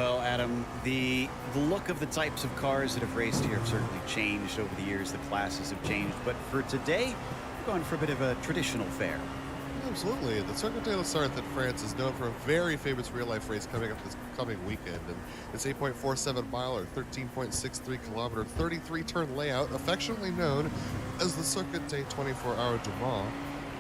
Well, Adam, the look of the types of cars that have raced here have certainly changed over the years. The classes have changed. But for today, we're going for a bit of a traditional fare. Absolutely. The Circuit de la Sarthe in France is known for a very famous real-life race coming up this coming weekend. And it's 8.47 mile or 13.63 kilometer, 33-turn layout, affectionately known as the Circuit de 24HR du Mans,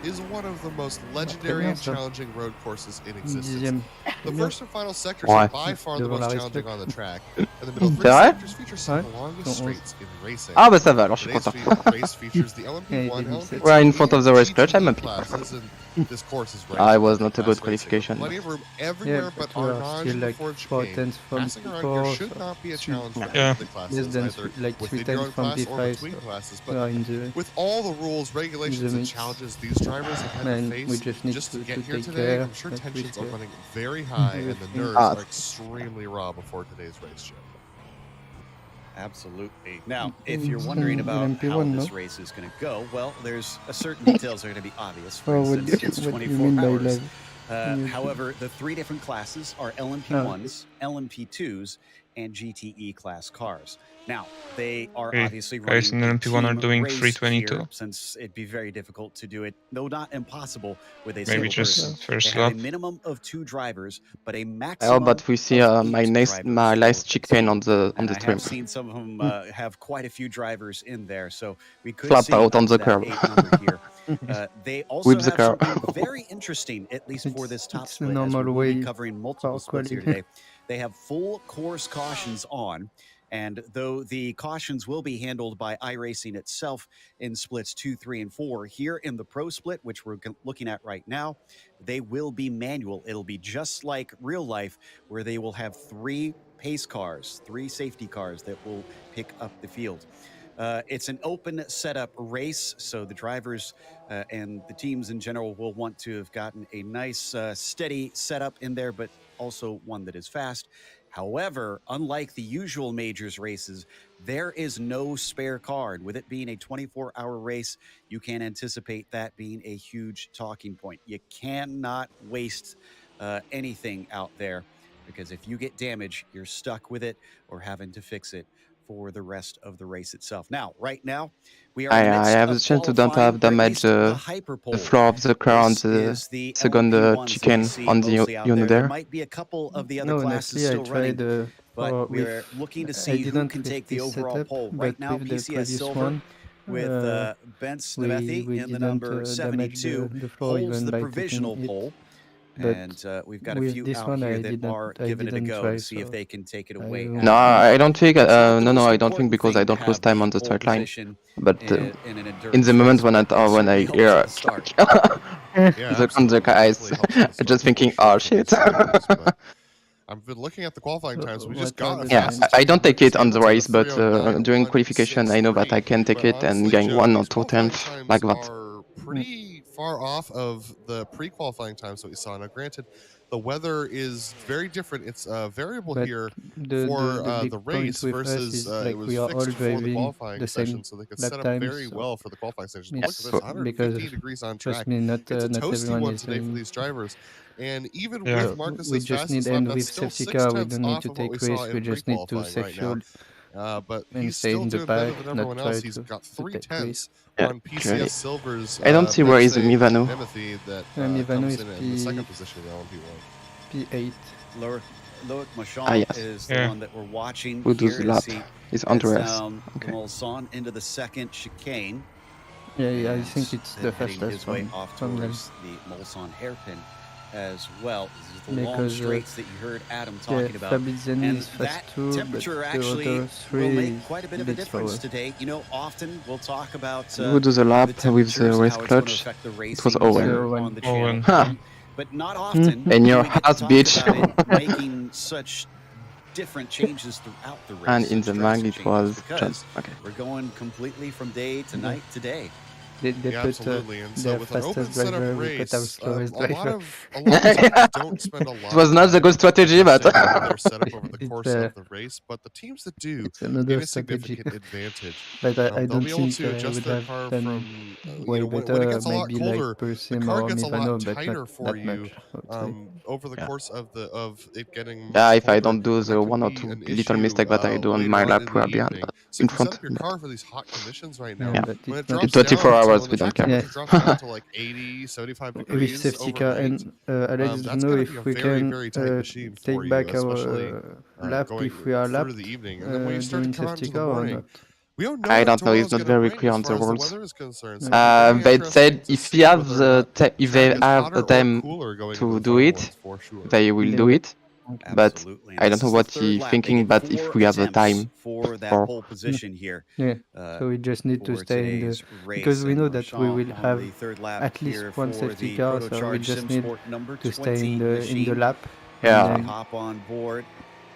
is one of the most legendary and challenging road courses in existence. The first and final sectors are by far the most challenging on the track, and the middle three sectors feature some of the longest straights in racing. Ah bah ça va, alors je suis Today's content. race features the LMP1, LMP2, We're in front of the race clutch, I'm happy. classes, and this course is I was not a good qualification. Plenty of room everywhere but Arnage before chicane. Passing around here should not be a challenge for any of the classes, either within your own class or between classes, but with all the rules, regulations, and challenges these drivers have had to face just to get here today, I'm sure tensions are running very high and the nerves are extremely raw before today's race show. Absolutely. Now, if you're wondering about how this race is going to go, well, there's certain details that are going to be obvious. For instance, it's 24 hours. However, the three different classes are LMP1s, LMP2s, and GTE class cars. Now, they are obviously running guys in LMP1 are doing 322. Since it'd be very difficult to do it, though not impossible, with a Maybe just first lap. a minimum of 2 drivers, but a maximum. Oh, but we see my last chicane on the stream. I've seen some of them have quite a few drivers in there, so we could flap see out on the curb. They also Whip the have car. something very interesting, at least for this top split, as we'll be covering multiple splits here today. They have full course cautions on, and though the cautions will be handled by iRacing itself in splits 2, 3, and 4, here in the pro split, which we're looking at right now, they will be manual. It'll be just like real life, where they will have 3 pace cars, 3 safety cars that will pick up the field. It's an open setup race, so the drivers and the teams in general will want to have gotten a nice steady setup in there, but also one that is fast. However, unlike the usual majors races, there is no spare car. And with it being a 24-hour race, you can anticipate that being a huge talking point. You cannot waste anything out there, because if you get damage, you're stuck with it or having to fix it for the rest of the race itself. Now, right now, we are. I have the chance to don't have damage the floor of the car on the second chicane on the unit there. There might be a couple of the other classes still running, but we're looking to see who can take the overall pole. Right now, PCS Silver with Bence Nemethi in the number 72 holds the provisional pole. And we've got a few out here that are giving it a go to see if they can take it away. No, I don't think. No, I don't think, because I don't lose time on the start line. But in the moment when I hear the guys, I'm just thinking, oh shit. I've been looking at the qualifying times. We just got. Yeah, I don't take it on the race, but during qualification, I know that I can take it and gain 1 or 2 tenths like that. Pretty far off of the pre-qualifying times that we saw. Now, granted, the weather is very different. It's variable here for the race versus it was fixed before the qualifying session, so they could set up very well for the qualifying session. Look at this, 115 degrees on track. It's a toasty one today for these drivers. And even with Marcus's fastest lap, that's still 6 tenths off of what we saw in pre-qualifying right now. But he's still doing better than everyone else. He's got 3 tenths on PCS Silver's. I don't see where is Mivano. Mivano is in the second position in LMP1. P8. Loic Machon is the one that we're watching. Who does the lap? Is Andreas. Okay. Molson into the second chicane. Yeah, I think it's the fastest his way off towards the Molson hairpin as well. This is the long straights that you heard Adam talking about. And that temperature actually will make quite a bit of a difference today. You know, often we'll talk about who does a lap with the race clutch? It was Owen. Huh. But not often. In your house, bitch. Making such different changes throughout the race. And in the mag it was just okay. We're going completely from day to night to day. Yeah, absolutely. And so with an open setup race, a lot of don't spend a lot. It was not the good strategy, but their setup over the course of the race. But the teams that do gain a significant advantage. But I they'll don't be able think to adjust their car from way when it better, gets a lot maybe colder, like the Persim car or gets a lot Mivano, but tighter not for that you much, I would say. over the course of it getting much Yeah, if I colder, don't do and that the can one or be two an little issue mistake that I do on later my on lap, in we the are behind evening. So in if you set front. up your car for these hot conditions right now, Yeah. But when it it's not drops 24 down hours, when we the don't track care. temperature drops down to like 80, 75 with degrees safety car. overnight, And Alex, do you that's know going to be if a we very, can very tight machine for take you, back especially our lap going if we are through lapped the evening. And then when you start to during come out safety into the car or morning, not? we don't know I what don't know, tomorrow's it's not going to very bring clear as on far the as the rules. weather is concerned. So it'll be very They interesting said to if see he has whether or not if track they is have hotter the or time cooler going into to the do final it, ones for sure. they will do it. But Absolutely. I And don't this know is the what third he's lap. They thinking, get but if 4 we have the attempts time for that for pole position here. Yeah. So we just need to For stay in the today's race, because we and know that we Marchand will on have the third lap at least here one for safety the car, so we Proto-Charged just need SimSport number to stay 20 in the machine. lap. Yeah. And They then hop on board,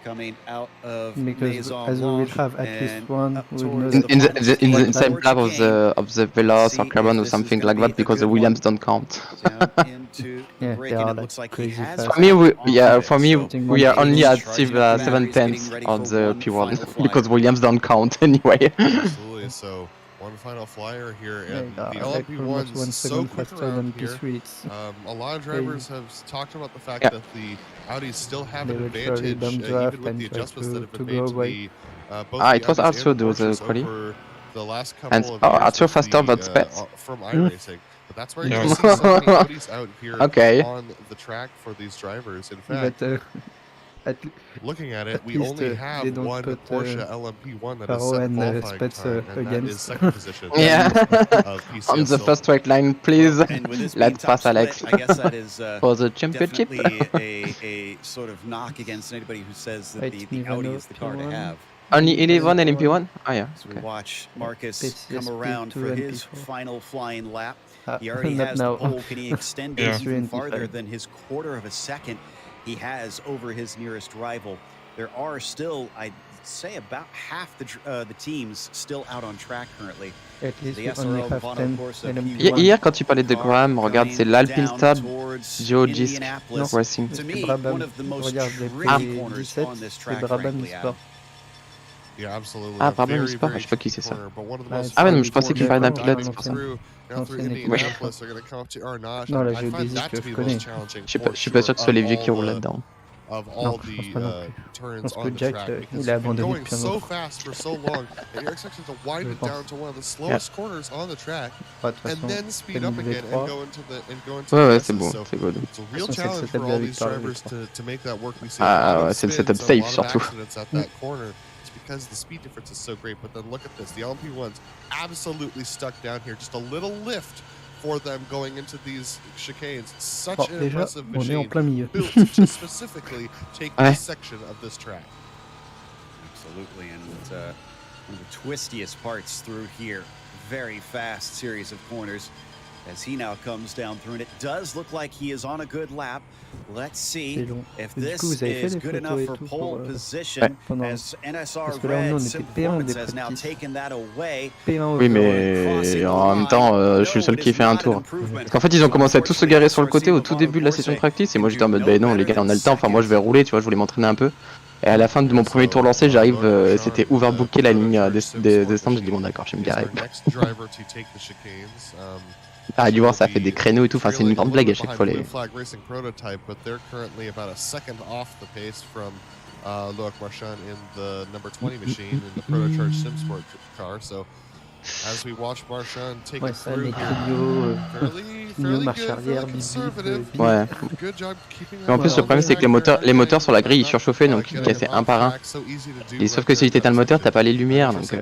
coming out of because Maison as we will Blanche have at least and one, up we know towards that the In final the chicane same for lap chicane. of the Veloz or See Carbon if or this is something gonna like be that a because the good Williams one. don't count. Down into the yeah, break, they and are it like looks like he crazy has fast. For me, on it. for me, So Putting we one are only second. at charging up the 7 batteries, getting tenths ready on for the one P1 final because flyer. Williams don't count anyway. Absolutely. So one final flyer here, Yeah, and the like almost LMP1's 1 so second quick faster around than here. P3. It's A lot of drivers have talked about the fact Yeah. that the Audis still have they an will surely advantage, dump even draft with and the try adjustments that have to been go made to away. the both Ah, the it was Audis and Arthur the do the Porsches quali. over the last And couple of oh, years Arthur with faster than the Spets. from iRacing. But that's where Yeah. you see so many Audis out here Okay. on the track for these drivers. In fact, But looking at it, at we least only they have don't one put Porsche LMP1 that has Faro set and qualifying Spets time, and that is against. second position Yeah. of PCS On the Silver. first straight line, please. Well, and with this being Let's top pass split, Alex I guess that is for the championship. definitely a sort of knock against anybody who says that Right, the Audi Mivano is the car to P1. have. Only 11 and MP1? Oh yeah. So we Okay. watch Marcus PCS come around P2 for and his P4. final flying lap. He already Not has now. the pole. Can he extend it Yeah. even P3 and farther P5. than his quarter of a second he has over his nearest rival? There are still, I'd say, about half the teams still out on track currently. At least The we only SRO have Vano 10 course of LMP1. P1 Hier, quand tu parlais de car Graham, regarde, c'est coming l'Alpine down Stab towards Geogisc Indianapolis. Racing. To C'est me, Brabham. one of the most Regarde, les tricky P17, corners on this c'est track, Brabham frankly, Sport. Adam. Yeah, absolutely. Ah, A pardon, very, l'e-sport, very je sais pas qui tricky c'est ça. corner, but one of the Ah, most Ah ouais, fun non, je pensais qu'il corners parlait d'un for pilote, driving c'est pour ça. through L'ancienne équipe. Indianapolis. They're going to come up to Arnage. Non, la I find géodésie that que to je be the connais. most challenging Je for suis pas sûr sure que ce soit les vieux qui of roulent all là-dedans. of Non, all je pense the pas non plus. Je turns pense on que the Jack, track il because a you've been abandonné going depuis un so moment. fast for so long that you're expected to wind Je it pense. down to one of the slowest corners on the track Bah, de toute and façon, then speed up again and V3. go into the Ouais, ouais, S's. c'est bon, So c'est good. it's a real C'est le challenge setup for de all la these victoire, drivers V3. to make that work. We see a lot Ah, of c'est le spins setup and a safe lot of surtout. accidents at that corner. It's because the speed difference is so great. But then look at this. The LMP1's absolutely stuck down here. Just a little lift for them going into these chicanes. Such Bon, an déjà, impressive on est en machine plein milieu. built to specifically take Ouais. this section of this track. Absolutely, and one of the twistiest parts through here. Very fast series of corners as he now comes down through, and it does look like he is on a good lap. Let's see C'est long. if Et du this coup, vous avez fait is des good photos enough et for tout pole pour, position pendant... as NSR Parce que là, nous, Red on Sim était P1 Performance des has now practices. taken that away. P1 Oui, over. mais en même temps, je suis le seul qui fait un tour. Parce qu'en fait, ils ont commencé à tous se garer sur le côté au tout début de la session de practice. Et moi, j'étais en mode, bah non, les gars, on a le temps. Enfin, moi, je vais rouler, tu vois, je voulais m'entraîner un peu. Et à la fin de mon premier tour lancé, j'arrive, c'était overbooké la ligne des stands. Je dis, bon, d'accord, je vais me garer. Ah, du voir, ça fait des créneaux et tout. Enfin, c'est une grande blague à chaque fois. Les... Loic Marchand in the number 20 machine in the Proto-Charged SimSport car. So as we watch Marchand take it through here, fairly marche good, arrière, fairly conservative. Ouais. Good job keeping Mais en plus, le problème, c'est que les moteurs sur la grille, ils surchauffaient, donc ils cassaient un par un. Et sauf que si tu éteins le moteur, t'as pas les lumières, donc...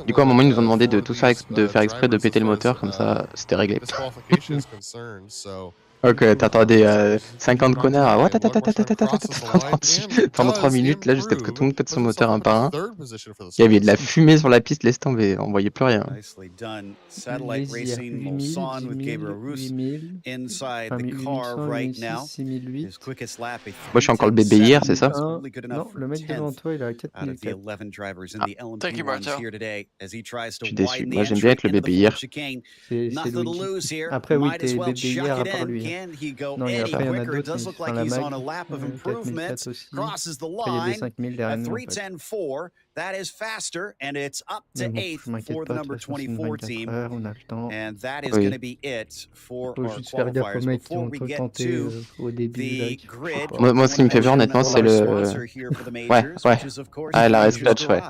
Du coup, à un moment, ils nous ont demandé de faire exprès de péter le moteur, comme ça, c'était réglé. Ok, t'attendais 50 connards, pendant 3 minutes, là, jusqu'à ce que tout le monde pète son moteur un par un. Il y avait de la fumée sur la piste, laisse tomber, on voyait plus rien. Nicely done. Satellite Racing Mulsanne with Gabriel Roos inside the car right now. His quickest lap, a Moi, je suis encore le bébé hier, c'est ça? Non, le mec devant toi, il a 4 out of the minutes. 11 drivers in the LMP1s here today as he tries to Je suis déçu. widen the Moi, j'aime bien être le entry into bébé the hier. fourth chicane. C'est Nothing to Luigi. lose here. Après, oui, Might as t'es well bébé hier chuck à it part in. lui. Can he go Non, et any après, il y en a quicker? It d'autres, does mais look enfin, like la he's mag, on a lap of 4004 improvement. aussi. Crosses the Après, il y a des line 5000 at derrière nous. En fait. 3:10.4. That is faster, and it's up to 8th for the number 24 team. And that is going to be it for our qualifiers. Before we get to the grid, moi, ce qui me fait peur, honnêtement, c'est le... Ouais. Ah, la Splash, ouais.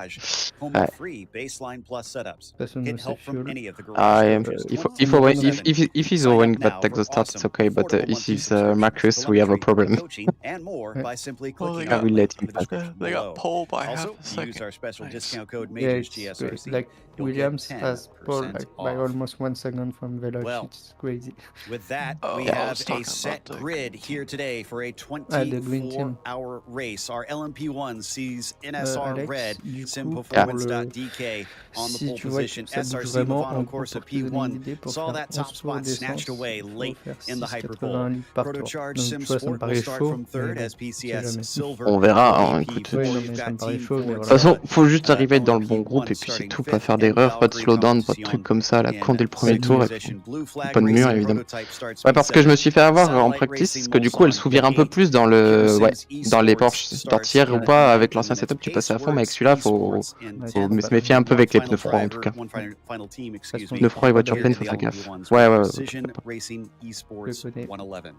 If he's owing that at the start, it's okay, but if he's Marcus, we have a problem. And more by simply clicking I will let him pass. They got pole by half also, a second. use our special discount code Yeah, Majors it's GSRC. like You'll Williams get has pole 10% like, by off. almost 1 second from Veloci. Well, it's crazy. With that, we yeah, I have was a talking set about the grid green here team. today for a the green team. 24-hour race. Our LMP1 sees NSR Alex, Red, du coup, simperformance.dk on the si pole tu vois position. que ça bouge SRC vraiment, Movano, en of course, gros, at pour te donner une P1, idée, pour saw faire that 11 top tours spot d'essence, snatched away faut late faire in the 6,81 hyperpole. litres par tour. Protocharge Donc, tu vois, ça me SimSport will paraît start chaud, from third mais as bon, on sait PCS jamais. Silver. On verra, hein, P4, écoute. Ouais, non, you've mais ça got me paraît Team chaud, mais Ford De toute voilà. façon, faut juste Uh, arriver à être dans le bon LMP1 groupe et puis c'est starting tout, pas fifth, faire d'erreurs, and pas de slowdown, pas de Valkyrie trucs comme ça, la in con dès le premier second tour et position. Blue Flag pas de mur Racing évidemment. prototype starts Ouais, parce que je me P7. suis fait avoir en Satellite practice, Racing que du coup elle Mulsanne s'ouvre un peu P8. plus dans le, ouais, Pearson's dans les Esports Porsche starts d'Ortière ou in pas, avec 9th, l'ancien and then setup tu passes à fond, mais avec Paceworks celui-là faut Esports in Ouais, 10th. se méfier un peu avec les pneus froids en tout Final cas. driver, final team, excuse façon, me. Pneus froids et voiture Here pleine, in faut the faire gaffe. LMP1s Ouais, with ouais, ouais, Precision t'inquiète pas. Racing Esports Je connais. 111.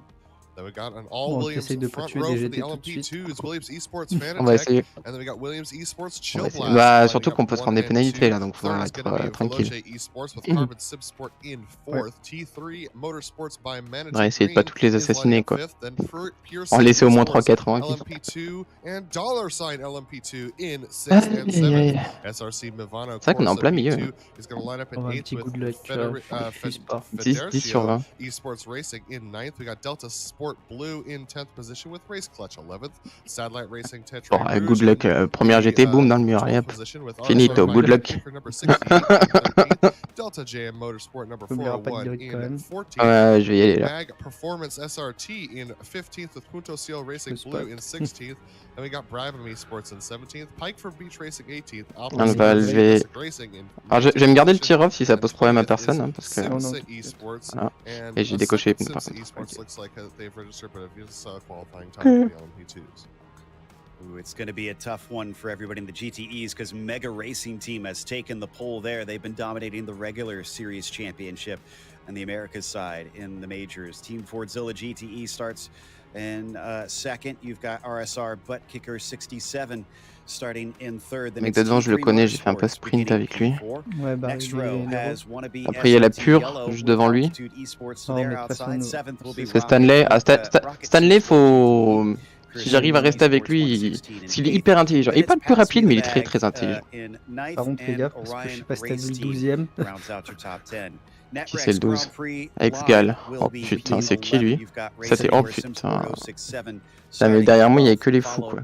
Then we got an all Bon, Williams t'essayes de pas front tuer row des for the GT tout de suite. LMP2 is Williams Esports On va Fanatec, essayer. and then we got Williams Esports On Chill va essayer. Blast Bah, lining surtout up qu'on peut se 1 prendre des and pénalités 2. là, donc faudra Third is être going to be tranquille. Veloce Esports with Carbon Sibsport in 4th. T3 Motorsports by On va Manatee essayer de pas Green toutes les is lining assassiner up quoi. 5th. Then En Pearson laisser au moins Esports 3-4 ans. LMP2 and $sign LMP2 in 6th and 7th. SRC Mivano C'est vrai qu'on est en plein milieu. P2 is going to line up in On va un 8th petit with coup de luck, tu vois, je suis pas. 10 sur 20. Esports Racing in 9th. We got DeltaSport Blue in 10th position with Race Clutch 11th. Satellite Racing Tetra Bon, Rouge good luck. Première GT, boum dans le mur. Allez, hop. Finito, good luck. Delta JM Motorsport number Faut bien pas de 401 grid quand in même. 14th. Ouais, je vais y aller là. Mag Performance SRT in 15th with Punto Ciel Racing Le Blue spot. in 16th. And we got Brabham Esports in 17th. Pike for Beach Racing 18th. On va lever. Alors, je vais me garder le tir-off si ça pose problème à personne, hein, parce que. Non, non. Voilà. Et j'ai décoché les pneus par contre. Esports looks like they've registered, but it's qualifying time for the LMP2s. Ooh, it's going to be a tough one for everybody in the GTEs because Mega Racing Team has taken the pole there. They've been dominating the regular series championship on the Americas side in the majors. Team Fordzilla GTE starts in second. You've got RSR Butt Kicker 67 starting in third. Le mec de devant, je le connais, j'ai fait un peu sprint avec lui. Ouais, bah, Next il est row nerveux. has wannabe Après, il y a la SRT pure Yellow juste with devant lui. Altitude Esports to Non, their mais de toute outside. façon, Seventh will be C'est Stanley. Ah, Rocket Stanley, Sport faut. GTE. Si j'arrive à rester avec lui, parce qu'il est hyper intelligent. Il est pas le plus rapide, mais il est très intelligent. Par contre, fais gaffe parce que je sais pas si t'as vu le 12ème. Qui c'est le 12? Exgal. Oh putain, c'est qui lui? Ça c'est. Oh putain. Là, mais derrière moi, il y a que les fous quoi.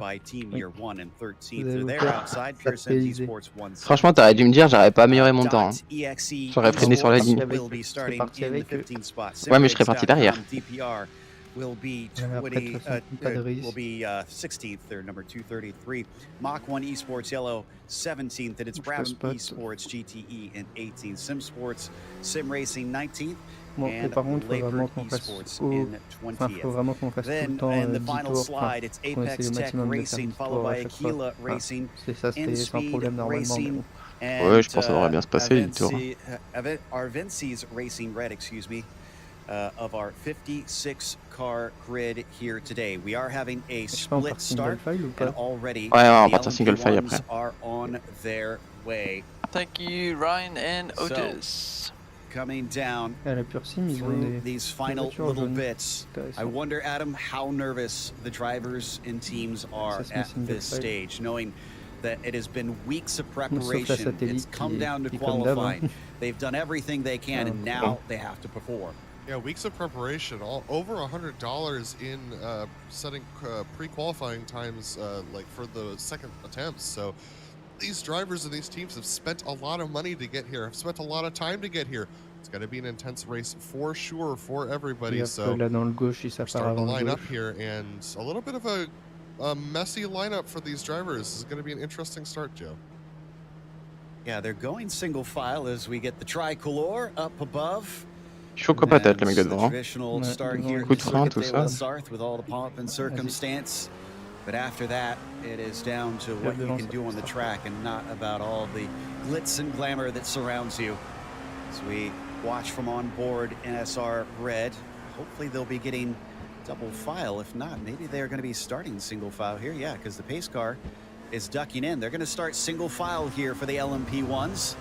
Franchement, t'aurais dû me dire, j'aurais pas amélioré mon temps. Hein. J'aurais freiné sur la ligne. Ouais, mais je serais parti derrière. Will be Après, de toute façon, pas de risque. will be 16th or number 233. Mach 1 Esports Yellow 17th, and it's Brabham Esports GTE in 18th. Sim Sports Sim Racing 19th. Bon, et par contre, faut vraiment qu'on fasse faut vraiment qu'on fasse tout le temps 10 tours, enfin, qu'on essaie le maximum de faire 10 tours à chaque fois. Enfin, c'est ça, c'est un problème normalement. Mais bon. Ouais, je pense que ça devrait bien se passer, le tour. Arvinci's Racing Red, excuse me. Of our 56 car grid here today. We are having a split start and already on part single file après. Are on their way. Thank you, Ryan and Otis. Coming down through these final little bits. I wonder, Adam, how nervous the drivers and teams are at this stage, knowing that it has been weeks of preparation. It's come down to qualifying. They've done everything they can, and now they have to perform. Yeah, weeks of preparation, over $100 in setting pre-qualifying times, like for the second attempts. So these drivers and these teams have spent a lot of money to get here, have spent a lot of time to get here. It's going to be an intense race for sure for everybody. So là dans le gauche, we're starting to line up here, and a little bit of a messy lineup for these drivers. This is going to be an interesting start, Joe. Yeah, they're going single file as we get the tricolor up above. Chaud comme patate, le mec de devant. Coup de frein, tout ça. But after that, it is down to what you can do on the track and not about all the glitz and glamour that surrounds you. As we watch from onboard NSR Red, hopefully they'll be getting double file. If not, maybe they're going to be starting single file here. Yeah, because the pace car is ducking in. They're going to start single file here for the LMP1s.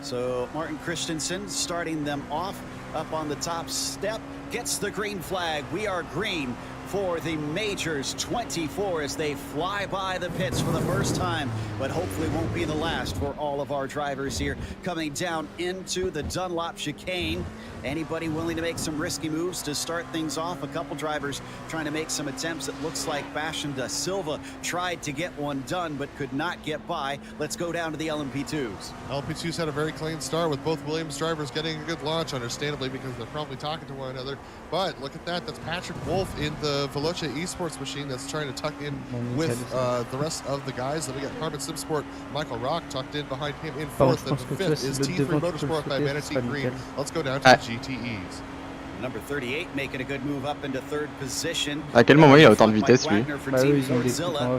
So Martin Christensen starting them off up on the top step, gets the green flag. We are green for the Majors 24 as they fly by the pits for the first time, but hopefully won't be the last for all of our drivers here coming down into the Dunlop chicane. Anybody willing to make some risky moves to start things off? A couple drivers trying to make some attempts. It looks like Bastian da Silva tried to get one done, but could not get by. Let's go down to the LMP2s. LMP2s had a very clean start with both Williams drivers getting a good launch, understandably, because they're probably talking to one another. But look at that. That's Patrick Wolf in the Veloce Esports machine that's trying to tuck in with the rest of the guys. Then we got Carbon SimSport, Michael Rock tucked in behind him in fourth. And fifth is T3 Motorsport by Manatee Green. Let's go down to the GTEs. Number 38 making a good move up into third position. À quel moment il a autant de vitesse lui?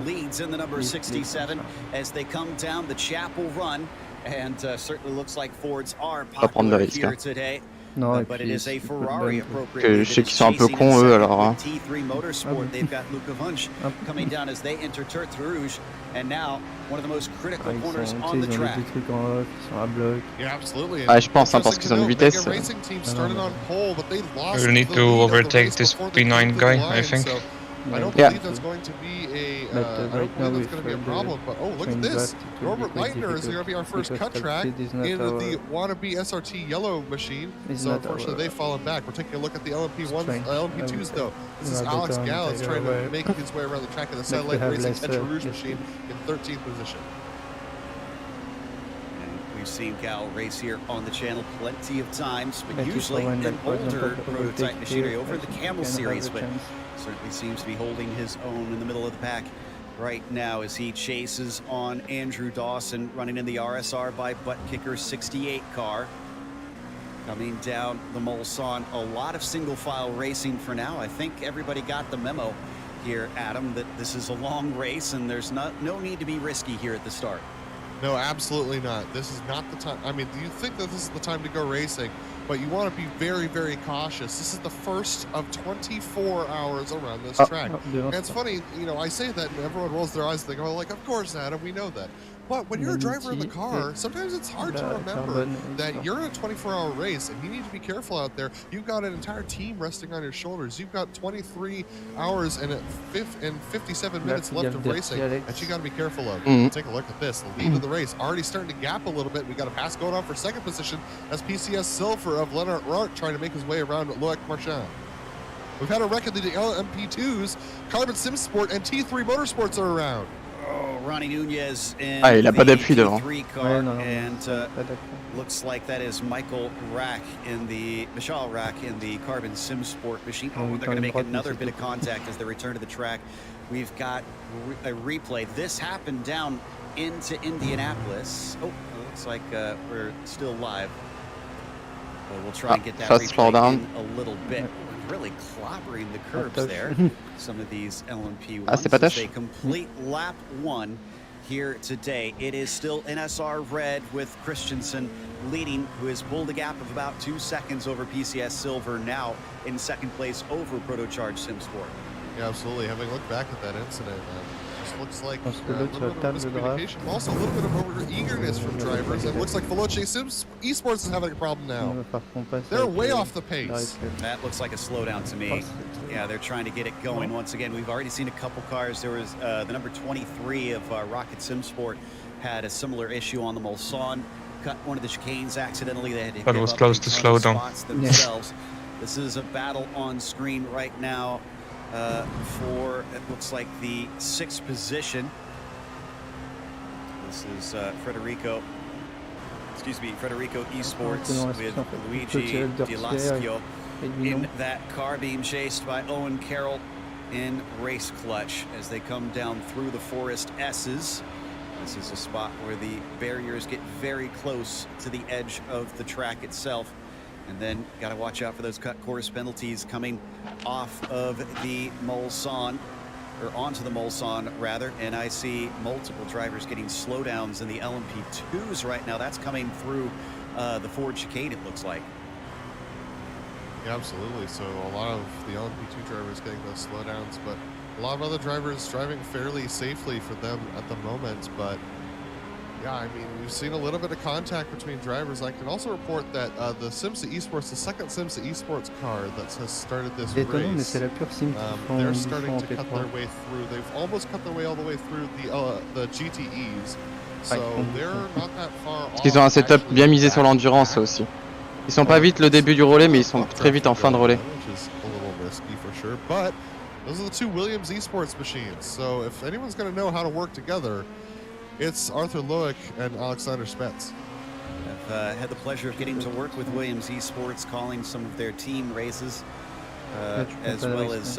Leads in the number 67 as they come down the Chapel Run, and certainly looks like Fords are popular here today. Non, but it is a Ferrari que je sais qu'ils sont un peu cons eux alors. Hein. T3 Motorsport, they've got Luca Wunsch coming down as they enter Turf Rouge, and now one of the most critical corners on the track. Yeah, absolutely. Ah, je pense hein, parce qu'ils ont une vitesse. We'll need to overtake this P9 guy, I think. I don't believe that's going to be a problem, but oh, look at this. Norbert Leitner is going to be our first cut track in the wannabe SRT yellow machine. So unfortunately they've fallen back. We're taking a look at the LMP2s though. This is Alex Gallus trying to make his way around the track in the Satellite Racing Etcher Rouge machine in 13th position. We've seen Cal race here on the channel plenty of times, but usually an older prototype machinery over the Camel series, but certainly seems to be holding his own in the middle of the pack right now as he chases on Andrew Dawson, running in the RSR by Butt Kicker 68 car. Coming down the Mulsanne, a lot of single file racing for now. I think everybody got the memo here, Adam, that this is a long race and there's no need to be risky here at the start. No, absolutely not. This is not the time. I mean, you think that this is the time to go racing, but you want to be very, very cautious. This is the first of 24 hours around this track. And it's funny, you know, I say that and everyone rolls their eyes and they go like, of course, Adam, we know that. But when you're a driver in the car, sometimes it's hard to remember that you're in a 24-hour race and you need to be careful out there. You've got an entire team resting on your shoulders. You've got 23 hours and 57 minutes left of racing that you got to be careful of. Take a look at this. The lead of the race already starting to gap a little bit. We got a pass going on for second position as PCS Silver of Leonard Rart trying to make his way around Loic Marchand. We've had a record-leading LMP2s, Carbon SimSport, and T3 Motorsports are around. Oh, Ronnie Nunez in il a pas d'appui devant. And looks like that is Michael Rack in the Carbon SimSport machine. Oh, they're going to make another bit of contact as they return to the track. We've got a replay. This happened down into Indianapolis. Oh, it looks like we're still live. But we'll try and get that replay in a little bit. Really clobbering the curbs there. Some of these LMP1s as they complete lap one here today. It is still NSR Red with Christensen leading, who has pulled a gap of about 2 seconds over PCS Silver, now in second place over Protocharged SimSport. Yeah, absolutely. Having looked back at that incident, just looks like a little bit of miscommunication, also a little bit of over-eagerness from drivers. It looks like Veloce Esports is having a problem now. They're way off the pace. That looks like a slowdown to me. Yeah, they're trying to get it going once again. We've already seen a couple cars. There was the number 23 of Rocket SimSport had a similar issue on the Mulsanne. Cut one of the chicanes accidentally. They had to but it was close to slow down themselves. This is a battle on screen right now for, it looks like, the 6th position. This is Federico Esports with Luigi Di Lascio in that car, being chased by Owen Carroll in race clutch as they come down through the Forest S's. This is a spot where the barriers get very close to the edge of the track itself. And then got to watch out for those cut course penalties coming off of the Mulsanne or onto the Mulsanne rather, and I see multiple drivers getting slowdowns in the LMP2s right now. That's coming through the Ford chicane, it looks like. Yeah, absolutely. So a lot of the LMP2 drivers getting those slowdowns, but a lot of other drivers driving fairly safely for them at the moment. But yeah, I mean, we've seen a little bit of contact between drivers. I can also report that the Simsa Esports, the second Simsa Esports car that has started this race, they're starting to cut their way through. They've almost cut their way all the way through the GTEs. So they're not that far off. Ils ont un setup bien misé sur l'endurance aussi. Ils sont pas vite le début du relais, mais ils sont très vite en fin de relais. Which is a little risky for sure, but those are the two Williams Esports machines. So if anyone's going to know how to work together, it's Arthur Loic and Alexander Spets. I've had the pleasure of getting to work with Williams Esports, calling some of their team races, as well as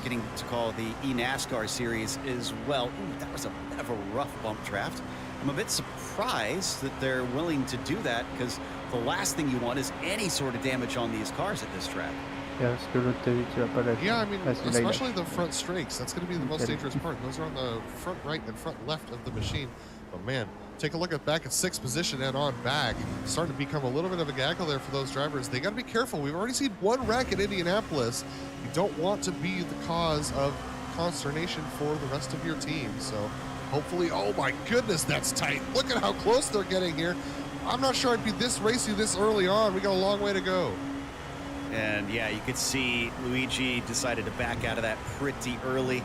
getting to call the eNASCAR series as well. Ooh, that was a bit of a rough bump draft. I'm a bit surprised that they're willing to do that, because the last thing you want is any sort of damage on these cars at this track. Yeah, I mean, especially the front strakes. That's going to be the most dangerous part. Those are on the front right and front left of the machine. But man, take a look back at 6th position and on back. Starting to become a little bit of a gaggle there for those drivers. They got to be careful. We've already seen one wreck in Indianapolis. You don't want to be the cause of consternation for the rest of your team. So hopefully, oh my goodness, that's tight. Look at how close they're getting here. I'm not sure I'd be this racy this early on. We got a long way to go. And yeah, you could see Luigi decided to back out of that pretty early.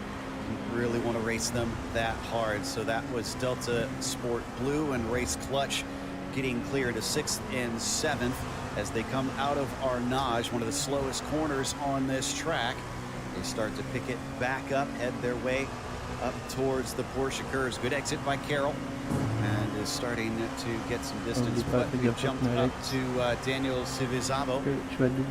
Didn't really want to race them that hard. So that was DeltaSport Blue and Race Clutch getting clear to 6th and 7th as they come out of Arnage, one of the slowest corners on this track. They start to pick it back up, head their way up towards the Porsche Curves. Good exit by Carroll, and is starting to get some distance, but we jumped up to Daniel Civizabo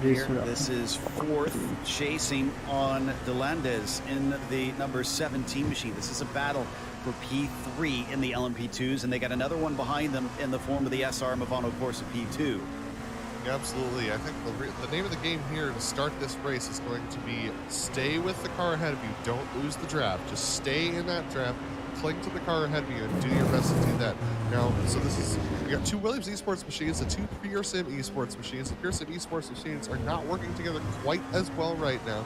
here. This is 4th, chasing on Delandes in the number 17 machine. This is a battle for P3 in the LMP2s, and they got another one behind them in the form of the SR Movano Corsa P2. Yeah, absolutely. I think the name of the game here to start this race is going to be stay with the car ahead of you. Don't lose the draft. Just stay in that draft. Cling to the car ahead of you and do your best to do that. Now, so we got two Williams Esports machines, the two Pure Sim Esports machines. The Pure Sim Esports machines are not working together quite as well right now.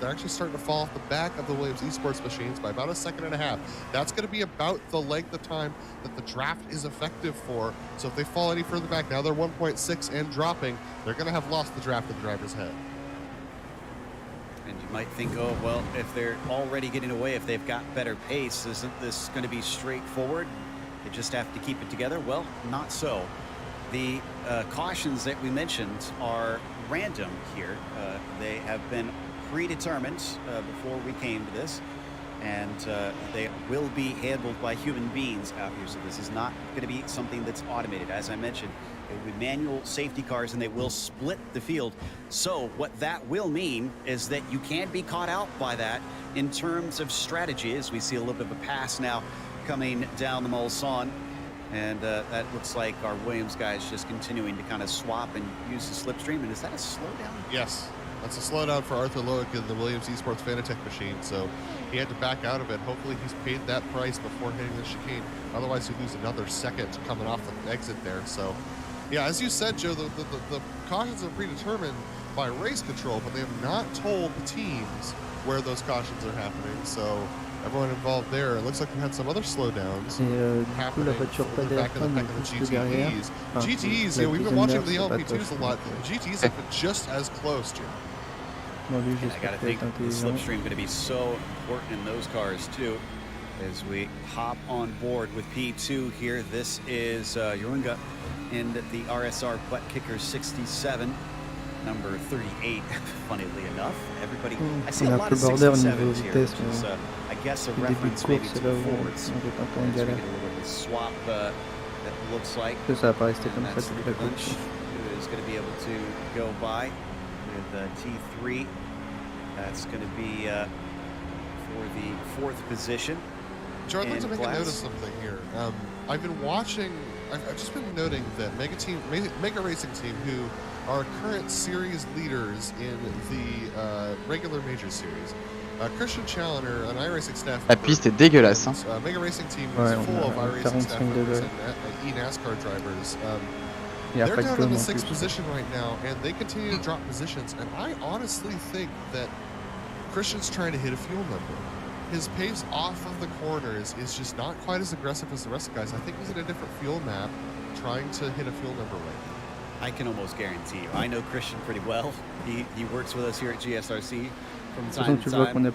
They're actually starting to fall off the back of the Williams Esports machines by about 1.5 seconds. That's going to be about the length of time that the draft is effective for. So if they fall any further back, now they're 1.6 and dropping, they're going to have lost the draft of the driver's head. And you might think, oh, well, if they're already getting away, if they've got better pace, isn't this going to be straightforward? They just have to keep it together? Well, not so. The cautions that we mentioned are random here. They have been predetermined before we came to this, and they will be handled by human beings out here. So this is not going to be something that's automated. As I mentioned, it will be manual safety cars, and they will split the field. So what that will mean is that you can be caught out by that in terms of strategy, as we see a little bit of a pass now coming down the Mulsanne. And that looks like our Williams guys just continuing to kind of swap and use the slipstream. And is that a slowdown? Yes. That's a slowdown for Arthur Loic in the Williams Esports Fanatec machine, so he had to back out of it. Hopefully he's paid that price before hitting the chicane. Otherwise he'd lose another second coming off the exit there. So, yeah, as you said, Joe, the cautions are predetermined by race control, but they have not told the teams where those cautions are happening. So everyone involved there. It looks like we had some other slowdowns happening back in the GTEs. GTEs, we've been watching the LP2s a lot. The GTEs have been just as close, Jim. I gotta think the slipstream going to be so important in those cars too. As we hop on board with P2 here, this is Yorunga in the RSR butt kicker 67, number 38. Funnily enough, everybody, I see a lot of 67s here, which is, I guess, a reference maybe to the forwards. As we get a little bit of a swap that looks like. And that's Lynch, who is going to be able to go by with T3. That's going to be for the 4th position. Joe, I'd like to make a note of something here. I've been watching, I've just been noting that Mega Racing Team, who are current series leaders in the regular Major Series, Christian Challenger, an iRacing staff La piste est dégueulasse. Hein. Mega Racing team is full of iRacing staff members and e-NASCAR drivers. They're down in the 6th position right now, and they continue to drop positions. And I honestly think that Christian's trying to hit a fuel number. His pace off of the corners is just not quite as aggressive as the rest of the guys. I think he's in a different fuel map, trying to hit a fuel number right now. I can almost guarantee you. I know Christian pretty well. He works with us here at GSRC from time to time.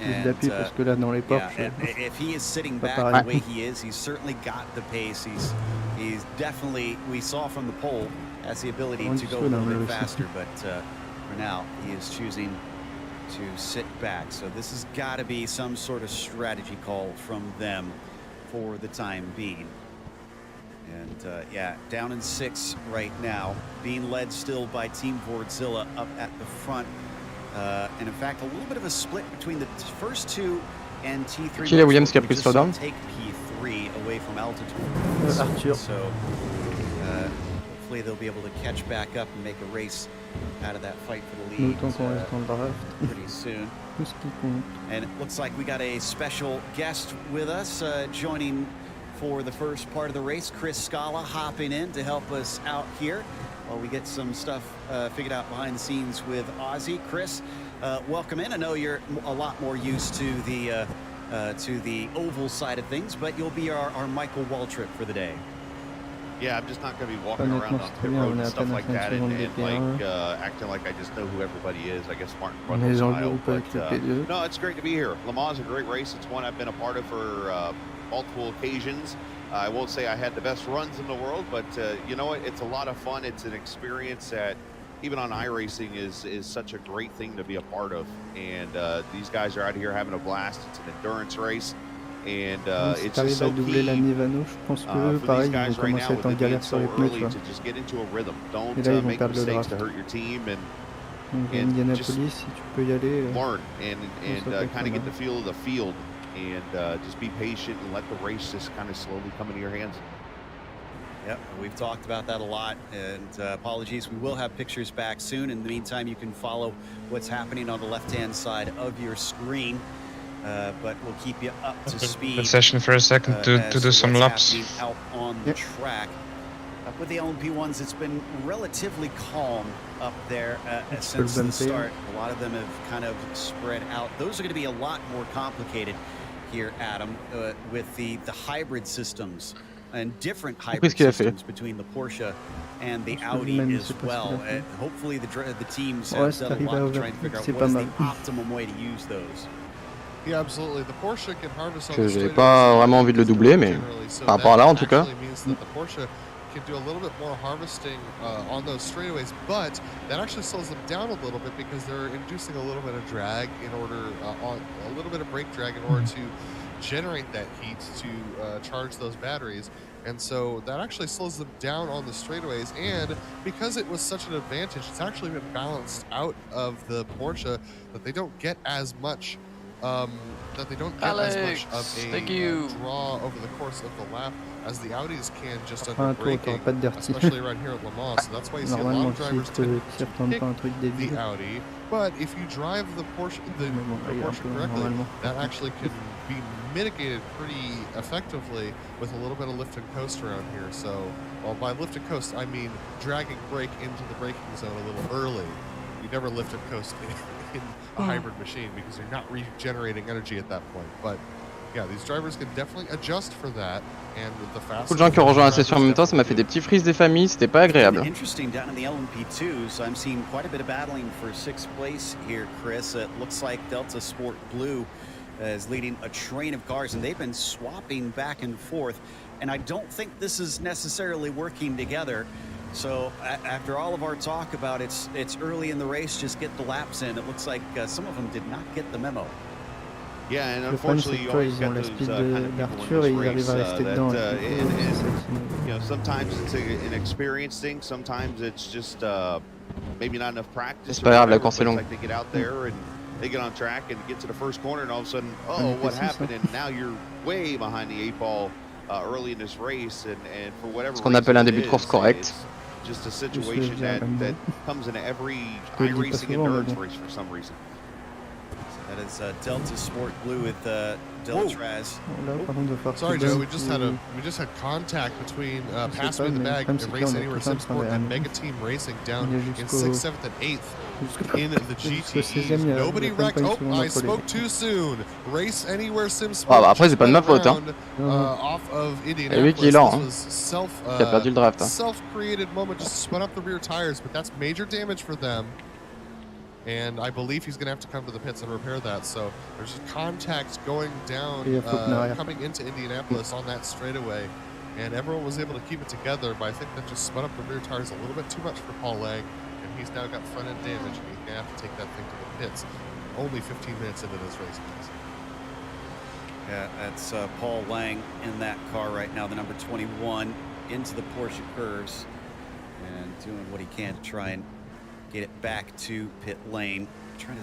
If he is sitting back the way he is, he's certainly got the pace. He's definitely, we saw from the pole, has the ability to go a little bit faster. But for now, he is choosing to sit back. So this has got to be some sort of strategy call from them for the time being. And yeah, down in 6 right now, being led still by Team Vordzilla up at the front. And in fact, a little bit of a split between the first 2 and T3. Qui est Williams qui a pris le slowdown? Take P3 away from altitude. So hopefully they'll be able to catch back up and make a race out of that fight for the lead pretty soon. And it looks like we got a special guest with us joining for the first part of the race. Chris Scala hopping in to help us out here while we get some stuff figured out behind the scenes with Ozzy. Chris, welcome in. I know you're a lot more used to the oval side of things, but you'll be our Michael Waltrip for the day. Yeah, I'm just not going to be walking around on pit road and stuff like that and like acting like I just know who everybody is. I guess Martin Brundle's style. But no, it's great to be here. Le Mans is a great race. It's one I've been a part of for multiple occasions. I won't say I had the best runs in the world, but you know what? It's a lot of fun. It's an experience that even on iRacing is such a great thing to be a part of. And these guys are out here having a blast. It's an endurance race. And it's just so key for these guys right now with it being so early to just get into a rhythm. Don't make mistakes to hurt your team and just learn and kind of get the feel of the field and just be patient and let the race just kind of slowly come into your hands. Yep, we've talked about that a lot, and apologies, we will have pictures back soon. In the meantime, you can follow what's happening on the left-hand side of your screen. But we'll keep you up to speed. The session for a second to do some laps. Out on the track. With the LMP1s, it's been relatively calm up there since the start. A lot of them have kind of spread out. Those are going to be a lot more complicated here, Adam, with the hybrid systems and different hybrid systems between the Porsche and the Audi as well. And hopefully the teams have done a lot to try and figure out what is the optimum way to use those. Yeah, absolutely. The Porsche can harvest on the j'ai pas vraiment envie de le doubler, mais par rapport à là, en tout cas. Means that the Porsche can do a little bit more harvesting on those straightaways, but that actually slows them down a little bit because they're inducing a little bit of drag in order, a little bit of brake drag in order to generate that heat to charge those batteries. And so that actually slows them down on the straightaways. And because it was such an advantage, it's actually been balanced out of the Porsche that they don't get as much as much of a draw over the course of the lap as the Audis can just under braking, especially right here at Le Mans. So that's why you see a lot of drivers tend to pick the Audi. But if you drive the Porsche, correctly, that actually can be mitigated pretty effectively with a little bit of lift and coast around here. So, well, by lift and coast, I mean dragging brake into the braking zone a little early. You never lift and coast in a hybrid machine because you're not regenerating energy at that point. But yeah, these drivers can definitely adjust for that. And the fast. Beaucoup de gens qui ont rejoint la session en même temps, ça m'a fait des petits frises des familles, c'était pas agréable. Interesting down in the LMP2s. I'm seeing quite a bit of battling for 6th place here, Chris. It looks like DeltaSport Blue is leading a train of cars, and they've been swapping back and forth. And I don't think this is necessarily working together. So after all of our talk about it's early in the race, just get the laps in, it looks like some of them did not get the memo. Yeah, and unfortunately you always got those kind of people in this race that, you know, sometimes it's an experience thing, sometimes it's just maybe not enough practice. C'est pas grave, la course est longue. Like they get out there and they get on track and get to the first corner and all of a sudden, oh, what happened? And now you're way behind the 8-ball early in this race, and for whatever reason, ce qu'on appelle un début de course correct. Just a situation that comes in every iRacing endurance race for some reason. That is DeltaSport blue with Deltraz. Sorry, Joe. We just had contact between Pass Me the Bag and Race Anywhere SimSport and Mega Team Racing down in 6th, 7th, and 8th in the GTEs. Nobody wrecked. Oh, I spoke too soon. Race Anywhere SimSport. Après, c'est pas de ma faute. Off of C'est lui qui est lent. Qui a perdu le draft. Self-created moment, just spun up the rear tires, but that's major damage for them. And I believe he's going to have to come to the pits and repair that. So there's contact going down, coming into Indianapolis on that straightaway. And everyone was able to keep it together, but I think that just spun up the rear tires a little bit too much for Paul Lang. And he's now got front end damage, and he's going to have to take that thing to the pits. Only 15 minutes into this race. Yeah, that's Paul Lang in that car right now, the number 21, into the Porsche curves. And doing what he can to try and get it back to pit lane.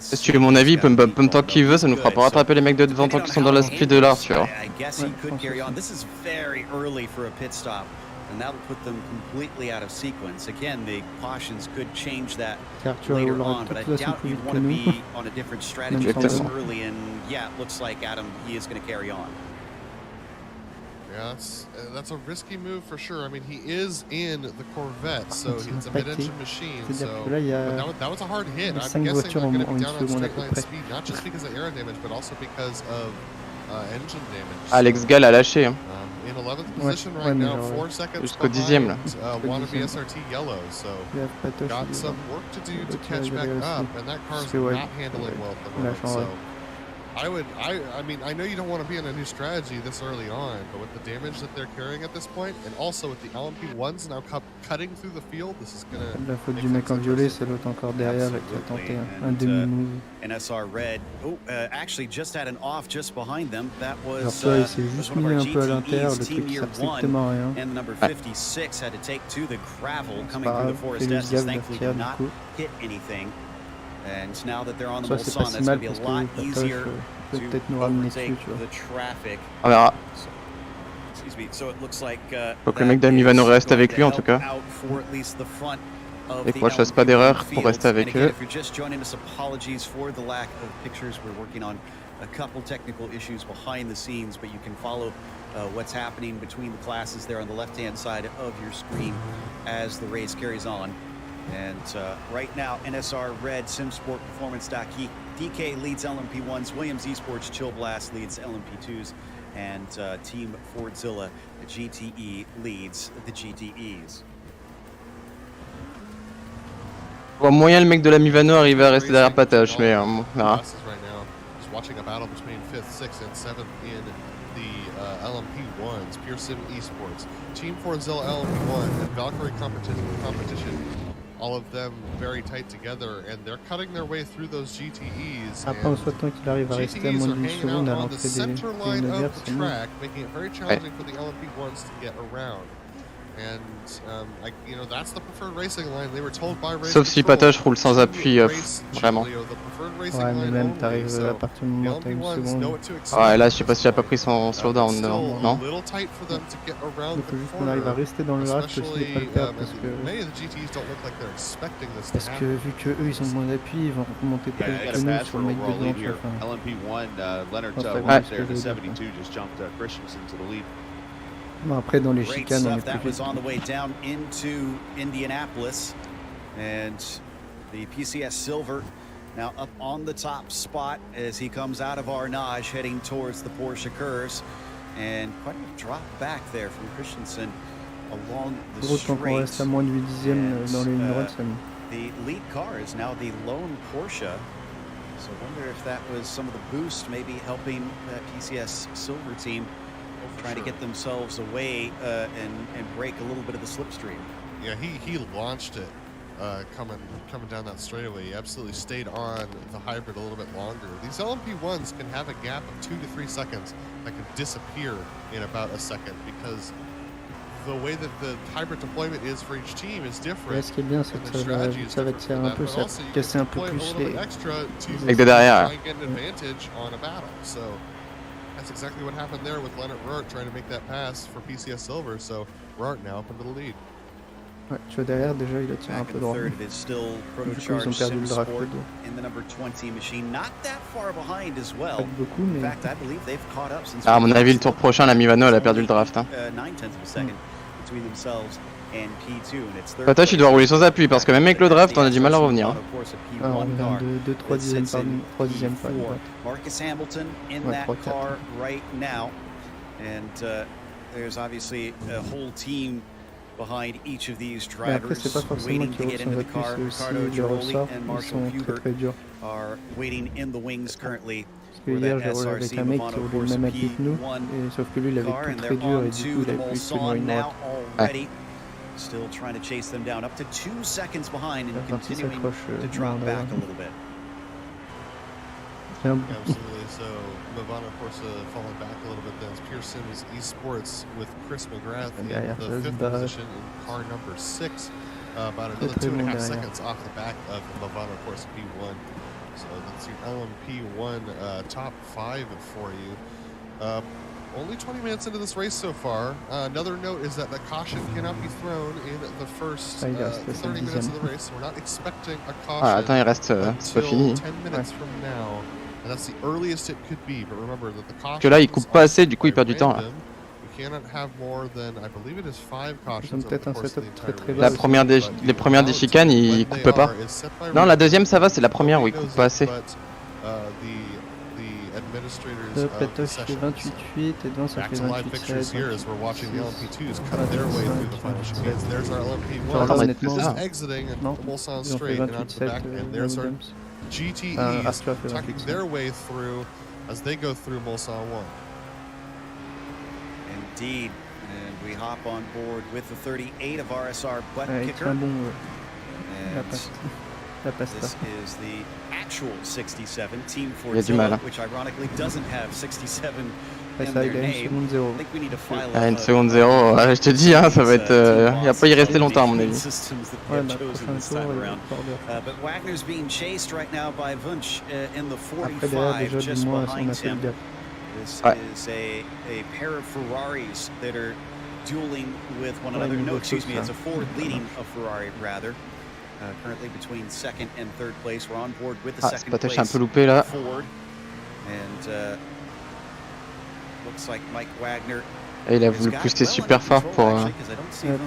Si tu veux mon avis, il peut me tant qu'il veut, ça nous fera pas rattraper les mecs de devant tant qu'ils sont dans la speed de l'art, tu vois. I guess he could carry on. This is very early for a pit stop, and that will put them completely out of sequence. Again, the cautions could change that later on, but I doubt you'd want to be on a different strategy this early, and yeah, it looks like Adam, he is going to carry on. Yeah, that's a risky move for sure. I mean, he is in the Corvette, so it's a mid-engine machine. So but that was a hard hit. I'm guessing they're going to be down on straight line speed, not just because of aero damage, but also because of engine damage. Alex Gall a lâché. Hein. In 11th position right now, 4 seconds jusqu'au 10e là. Wannabe SRT yellow, so got some work to do to catch back up, and that car's not handling well at the moment. So I mean, I know you don't want to be on a new strategy this early on, but with the damage that they're carrying at this point, and also with the LMP1s now cutting through the field, this is gonna. La faute du mec en violet, c'est l'autre encore derrière qui a tenté un demi-move. NSR Red, actually just had an off just behind them. That was il s'est juste mis un peu à l'intérieur, le truc qui sert strictement à rien. And the number 56 had to take to the gravel coming through the Forest S's. Thankfully did not hit anything. And now that they're on the Mulsanne, that's going to be a lot easier to overtake the traffic. On verra. Excuse me. So it looks like faut que le mec d'Amivano reste avec lui en tout cas. Et que moi je fasse pas d'erreur pour rester avec eux. If you're just joining us, apologies for the lack of pictures. We're working on a couple technical issues behind the scenes, but you can follow what's happening between the classes there on the left-hand side of your screen as the race carries on. And right now, NSR Red, SimSport Performance DK leads LMP1s, Williams Esports Chill Blast leads LMP2s, and Team Fordzilla GTE leads the GTEs. Je vois moyen le mec de la Mivano arriver à rester derrière Patache, mais on verra. Just watching a battle between 5th, 6th, and 7th in the LMP1s, Pure Sim Esports, Team Fordzilla LMP1, and Valkyrie competition. All of them very tight together, and they're cutting their way through those GTEs. Après, en souhaitant qu'il arrive à rester à moins de 10 secondes à l'entrée des neuvières, c'est bon. Making it very challenging for the LMP1s to get around. And you know, that's the preferred racing line. They were told by Race Sauf si Patache roule sans appui, vraiment. Ouais, mais même t'arrives à partir du moment où t'as une seconde. Ouais, là je sais pas si j'ai pas pris son slowdown, non. Il faut juste qu'on arrive à rester dans le virage aussi et pas le perdre parce que vu que eux ils ont moins d'appui, ils vont remonter très vite que nous sur le mec de devant. Bon, après dans les chicanes on est plus vite. That was on the way down into Indianapolis, and the PCS Silver now up on the top spot as he comes out of Arnage heading towards the Porsche curves, and quite a drop back there from Christensen along the straight. On reste à moins de 8 dixièmes dans les lignes droites. The lead car is now the lone Porsche, so I wonder if that was some of the boost maybe helping that PCS Silver team trying to get themselves away and break a little bit of the slipstream. Yeah, he launched it coming down that straightaway. He absolutely stayed on the hybrid a little bit longer. These LMP1s can have a gap of 2 to 3 seconds that can disappear in about a second because the way that the hybrid deployment is for each team is different. Ouais, ce qui est bien, c'est que ça va tirer un peu, ça va casser un peu plus les mecs de derrière. So that's exactly what happened there with Leonard Roart trying to make that pass for PCS Silver. So Roart now up into the lead. Ouais, tu vois derrière déjà il a tiré un peu droit. Third is still Du coup ils ont perdu le draft Sport 2. in the number 20 machine, not that far behind as well. Pas beaucoup, mais... In fact, I believe they've caught up since. Ah, à mon avis, le tour prochain, la Mivano, elle a perdu le draft. Hein. 9/10 of a second between themselves and P2, and it's third. Patoche, il doit rouler sans appui parce que même avec le draft, on a du mal à revenir. Ah, on revient de 3 dixièmes pas. Marcus Hamilton in Ouais, that 3-4. car right now, and there's obviously a whole team behind each of these Mais après drivers c'est pas forcément waiting to qu'ils get roulent into sans the appui, car. c'est Ricardo aussi le Giroli ressort, and ils Marshall sont Hubert très durs. are waiting in the wings currently. Parce que hier j'ai roulé avec un mec qui roulait le même appui que nous, et sauf que lui il avait tout très dur et du coup il avait plus que nous une droite. Ouais. Still trying to chase them down, up to 2 seconds behind and La partie continuing s'accroche to drop back a little bit. Absolutely. So Movano, of course, falling back a little bit. Then it's Pure Sims Esports with Chris McGrath in the 5th position in car number 6. About another 2.5 seconds off the back of Movano, of course, P1. So that's your LMP1 top 5 for you. Only 20 minutes into this race so far. Another note is that the caution cannot be thrown in the first 30 minutes of the race. We're not expecting a caution attends, il reste, c'est pas fini. 10 minutes from now. And that's the earliest it could be. But remember that the caution. Que là, il coupe pas assez, du coup, il perd du temps. Là. We cannot have more than, I believe it is 5 cautions. Ils ont peut-être un setup très La première les premières des chicanes, il coupe pas. Non, la deuxième, ça va, c'est la première où il coupe pas assez. Patoche fait 28.8 et devant ça fait 28.7. Honnêtement, non, ils ont fait 28.7 GTEs Arthur a fait tucking 28.7. their way through as they go through Mulsanne 1. Indeed, and we hop on board with the 38 of RSR button Il kicker. tient bon And la pasta. this is the actual 67 Team Il y a du mal, Fortzilla, hein. which ironically doesn't have 67 in Ça, their il a une name. seconde 0. I think we need to file Ah, une seconde 0, je te dis, hein, ça va être. Il va pas y rester longtemps, à mon avis. Ouais, bah, prochain tour, il est fort dur. But Wagner's being chased right now by Wunsch in the Après derrière 45, déjà just du moins on behind a fait le him. gap. This Ouais. is a pair of Ferraris that are dueling with one Ouais, another. il No, vaut excuse tous, me, it's a hein. Ford leading a Ferrari, rather. Currently between second and third place. We're on board with the Ah, second Patoche place un peu loupé là. Ford. And looks like Mike Wagner Et il a voulu pousser super fort pour. pour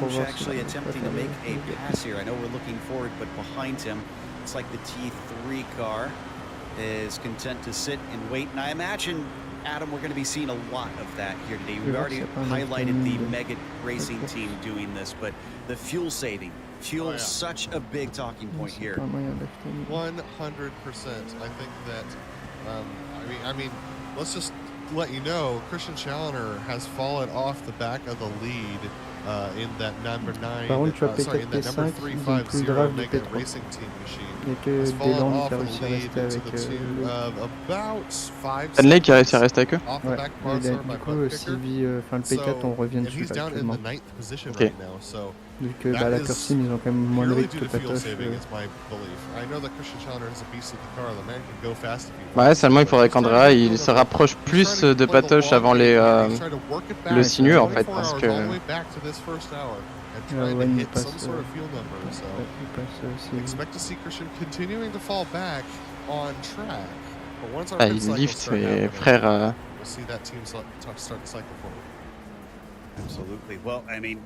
voir actually si attempting to make a pass here. I know we're looking forward, but behind him, it's like the T3 car is content to sit and wait. And I imagine, Adam, we're going to be seeing a lot of that here today. We've already highlighted the Mega Racing team doing this, but the fuel saving. Fuel such a big talking point here. 100%. I think that, I mean, let's just let you know, Christian Challoner has fallen off the back of the lead in that number 9. Par contre, tu as sorry, in that number P4, ils ont plus 350 grave du Mega P3. Racing Team machine. Il n'y a que Has fallen Deland off qui a the réussi à lead rester into avec the tune of about 5 Stanley qui a réussi à rester avec eux. off the Ouais, back mais bar, du sorry, by coup, butt kicker. Sylvie, enfin le P4, on revient And dessus he's down in actuellement. the 9th position Okay. right now, so Vu que that la is Cursim, ils ont quand même moins de purely rythme due que to fuel Patoche. saving, is my belief. I know that Christian Challoner is a beast of the car. The man can go fast if he Ouais, wants. seulement il faudrait qu'Andrea il se rapproche plus de Patoche avant le sinueux en fait, parce que. Ouais, il passe. Expect to see Christian continuing to fall back on track. But once our Ah, pit il cycles lift, start mais happening, frère. we'll see that team start to cycle forward. Absolutely. Well, I mean,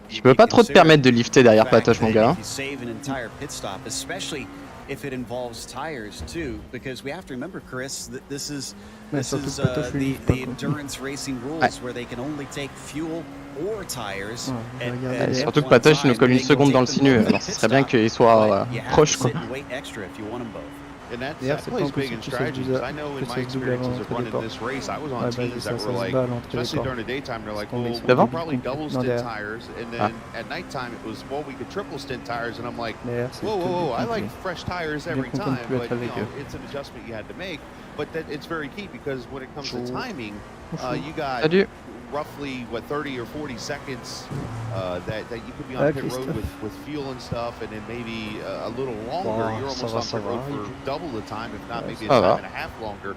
Je peux pas trop te permettre de lifter derrière Patoche, mon gars. If you save an entire pit stop, especially if it involves tires too, because we have to remember, Chris, that this is the endurance racing rules where they can only take fuel or tires. Et surtout que Patoche il nous colle une seconde dans le sinueux, alors ce serait bien qu'il soit proche quoi. And that plays big in strategy, because I know in my experiences of running this race, I was on teams that were like, especially during the daytime, they're like, well, we could probably double stint tires, and then at nighttime it was, well, we could triple stint tires, and I'm like, whoa, I like fresh tires every time, but you know, it's an adjustment you had to make. But that it's very key, because when it comes to timing, you got roughly 30 or 40 seconds that you could be on pit road with fuel and stuff, and then maybe a little longer. You're almost on pit road for double the time, if not maybe a time and a half longer.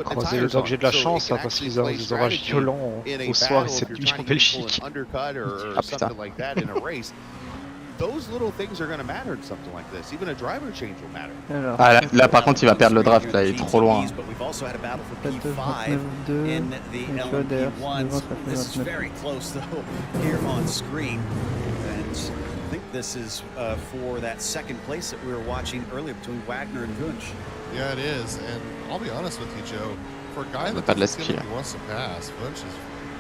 Croisez le temps que j'ai de la chance, hein, parce qu'ils ont des orages violents au soir et cette nuit en Belgique. Ah putain. those little things are going to matter in something like this. Even a driver change will matter. Alors, Ah là par contre il va perdre le draft là, il est trop loin. But we've also had a battle for 29-2, P5 in the et tu vois derrière, LMP1. devant, ça fait This is 29. very close though here on screen. And I think this is for that second place that we were watching earlier between Wagner and Wunsch. Yeah, it is. And I'll be honest with you, Joe. For a guy that wants to pass, Wunsch is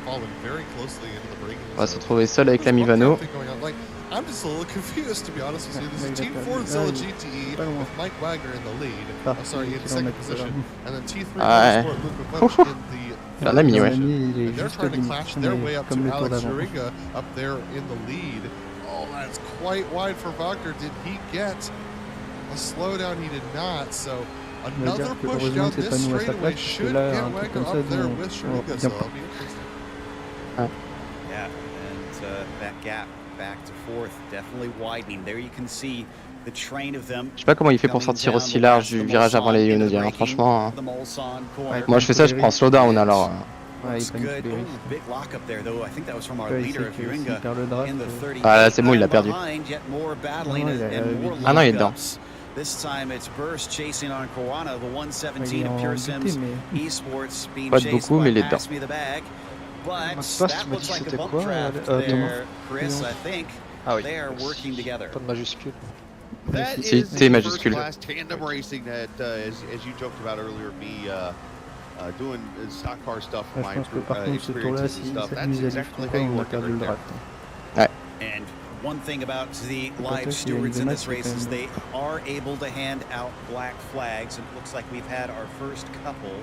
falling very closely into the braking zone. On va se retrouver seul avec l'ami Vano. Like, I'm just a little confused, to be honest with you. This is Team Ford Zilla GTE with Mike Wagner in the lead. Oh, sorry, in second position. And then T3 Motorsport, Luca Wunsch in the Un ami, ouais. and they're trying to clash their way up to Alex Juriga up there in the lead. Oh, that's quite wide for Wagner. Did he get a slowdown? He did not. So another push down this straightaway should get Wagner up there with Juriga. So that'll be interesting. Yeah, and that gap back to fourth definitely widening. There you can see the train of them. Je sais pas comment il fait pour sortir aussi large du virage avant les Yonodiens, hein, franchement. Moi je fais ça, je prends slowdown alors. Ouais, il prend Good. Ooh, big lock up there though. I think that was from our leader of Uringa in the 30. Ah là c'est bon, il l'a perdu. Ah non, il est dedans. This time it's Burst chasing on Corona, the 117 of Pure Sims Esports being Pas chased beaucoup, by mais il est dedans. Pass Me the Bag. But Passe, that tu m'as looks dit like a c'était bump quoi, draft there, Chris, I think. Ah oui. They are working together. Pas de majuscule. That Si, is T the majuscule. first-class tandem racing that, as you joked about earlier, me doing stock car stuff for Je my pense que par contre ce tour-là, experiences and s'il stuff. That's s'amuse à exactly lifter how pas, you on a work it perdu le right there. draft. And one thing about the live Pourtant, stewards il y a in une this race is they are able to hand out black flags. And it looks like we've had our first couple.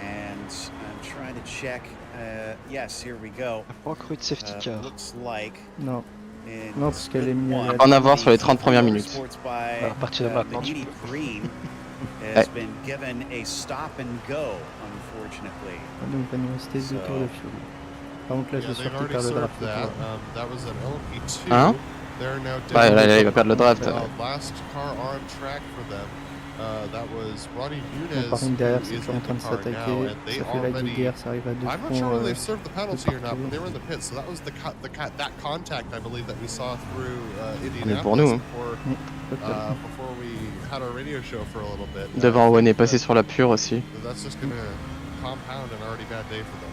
And I'm trying to check. Yes, here we go. Pas cru de safety car. Looks like Non, in non, parce qu'elle est mise à En avoir sur les 30 premières minutes. À partir de maintenant, tu Manini peux. Green has been given a stop and go, unfortunately. donc il va nous rester 2 tours de fuel. Par contre là, je Yeah, suis they've sûr qu'il already perd le served draft. that. That was an LP2. Hein? They're now Ouais, down. là il va perdre le draft. Last car on track for them. That was Ronnie Bon, Nunez. par contre derrière, who c'est is toujours en in train de the car now, s'attaquer. and they Ça fait la already- guerre, ça arrive à 2 I'm not sure whether they've fronts. served the penalty or not, but they were in the pits, so that was that contact I believe that we saw through Indianapolis pour nous, hein. before we had our radio show for a little bit. Devant Owen est passé sur la pure aussi. So that's just gonna compound an already bad day for them.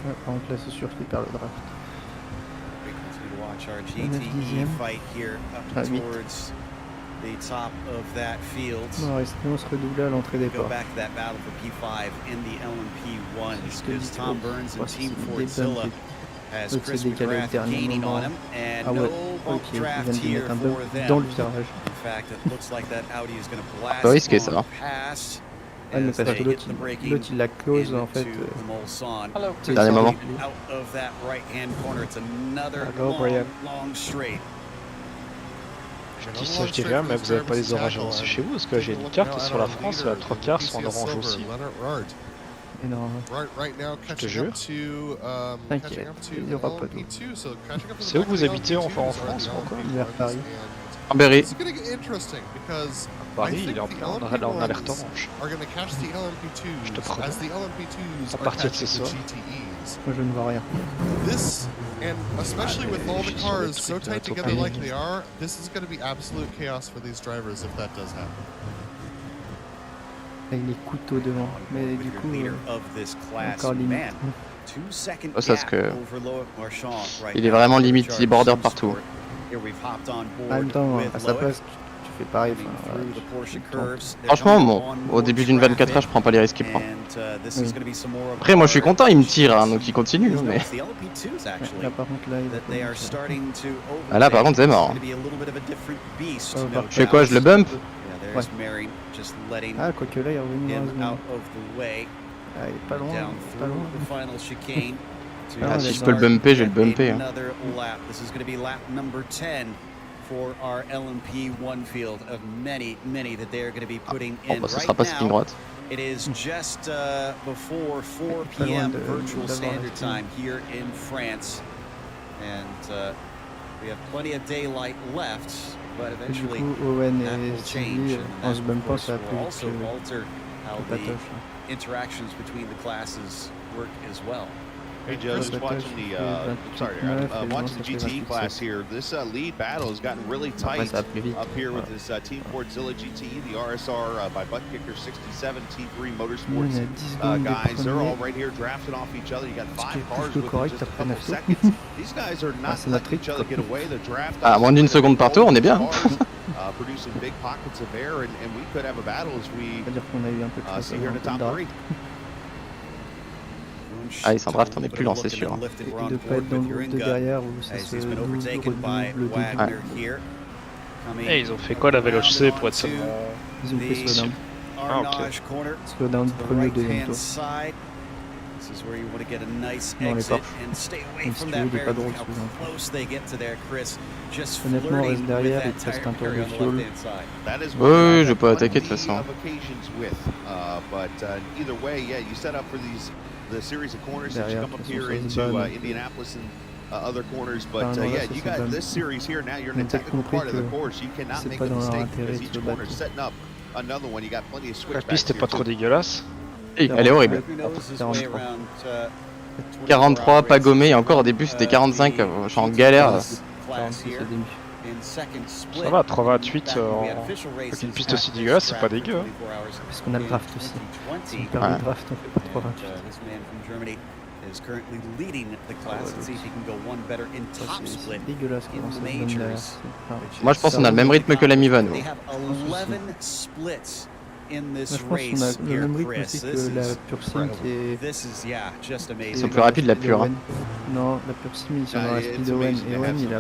Ouais, par contre là, c'est sûr qu'il perd le draft. We continue to watch our On est GTE dixième. fight here up Ah, huit. towards the top of that field. Non, on se redoublait à l'entrée des Go ports. back to that battle for P5 in the LMP1 Juste que because Tom Burns and voici Team des Fordzilla bumps. has Eux, Chris c'est décalé au McGrath dernier gaining on moment. him and Ah ouais, no ok, bump ils draft viennent de here mettre un for bump them. dans le virage. In fact, it looks like that Audi is going to blast Pas risqué, ça, on hein. past Ouais, mais as parce they que hit l'autre, the braking l'autre, il la close en fait. into the Mulsanne. Hello. C'est Dernier ça, moment. il- Out of that right-hand corner, it's another Hello, Brian. long straight. Je dis ça, je dis rien, mais vous avez pas les orages avancés chez vous, parce que j'ai une carte sur la France, là, 3 quarts sont en orange aussi. Et non, Right now, catching jure. up to, T'inquiète, catching up to il y aura pas d'eau. LMP2, so catching up to the C'est où back vous of the habitez, LMP2s enfin, en right France, now, ou encore Vers and Paris. Berry. This is going to get interesting because Paris, I think il est en the plein en alerte LMP1s orange. are going to catch the Je te LMP2s promets. as the LMP2s À are partir de catching ce the soir. GTEs. moi je ne vois rien. This, and especially with all the je suis sur le cars so truc de tight notre together pays. like they are, this is going to be absolute chaos for these drivers if that does happen. Avec les couteaux devant. Mais With du your coup, leader of this class, encore limite. man. 2-second Oh, ça, gap c'est que over Loic Marchand right il est now vraiment for the limite, Charge il border Sim partout. Sport. Here we've hopped on En board même temps, with à sa Loic. place, tu fais pareil. Moving Enfin, through voilà, the Porsche tu curves. They're Franchement, coming bon, on au more début d'une 24 heures, je traffic, prends pas les risques qu'il prend. and, this Oui. is gonna be some more of Après, moi je suis our content, il me tire, hein, donc il continue. There's no, Mais it's the LP2s actually là par contre, là, il va that they are pas starting to Ah, là, par contre, c'est mort. It's gonna be a little bit of a different beast, Oh, no par- je fais quoi, je le bump? Yeah, there's Mary just letting Ah, quoique là, il est revenu him heureusement. out of the way. Ah, il est pas loin, Down pas through loin. the final chicane. to Ah, si je start peux le bumper, je vais le bumper, hein. Another lap. This is going to be lap number 10 for our LMP1 field of many that they are going to be putting Oh, in bah, ce right sera pas cette ligne now. droite. It is just before 4 Pas loin p.m. de- virtual d'avoir standard la time here in France, and we have plenty of daylight left, but Et du eventually coup, Owen that et will change, Sylvie, and en that se of bumpant, course ça va plus will vite also que alter how le the patoche. interactions between the classes work as well. Hey Joe, just watching the watching the GTE class here. This lead battle has gotten really tight up here with this Team Fordzilla GTE, the RSR by butt kicker 67 T3 Motorsports guys. They're all right here drafting off each other. You got 5 cars within just a couple seconds. These guys are not letting each other get away. The draft. À moins d'une seconde par tour, on est bien. Producing big pockets of air, and we could have a battle as we see here in the top 3. Ah, ils s'en draft, on n'est plus lancé sûr. Et de pas être dans le groupe de derrière où ça se double. Et ils ont fait quoi la VLHC pour être seulement... Ils ont fait slowdown. Ah ok. Slowdown premier, deuxième tour. Non, les porches. Même si tu veux, il est pas drôle celui-là. Honnêtement, on reste derrière, il te reste un tour de fuel. Oui, je vais pas attaquer de toute façon. The series of corners that you come up here into Indianapolis and other corners, but yeah, you got this series here now. You're in a technical part of the course. You cannot make a mistake because each corner is setting up another one. You got plenty of switchbacks. La piste est pas trop dégueulasse. Elle est horrible. 43, pas gommé, et encore au début c'était 45, je suis en galère. 46 au début. Ça va, 3,28 avec une piste aussi dégueulasse, c'est pas dégueu. Hein. Parce qu'on a le draft aussi. Si on perd le draft, on fait pas 3,28. C'est dégueulasse comment ça se donne derrière. Moi je pense qu'on a le même rythme que la Mivan. Moi je pense qu'on a le même rythme aussi que la Pure Sim qui est... Ils sont plus rapides la Pure. Hein. Non, la Pure Sim ils sont dans la speed Owen et Owen il a...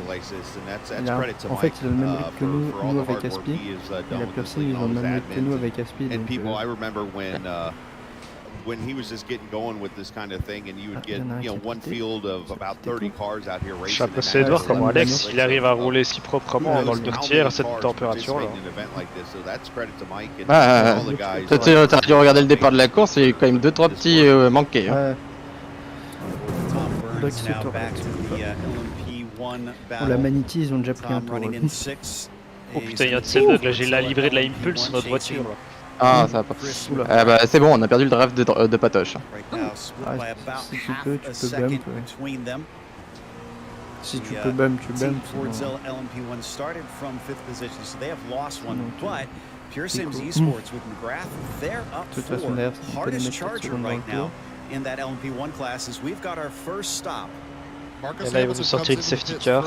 En fait il a le même rythme que nous avec Aspi. Et la Pure Sim ils ont le même rythme que nous avec Aspi. And people, I remember when he was just getting going with this kind of thing, and you would get, you know, one field of about 30 cars out here racing. Je suis impressionné de voir comment Alex, il arrive à rouler si proprement dans le dirtier à cette température là. T'as dû regarder le départ de la course, il y a quand même 2-3 petits manqués. Hein. Pour la Manity, ils ont déjà pris un tour. Oh putain, il y a de ces bugs là, j'ai la livrée de la Impulse sur notre voiture là. Ah, ça va pas. Bah, c'est bon, on a perdu le draft de Patoche. Si tu peux bump. Si tu peux bump, tu bump. De toute façon, d'ailleurs, si on peut les mettre 4 secondes dans le tour. Et là, ils vont nous sortir une safety car.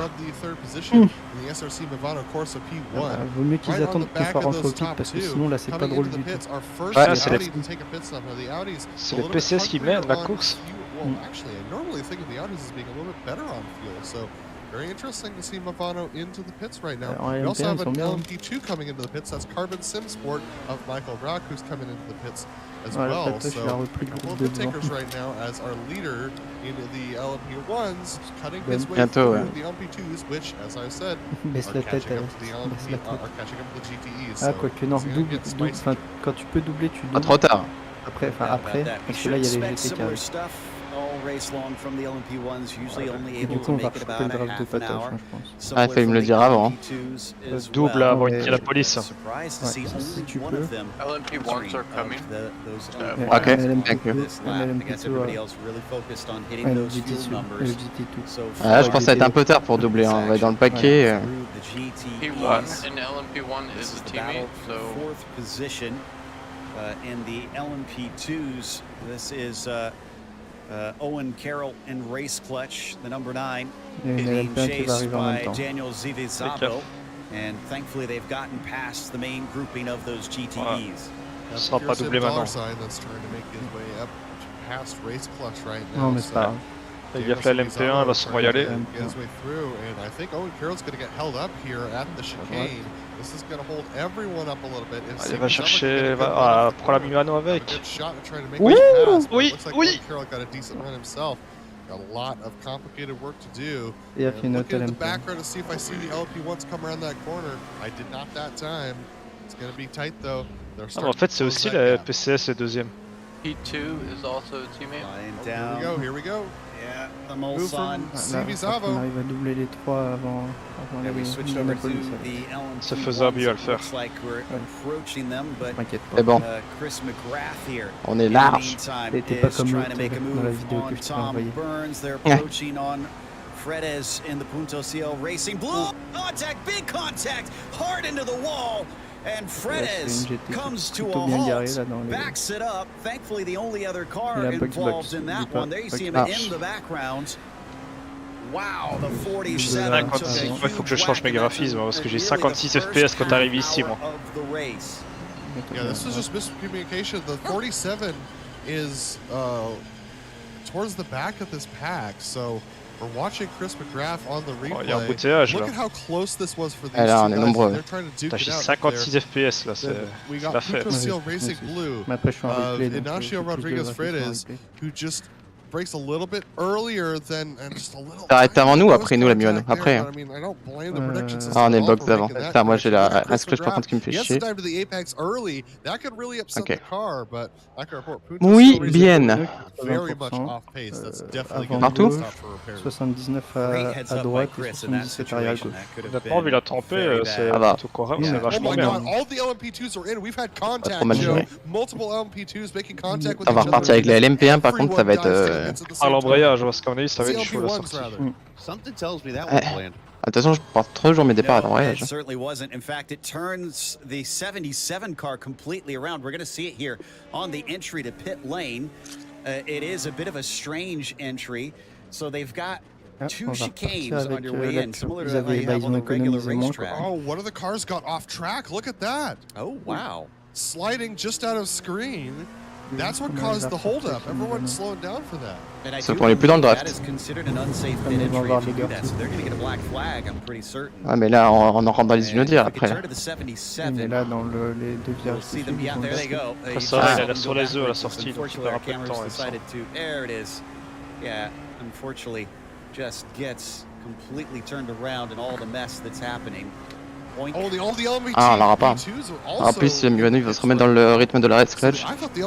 Vaut mieux qu'ils attendent que Far rentre au pit parce que sinon là c'est pas drôle du tout. Ouais, c'est les PCS qui mènent la course. Very interesting to see Movano into the pits right now. We also have an LMP2 coming into the pits. That's Carbon Sim Sport of Michael Brock, who's coming into the pits as well. So couple of the takers right now as our leader in the LMP1s, cutting his way through the LMP2s, which, as I said, are catching up to the GTEs. Ah, quoique non, double, quand tu peux doubler, tu doubles. Trop tard. Après, parce que là il y a les GT qui arrivent. Et du coup on va rechoper le draft de Patoche, je pense. Ah, il fallait me le dire avant. Double avant qu'il y ait la police. Ouais, si tu peux. LMP1s are coming. Ok, thank you. Le GT2. Ah, je pense que ça va être un peu tard pour doubler, hein. On va être dans le paquet. P1 and LMP1 is a teammate, so... In the LMP2s, this is Owen Carroll in race clutch, the number 9, being chased by Daniel Zivizabo, and thankfully they've gotten past the main grouping of those GTEs. Ce sera pas doublé maintenant. Non mais c'est pas grave. Il a fait l'MP1, il va sûrement y aller. Il va chercher, prend la Mimano avec. Oui, oui, oui. A lot of complicated work to do. Et il look in the background to see if I see the LP1s come around that corner. I did not that time. It's going to be tight though. En fait, c'est aussi la PCS et deuxième. P2 is also a teammate. Here we go. Yeah, the Mulsanne. On arrive à doubler les trois avant les C'est faisable, il va le faire. C'est bon. On est large. T'es pas comme l'autre dans la vidéo que je t'ai envoyée. Fredez in the Punto CL Racing. Blue contact, big contact, hard into the wall. And Fredez comes to a halt, backs it up. Thankfully, the only other car involved in that one. There you see him in the background. Wow, the 47. Il faut que je change mes graphismes parce que j'ai 56 FPS quand t'arrives ici, moi. Yeah, this was just miscommunication. The 47 is towards the back of this pack, so we're watching Chris McGrath on the replay. Look at how close this was for these two guys. They're trying to duke it out. J'ai 56 FPS là, c'est la fête. Punto CL Racing Blue, Ignacio Rodriguez Freitas, who just breaks a little bit earlier than and just a little. T'arrêtes avant nous, après nous la Miano. Après. Ah, on est le box d'avant. Putain, moi j'ai la resclash par contre qui me fait chier. Ok. Oui, bien. Partout. 79 à droite et 77 arrière gauche. Honnêtement, vu la tempête, c'est tout correct, c'est vachement bien. Pas trop mal géré. On va repartir avec les LMP1, par contre ça va être... À l'embrayage, parce qu'à mon avis, ça va être chaud la sortie. Attention, je porte trop toujours mes départs à l'embrayage. It certainly wasn't. In fact, it turns the 77 car completely around. We're going to see it here on the entry to pit lane. It is a bit of a strange entry. So they've got two chicanes on your way in, similar to what you have on the regular racetrack. Oh, one of the cars got off track. Look at that. Oh, wow. Sliding just out of screen. That's what caused the holdup. Everyone slowed down for that. Ça pour les plus dans le draft. Ah mais là on en rentre dans les inaudières après. On est là dans les deux virages. Après ça, il est sur les œufs à la sortie, donc il perd un peu de temps. Yeah, unfortunately, just gets completely turned around and all the mess that's happening. Ah, on l'aura pas. En plus, Miano il va se remettre dans le rythme de la red scratch. Il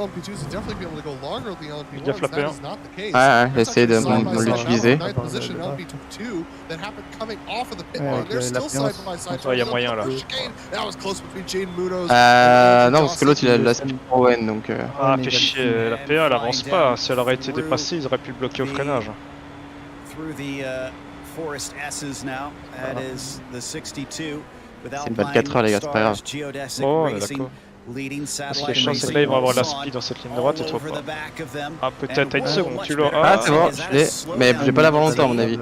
gaffe la P1. Ouais, j'essaie de l'utiliser. Il y a moyen là. Non, parce que l'autre il a la speed pour Owen donc. Ah, fait chier, la P1 elle avance pas. Si elle aurait été dépassée, ils auraient pu le bloquer au freinage. C'est une 24 heures les gars, c'est pas grave. Oh, d'accord. Parce que les chances c'est que là ils vont avoir la speed dans cette ligne droite et toi pas. Ah, peut-être à une seconde, tu l'as. Ah, c'est bon, je l'ai. Mais je vais pas l'avoir longtemps à mon avis.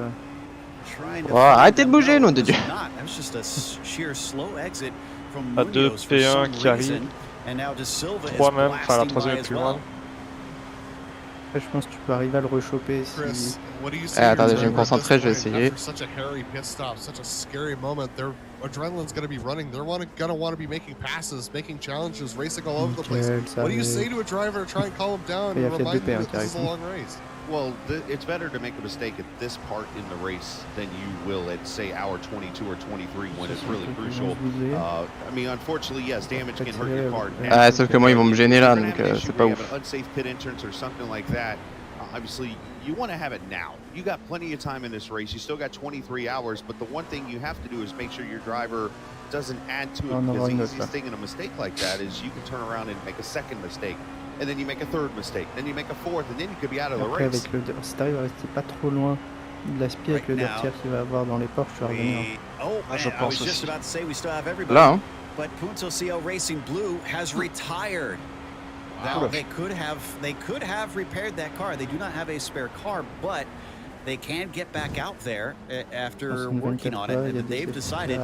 Oh, arrêtez de bouger, nom de Dieu. À 2 P1 qui arrive. 3 même, enfin la troisième est plus loin. Je pense que tu peux arriver à le rechoper si... Attendez, je vais me concentrer, je vais essayer. Adrenaline's going to be running. They're going to want to be making passes, making challenges, racing all over the place. What do you say to a driver to try and calm him down and remind him that this is a long race? Well, it's better to make a mistake at this part in the race than you will at, say, hour 22 or 23 when it's really crucial. I mean, unfortunately, yes, damage can hurt your car. Ah, sauf que moi, ils vont me gêner là, donc c'est pas ouf. Unsafe pit entrance or something like that. Obviously, you want to have it now. You got plenty of time in this race. You still got 23 hours, but the one thing you have to do is make sure your driver doesn't add to it, because the easiest thing in a mistake like that is you can turn around and make a second mistake, and then you make a third mistake, then you make a fourth, and then you could be out of the race. Avec le, si t'arrives à rester pas trop loin de la spie avec le derrière qu'il va avoir dans les portes, tu vas revenir. Je pense aussi. Là, hein. But Punto CL Racing Blue has retired. Now, they could have repaired that car. They do not have a spare car, but they can get back out there after working on it. And they've decided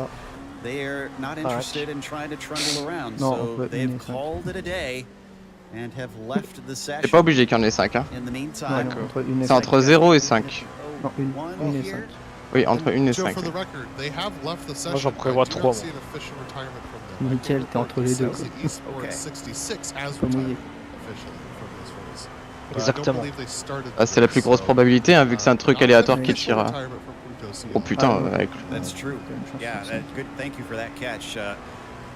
they are not interested in trying to trundle around. So they've called it a day and have left the session. C'est pas obligé qu'il y en ait 5. Hein. In the meantime, c'est entre 0 et 5. Non, 1 et 5. Oui, entre 1 et 5. Moi j'en prévois 3. Nickel, t'es entre les deux. Exactement. Ah, c'est la plus grosse probabilité, hein, vu que c'est un truc aléatoire qui tire. Oh putain, avec. That's true. Yeah, good. Thank you for that catch.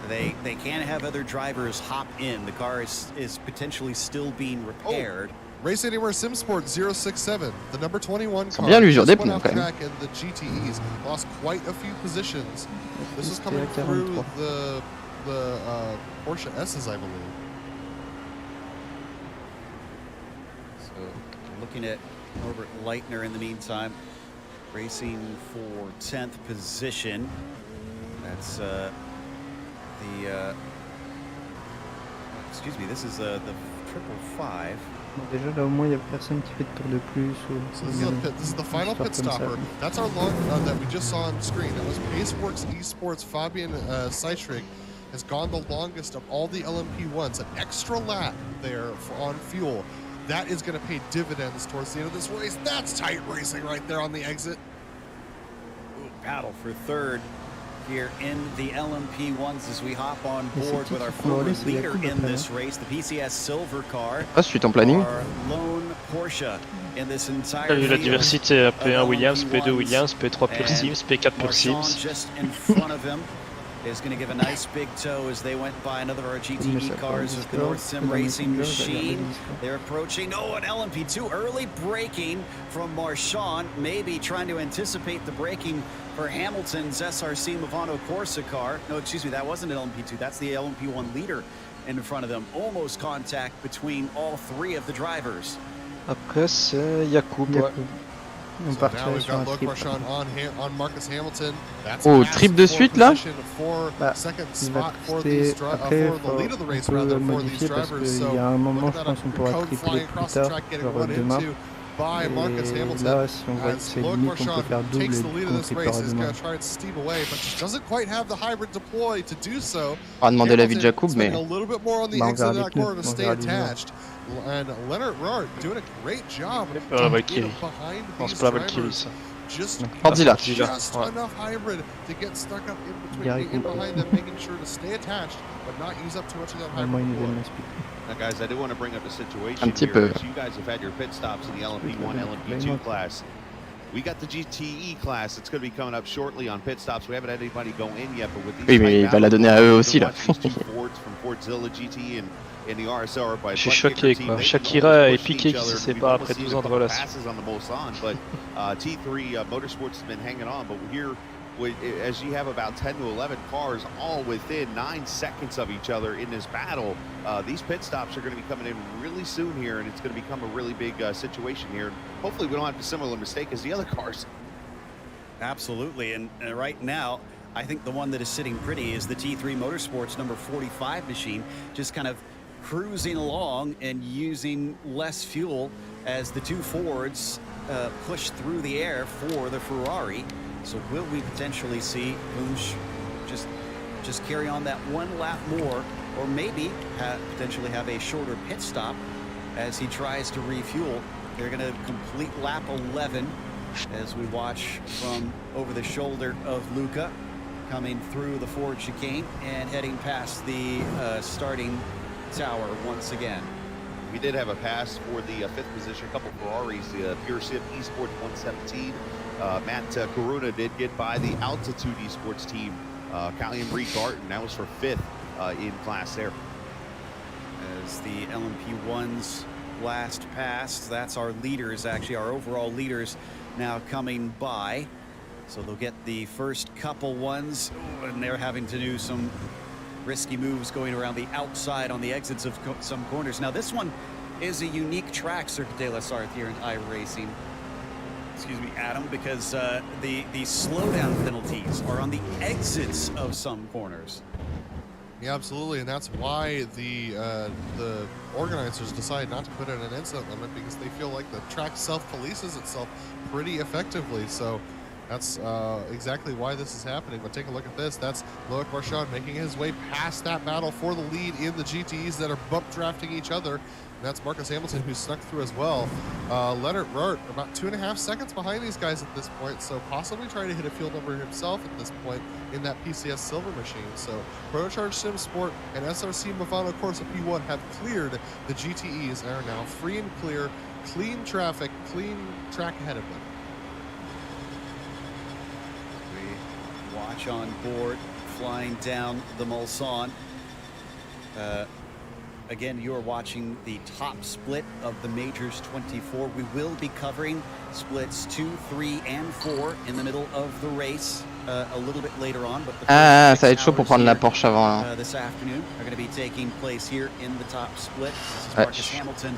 They can't have other drivers hop in. The car is potentially still being repaired. Race Anywhere Simsport 067, the number 21 car. Bien l'usure des just went pneus off quand même. track and the GTEs lost quite a few positions. This is coming through the Porsche S's, I believe. So looking at Norbert Leitner in the meantime, racing for 10th position. That's excuse me, this is the 555. Déjà là au moins il y a personne qui fait de tour de plus ou. So this is the final pit stopper. That's our long run that we just saw on screen. That was Paceworks Esports. Fabian Seitrig has gone the longest of all the LMP1s. An extra lap there on fuel. That is going to pay dividends towards the end of this race. That's tight racing right there on the exit. Ooh, battle for third here in the LMP1s as we hop on board with our former leader in this race, the PCS Silver car. Ah, suis ton planning. Our lone Porsche in this entire Il y a la diversité, P1 Williams, P2 Williams, P3 Pure Sims, P4 Pure Sims. Just in front of him is going to give a nice big toe as they went by another of our GTE cars with the North Sim Racing machine. They're approaching, an LMP2 early braking from Marchand, maybe trying to anticipate the braking for Hamilton's SRC Movano Corsa car. No, excuse me, that wasn't an LMP2, that's the LMP1 leader in front of them. Almost contact between all three of the drivers. Après c'est Yacoub. So now we've got Luke Marchand on Marcus Hamilton. That's trip de suite là. Second spot for these for the lead of the race rather for these drivers. So il y a un moment je pense qu'on pourra tripler plus tard, genre demain. By Marcus Hamilton. Là, si on voit que c'est limite, on peut faire double et qu'on triplera demain. Doesn't quite have the hybrid deploy to do so. On va demander l'avis de Jacob, mais. A little bit more on the exit of that corner to stay attached. And Leonard Rart doing a great job Valkyrie. Non, c'est pas la Valkyrie ça. Just enough hybrid to get stuck up in between and behind them, making sure to stay attached but not use up too much of that hybrid. Now, guys, I do want to bring up a situation here. You guys have had your pit stops in the LMP1, LMP2 class. We got the GTE class that's going to be coming up shortly on pit stops. We haven't had anybody go in yet, but with these oui, mais il va la donner à eux aussi là. Fords from Fordzilla GT and in the RSR by je suis choqué quoi. Shakira et Piquet qui se séparent après 12 ans de relation. But T3 Motorsports has been hanging on, but here, as you have about 10 to 11 cars all within 9 seconds of each other in this battle, these pit stops are going to be coming in really soon here, and it's going to become a really big situation here. Hopefully we don't have a similar mistake as the other cars. Absolutely, and right now, I think the one that is sitting pretty is the T3 Motorsports number 45 machine, just kind of cruising along and using less fuel as the two Fords push through the air for the Ferrari. So will we potentially see Bunch just carry on that one lap more, or maybe potentially have a shorter pit stop as he tries to refuel? They're going to complete lap 11 as we watch from over the shoulder of Luca coming through the Ford chicane and heading past the starting tower once again. We did have a pass for the fifth position, a couple Ferraris, the Pure Sim Esports 117. Matt Karuna did get by the Altitude Esports team, Callian Reed Garten. That was for fifth in class there. As the LMP1's last pass, that's our leaders, actually our overall leaders now coming by. So they'll get the first couple ones, and they're having to do some risky moves going around the outside on the exits of some corners. Now this one is a unique track, Circuit de la Sarthe here in iRacing. Excuse me, Adam, because the slowdown penalties are on the exits of some corners. Yeah, absolutely, and that's why the organizers decided not to put in an incident limit, because they feel like the track self-polices itself pretty effectively. So that's exactly why this is happening. But take a look at this. That's Loic Marchand making his way past that battle for the lead in the GTEs that are bump drafting each other. And that's Marcus Hamilton, who snuck through as well. Leonard Rart about 2.5 seconds behind these guys at this point, so possibly trying to hit a field number himself at this point in that PCS Silver machine. So Protocharged Sim Sport and SRC Movano Corsa P1 have cleared the GTEs and are now free and clear, clean traffic, clean track ahead of them. Watch on board flying down the Mulsanne. Again, you are watching the top split of the Majors 24. We will be covering splits 2, 3, and 4 in the middle of the race a little bit later on. But the ça va être chaud pour prendre la Porsche avant. This afternoon are going to be taking place here in the top split. This is Marcus Hamilton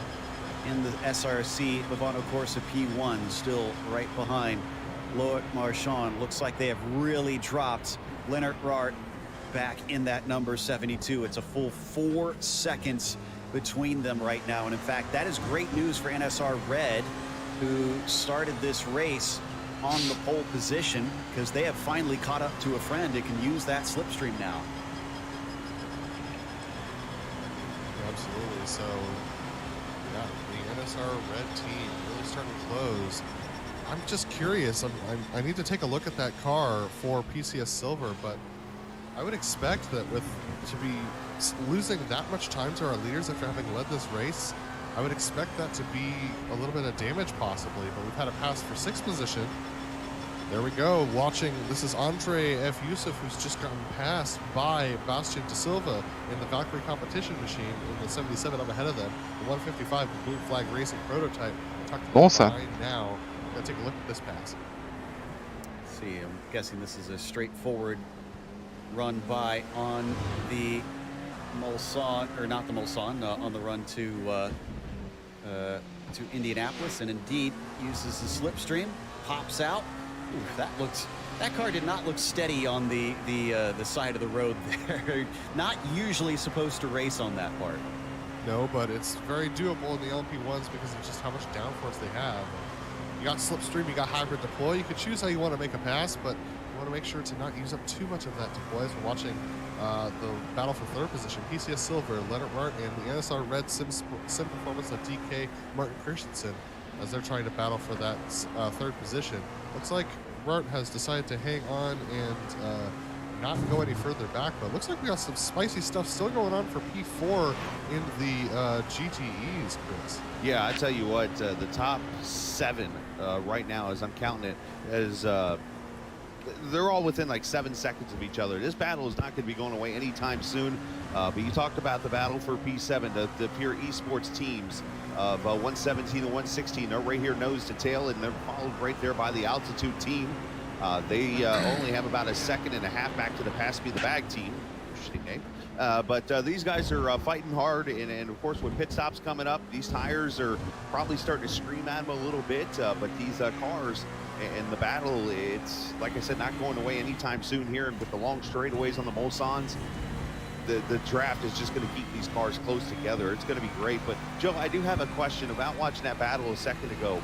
in the SRC Bavano Corsa P1, still right behind Loic Marchand. Looks like they have really dropped Leonard Rart back in that number 72. It's a full 4 seconds between them right now. And in fact, that is great news for NSR Red, who started this race on the pole position, because they have finally caught up to a friend that can use that slipstream now. Absolutely. So, yeah, the NSR Red team really starting to close. I'm just curious. I need to take a look at that car for PCS Silver, but I would expect that to be losing that much time to our leaders after having led this race, I would expect that to be a little bit of damage possibly, but we've had a pass for 6th position. There we go, watching, this is Andre F. Youssef, who's just gotten passed by Bastian De Silva in the Valkyrie competition machine in the 77 up ahead of them. The 155 Blue Flag Racing prototype. Bon ça. Right now, gotta take a look at this pass. Let's see, I'm guessing this is a straightforward run by on the Mulsanne, or not the Mulsanne, on the run to Indianapolis, and indeed uses the slipstream, pops out. Ooh, that car did not look steady on the side of the road there. Not usually supposed to race on that part. No, but it's very doable in the LMP1s because of just how much downforce they have. You got slipstream, you got hybrid deploy. You could choose how you want to make a pass, but you want to make sure to not use up too much of that deploy. As we're watching the battle for 3rd position, PCS Silver, Leonard Rart, and the NSR Red Sim Performance of DK Martin Christensen, as they're trying to battle for that 3rd position. Looks like Rart has decided to hang on and not go any further back, but it looks like we got some spicy stuff still going on for P4 in the GTEs, Chris. Yeah, I tell you what, the top 7 right now, as I'm counting it, is they're all within like 7 seconds of each other. This battle is not going to be going away anytime soon. But you talked about the battle for P7, the pure esports teams of 117 and 116. They're right here nose to tail, and they're followed right there by the altitude team. They only have about a second and a half back to the Pass Me the Bag team. Interesting name. But these guys are fighting hard, and of course with pit stops coming up, these tires are probably starting to scream at them a little bit, but these cars and the battle, it's, like I said, not going away anytime soon here. And with the long straightaways on the Mulsannes, the draft is just going to keep these cars close together. It's going to be great. But Joe, I do have a question about watching that battle a second ago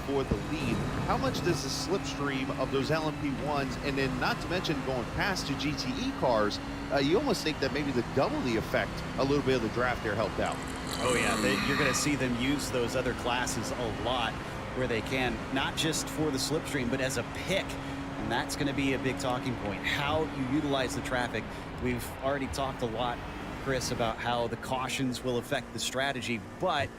for the lead. How much does the slipstream of those LMP1s, and then not to mention going past to GTE cars, you almost think that maybe the double the effect, a little bit of the draft there helped out. Oh yeah, you're going to see them use those other classes a lot where they can, not just for the slipstream, but as a pick. And that's going to be a big talking point, how you utilize the traffic. We've already talked a lot, Chris, about how the cautions will affect the strategy, but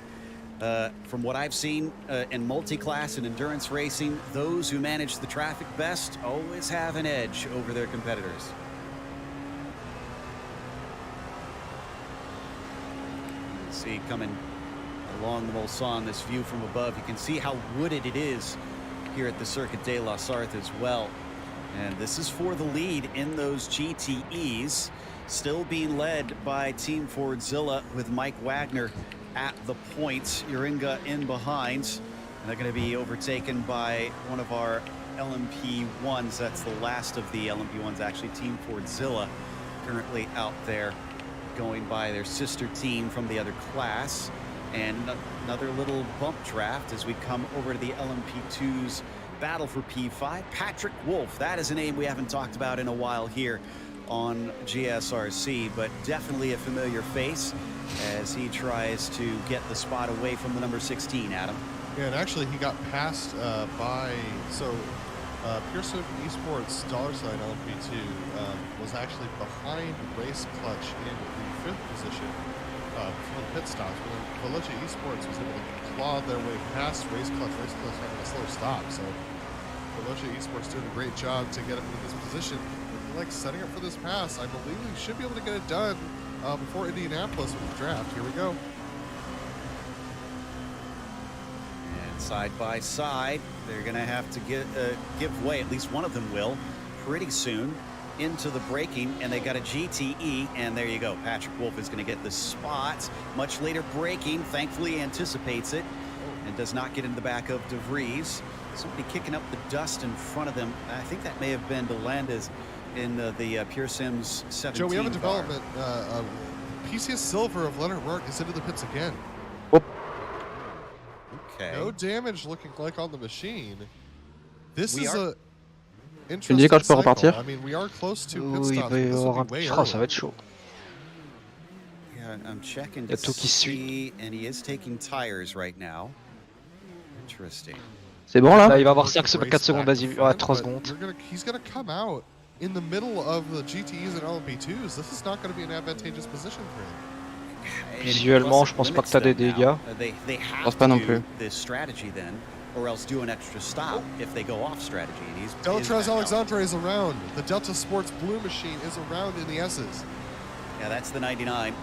from what I've seen in multi-class and endurance racing, those who manage the traffic best always have an edge over their competitors. You can see coming along the Mulsanne, this view from above, you can see how wooded it is here at the Circuit de la Sarthe as well. And this is for the lead in those GTEs, still being led by Team Fordzilla with Mike Wagner at the points. Uringa in behind, and they're going to be overtaken by one of our LMP1s. That's the last of the LMP1s, actually. Team Fordzilla currently out there going by their sister team from the other class. And another little bump draft as we come over to the LMP2's battle for P5. Patrick Wolf, that is a name we haven't talked about in a while here on GSRC, but definitely a familiar face as he tries to get the spot away from the number 16, Adam. Yeah, and actually he got passed by, Pearson Esports $sign LMP2 was actually behind Race Clutch in the 5th position for the pit stops, but then Veloce Esports was able to claw their way past Race Clutch having a slow stop. So Veloce Esports doing a great job to get up into this position. like setting up for this pass. I believe we should be able to get it done before Indianapolis with the draft. Here we go. And side by side, they're going to have to give way. At least one of them will pretty soon into the braking, and they got a GTE, and there you go. Patrick Wolf is going to get the spot. Much later braking, thankfully anticipates it and does not get into the back of DeVries. Somebody kicking up the dust in front of them. I think that may have been DeLandis in the Pure Sims 17 Joe, we have a car. development. PCS Silver of Leonard Rourke is into the pits again. Hop. Okay. No damage looking like on the machine. This We is are- a Tu me dis quand je peux repartir? I mean, we are close to pit Oui, il stop. va y This will avoir un be way petit... early. Oh, ça va être chaud. Yeah, I'm checking Y a to tout qui see, and he is taking tires right now. Interesting. C'est bon Là, là? il va avoir Work 5 the race secondes, back vas-y, to front, 3 but secondes. he's gonna come out in the middle of the GTEs and LMP2s. This is not going to be an advantageous position for him. Visuellement, je pense pas que t'as des dégâts. They have pense pas to non do plus. this strategy then, or else do an extra stop if they go off strategy. And he's Delatraz Alexandre is around. The DeltaSport's blue machine is around in the S's. Yeah, that's the 99.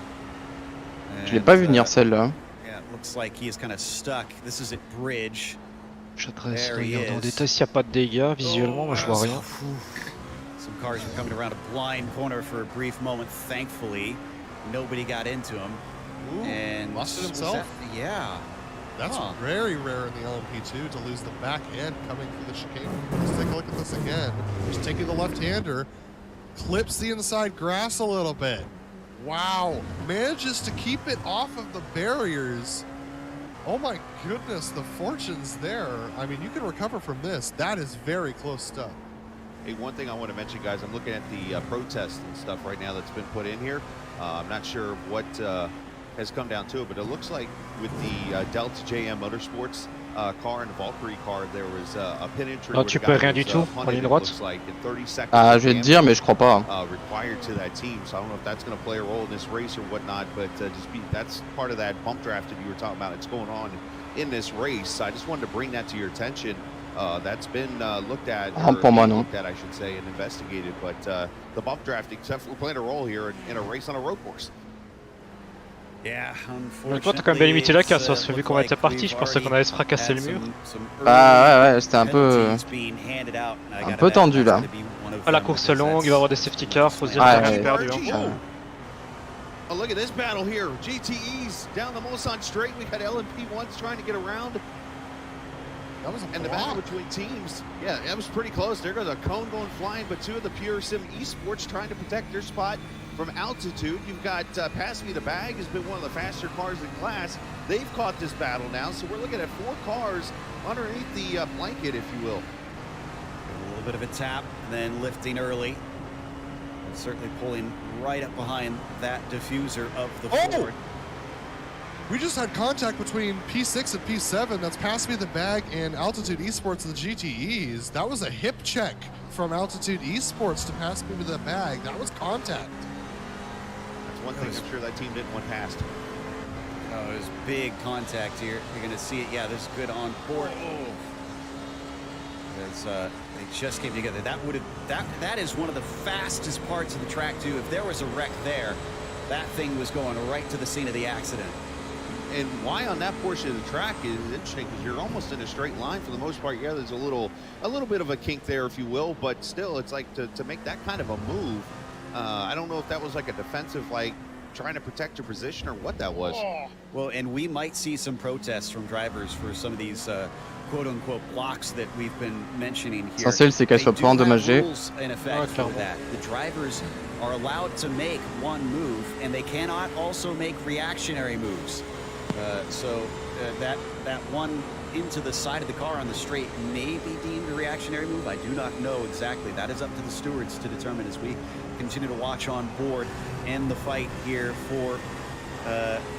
Je l'ai pas vu venir celle-là. Yeah, it looks like he is kind of stuck. This is at bridge. J'adresse There he regarder en is. détail s'il n'y a pas de dégâts. Visuellement, moi je vois rien. Some cars were coming around a blind corner for a brief moment. Thankfully, nobody got into him. Ooh, And lost it was himself? that- yeah. That's Huh. very rare in the LMP2 to lose the back end coming through the chicane. Let's take a look at this again. Just taking the left-hander, clips the inside grass a little bit. Wow, manages to keep it off of the barriers. Oh my goodness, the fortunes there. I mean, you can recover from this. That is very close stuff. Hey, one thing I want to mention, guys, I'm looking at the protest and stuff right now that's been put in here. I'm not sure what has come down to it, but it looks like with the Delta JM Motorsports car and the Valkyrie car, there was a pin entry. Non, tu peux rien du tout. Prends ligne droite. Like in 30 seconds. Ah, je vais te dire, mais je crois pas. Required to that team, so I don't know if that's going to play a role in this race or whatnot, but that's part of that bump draft that you were talking about. It's going on in this race. I just wanted to bring that to your attention. That's been looked at, Pour moi, non. looked at, I should say, and investigated. But the bump drafting definitely playing a role here in a race on a road course. Yeah, Mais toi, t'as quand même bien limité la casse, parce que vu qu'on était parti, je pensais qu'on allait se fracasser le mur. Bah ouais, c'était un peu tendu là. Ah, la course est longue, il va y avoir des safety cars, faut se dire Ouais, qu'on a ouais. perdu. Oh. Oh, look at this battle here. GTEs down the Mulsanne straight. We got LMP1s trying to get around. That was a And the block. battle between teams, yeah, that was pretty close. There goes a cone going flying, but two of the Pure Sim Esports trying to protect their spot from altitude. You've got Pass Me the Bag has been one of the faster cars in class. They've caught this battle now, so we're looking at 4 cars underneath the blanket, if you will. A little bit of a tap, and then lifting early. And certainly pulling right up behind that diffuser of the Ford. We just had contact between P6 and P7. That's Pass Me the Bag and Altitude Esports and the GTEs. That was a hip check from Altitude Esports to Pass Me the Bag. That was contact. That's one thing I'm sure that team didn't want past. Oh, there's big contact here. You're going to see it. Yeah, there's good on board. They just came together. That is one of the fastest parts of the track too. If there was a wreck there, that thing was going right to the scene of the accident. And why on that portion of the track is interesting because you're almost in a straight line for the most part. Yeah, there's a little bit of a kink there, if you will, but still, it's like to make that kind of a move. I don't know if that was like a defensive, like trying to protect your position or what that was. Well, and we might see some protests from drivers for some of these quote-unquote blocks that we've been mentioning here. L'essentiel, c'est qu'elle soit pas endommagée. In effect for that. The drivers are allowed to make one move, and they cannot also make reactionary moves. So that one into the side of the car on the straight may be deemed a reactionary move. I do not know exactly. That is up to the stewards to determine as we continue to watch on board and the fight here for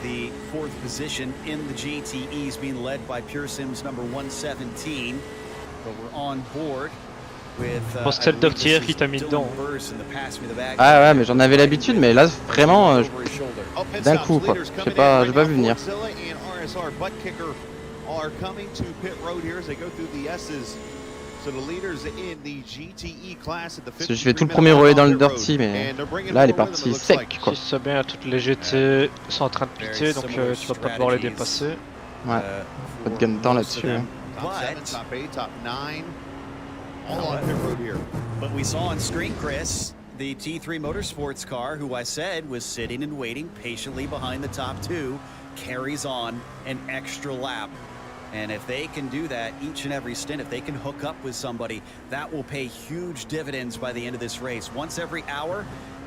the 4th position in the GTEs being led by Pure Sims number 117. But we're on board with Pense que c'est le top tier qui t'a mis dedans. Ah ouais, mais j'en avais l'habitude, mais là vraiment d'un coup quoi. J'ai pas vu venir. Are coming to pit road here as they go through the S's. Parce que je fais tout le premier relais dans le dirty, mais là elle est partie sec quoi. Si c'est bien, toutes les GT sont en train de piter, donc tu vas pas devoir les dépasser. Ouais, pas de gain de temps là-dessus. Hein. But we saw on screen, Chris, the T3 Motorsports car, who I said was sitting and waiting patiently behind the top two, carries on an extra lap. And if they can do that each and every stint, if they can hook up with somebody, that will pay huge dividends by the end of this race. Once every hour,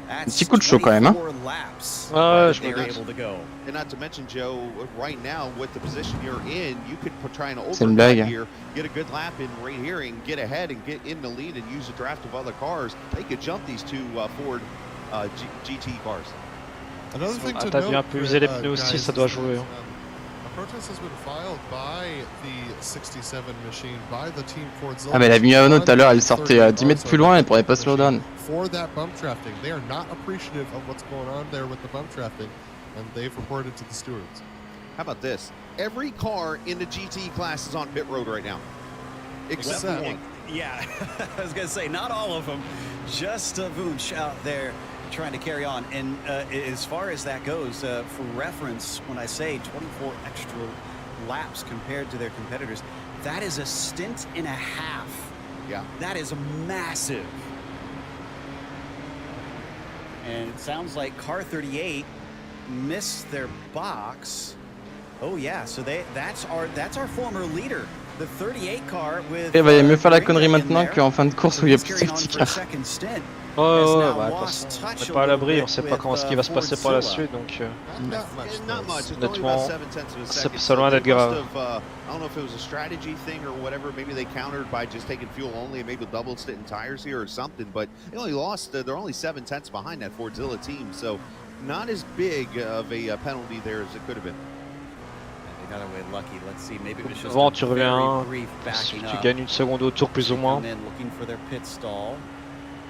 that's 24 laps that they're able to go. And not to mention, Joe, right now with the position you're in, you could try and overcut here, get a good lap in right here, and get ahead and get in the lead and use a draft of other cars. They could jump these two Ford GT cars. Another thing to t'as note, bien pu user les pneus aussi, ça doit jouer. Protest has been filed by the 67 machine by the team Ford Zilla. Ah mais la Miano tout à l'heure elle sortait à 10 mètres plus loin, elle pourrait pas slow down. For that bump drafting, they are not appreciative of what's going on there with the bump drafting, and they've reported to the stewards. How about this? Every car in the GT class is on pit road right now, except one. Yeah, I was gonna say not all of them, just Vooch out there trying to carry on. And as far as that goes, for reference, when I say 24 extra laps compared to their competitors, that is a stint and a half. Yeah. That is massive. And it sounds like car 38 missed their box. Oh yeah, so that's our former leader. The 38 car with Il va mieux faire la connerie maintenant qu'en fin de course où il y a plus de safety car. Ouais, bah, de toute façon, on n'est pas à l'abri, on sait pas ce qui va se passer par la suite, donc honnêtement, c'est loin d'être grave. I don't know if it was a strategy thing or whatever. Maybe they countered by just taking fuel only and maybe double stint in tires here or something. But they only lost. They're only 7 tenths behind that Fordzilla team, so not as big of a penalty there as it could have been. They got away lucky. Let's see. Maybe it was just Devant, tu reviens, tu gagnes une seconde au tour plus ou moins.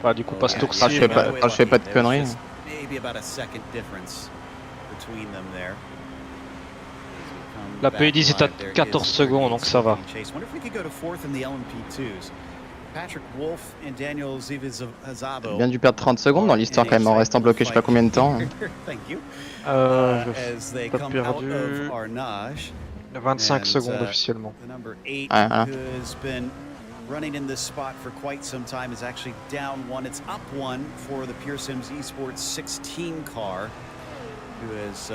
Bah, du coup, pas ce tour-ci. Je fais pas de conneries. La P10 est à 14 secondes, donc ça va. Il vient dû perdre 30 secondes dans l'histoire quand même en restant bloqué je sais pas combien de temps. T'as perdu 25 secondes officiellement. Running in this spot for quite some time is actually down one. It's up one for the Pure Sims Esports 16 car, who has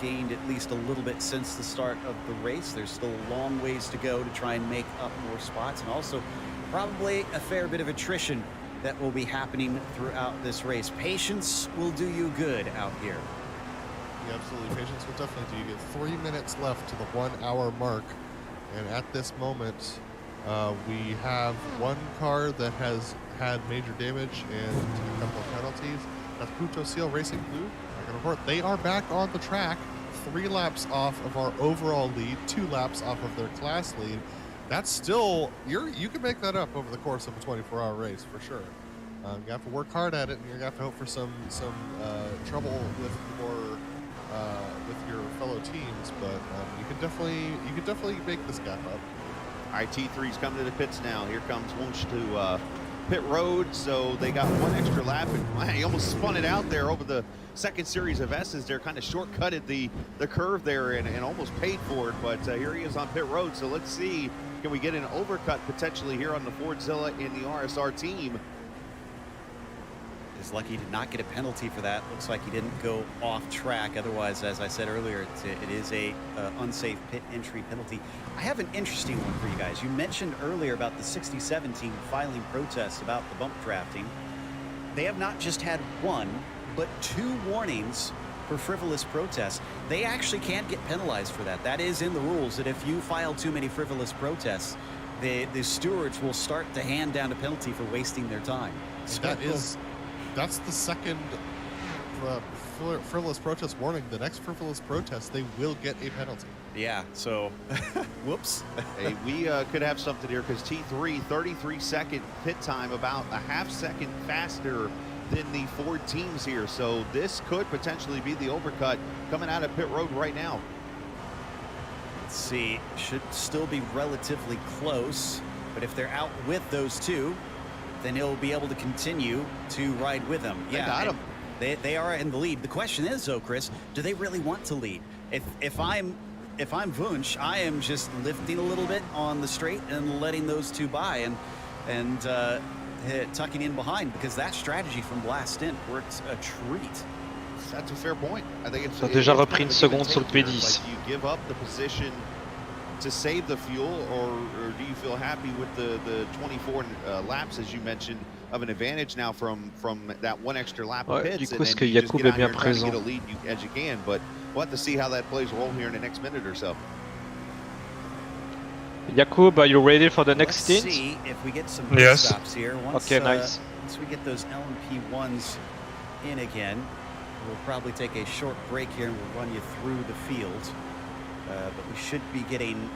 gained at least a little bit since the start of the race. There's still a long ways to go to try and make up more spots, and also probably a fair bit of attrition that will be happening throughout this race. Patience will do you good out here. Yeah, absolutely. Patience will definitely do you good. 3 minutes left to the 1 hour mark, and at this moment, we have one car that has had major damage and a couple of penalties. That's Puto Seal Racing Blue. I can report they are back on the track, 3 laps off of our overall lead, 2 laps off of their class lead. That's still, you can make that up over the course of a 24-hour race for sure. You have to work hard at it, and you have to hope for some trouble with your fellow teams. But you can definitely make this gap up. All right, T3's coming to the pits now. Here comes Wunsch to pit road, so they got 1 extra lap, and man, he almost spun it out there over the second series of S's. They're kind of shortcutted the curve there and almost paid for it, but here he is on pit road, so let's see, can we get an overcut potentially here on the Fordzilla in the RSR team? Is lucky he did not get a penalty for that. Looks like he didn't go off track. Otherwise, as I said earlier, it is a unsafe pit entry penalty. I have an interesting one for you guys. You mentioned earlier about the 67 team filing protests about the bump drafting. They have not just had 1, but 2 warnings for frivolous protests. They actually can't get penalized for that. That is in the rules, that if you file too many frivolous protests, the stewards will start to hand down a penalty for wasting their time. So that's the second frivolous protest warning. The next frivolous protest, they will get a penalty. Yeah, so, whoops. Hey, we could have something here because T3, 33-second pit time, about a half second faster than the Ford teams here. So this could potentially be the overcut coming out of pit road right now. Let's see, should still be relatively close. But if they're out with those two, then he'll be able to continue to ride with them. Yeah, got him. They are in the lead. The question is, though, Chris, do they really want to lead? If I'm Wunsch, I am just lifting a little bit on the straight and letting those two by and tucking in behind, because that strategy from last stint worked a treat. That's a fair point. I think it's déjà repris une seconde sur le P10. Like, do you give up the position to save the fuel, or do you feel happy with the 24 laps, as you mentioned, of an advantage now from that one extra lap of pits, du coup, est-ce que Jakub est bien présent? Get a lead as you can, but we'll have to see how that plays a role here in the next minute or so. Jakub, are you ready for the next stint? Let's see if we get some Yes. stops here. Okay, nice. Once we get those LMP1s in again, we'll probably take a short break here and we'll run you through the field. But we should be getting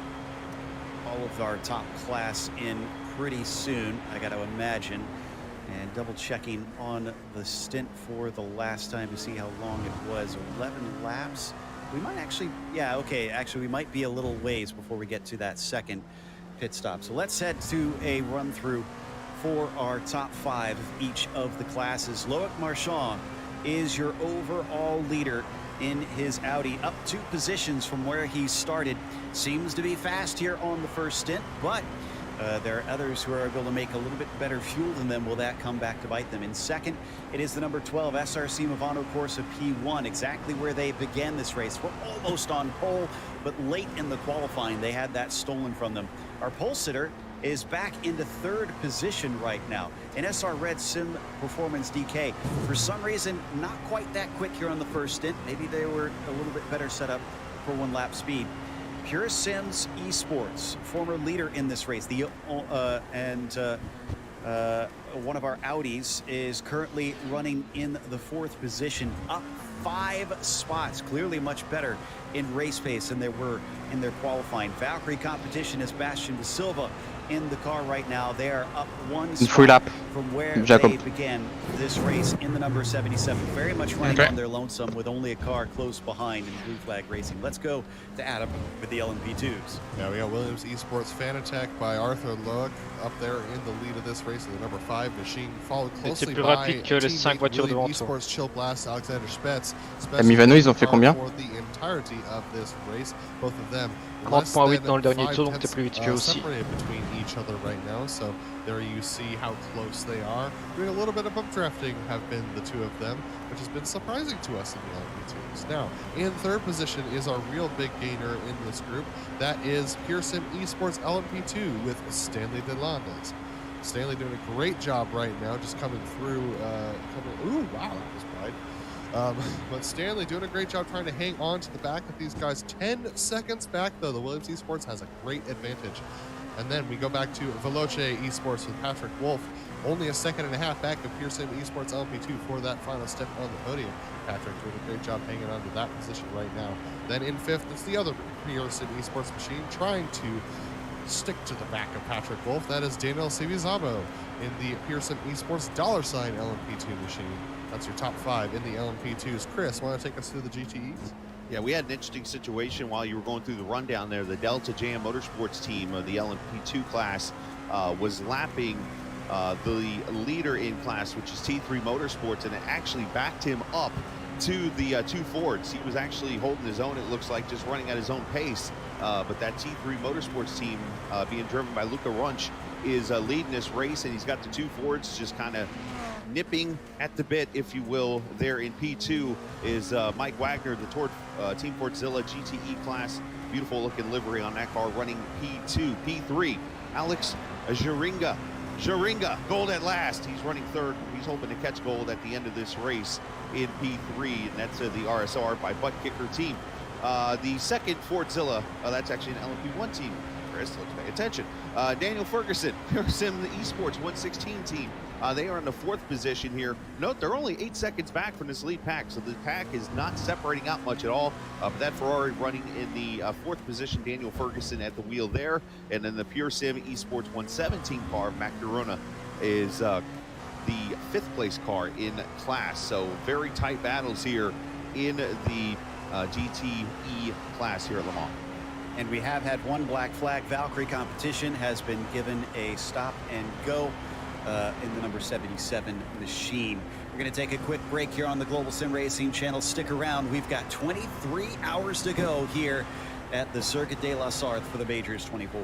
all of our top class in pretty soon, I got to imagine. And double checking on the stint for the last time to see how long it was. 11 laps. We might actually, yeah, okay, actually we might be a little ways before we get to that second pit stop. So let's head to a run through for our top 5 of each of the classes. Loic Marchand is your overall leader in his Audi, up 2 positions from where he started. Seems to be fast here on the first stint, but there are others who are able to make a little bit better fuel than them. Will that come back to bite them? In second, it is the number 12 SRC Movano Corsa P1, exactly where they began this race. We're almost on pole, but late in the qualifying, they had that stolen from them. Our pole sitter is back into 3rd position right now. An SR Red Sim Performance DK. For some reason, not quite that quick here on the first stint. Maybe they were a little bit better set up for 1 lap speed. Pure Sims Esports, former leader in this race. One of our Audis is currently running in the 4th position, up 5 spots. Clearly much better in race pace than they were in their qualifying. Valkyrie competition is Bastian De Silva in the car right now. They are up 1 spot from where they began this race in the number 77. Very much running on their lonesome with only a car close behind in Blue Flag Racing. Let's go to Adam with the LMP2s. Yeah, we got Williams Esports Fan Attack by Arthur Loic up there in the lead of this race in the number 5 machine, followed closely by Williams Esports Chill Blast, Alexander Spetz. Mivano, ils ont fait combien? For the entirety of this race, both of them 30.8 dans le dernier tour, donc t'es plus vite que aussi. Between each other right now, so there you see how close they are. Doing a little bit of bump drafting have been the 2 of them, which has been surprising to us in the LMP2s. Now, in 3rd position is our real big gainer in this group. That is Pure Sim Esports LMP2 with Stanley DeLandes. Stanley doing a great job right now, just coming through. Ooh, wow, that was wide. But Stanley doing a great job trying to hang on to the back of these guys. 10 seconds back, though. The Williams Esports has a great advantage. And then we go back to Veloce Esports with Patrick Wolf. Only a 1.5 seconds back of Pure Sim Esports LMP2 for that final step on the podium. Patrick doing a great job hanging on to that position right now. Then in 5th, it's the other Pure Sim Esports machine trying to stick to the back of Patrick Wolf. That is Daniel Civizamo in the Pure Sim Esports $sign LMP2 machine. That's your top 5 in the LMP2s. Chris, want to take us through the GTEs? Yeah, we had an interesting situation while you were going through the rundown there. The Delta JM Motorsports team of the LMP2 class was lapping the leader in class, which is T3 Motorsports, and it actually backed him up to the 2 Fords. He was actually holding his own, it looks like, just running at his own pace. But that T3 Motorsports team, being driven by Luca Runch, is leading this race, and he's got the 2 Fords just kind of nipping at the bit, if you will. There in P2 is Mike Wagner, the Team Fordzilla GTE class. Beautiful looking livery on that car, running P2. P3, Alex Jaringa, gold at last. He's running 3rd. He's hoping to catch gold at the end of this race in P3, and that's the RSR by Butt Kicker team. The 2nd Fordzilla, that's actually an LMP1 team. Chris, let's pay attention. Daniel Ferguson, Pure Sim Esports 116 team. They are in the 4th position here. Note, they're only 8 seconds back from this lead pack, so the pack is not separating out much at all. But that Ferrari running in the 4th position, Daniel Ferguson at the wheel there. And then the Pure Sim Esports 117 car, Mac Dorona, is the 5th place car in class. So very tight battles here in the GTE class here at Le Mans. And we have had one black flag. Valkyrie competition has been given a stop and go in the number 77 machine. We're going to take a quick break here on the Global Sim Racing channel. Stick around. We've got 23 hours to go here at the Circuit de la Sarthe for the Majors 24.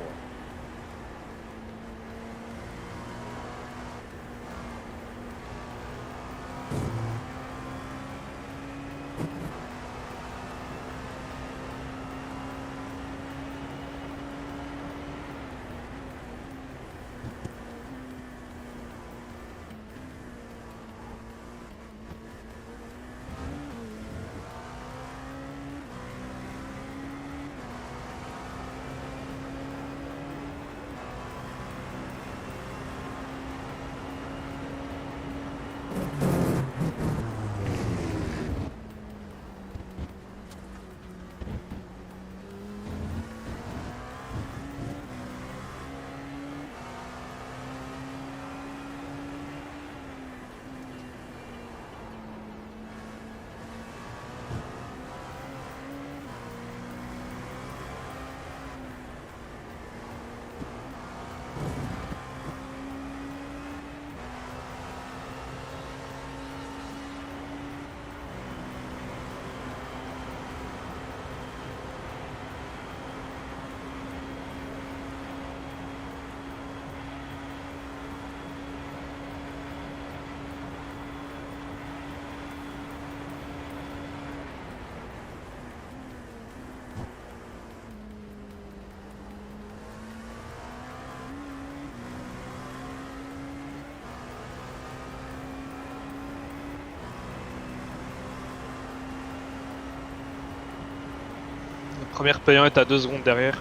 La première payant est à 2 secondes derrière.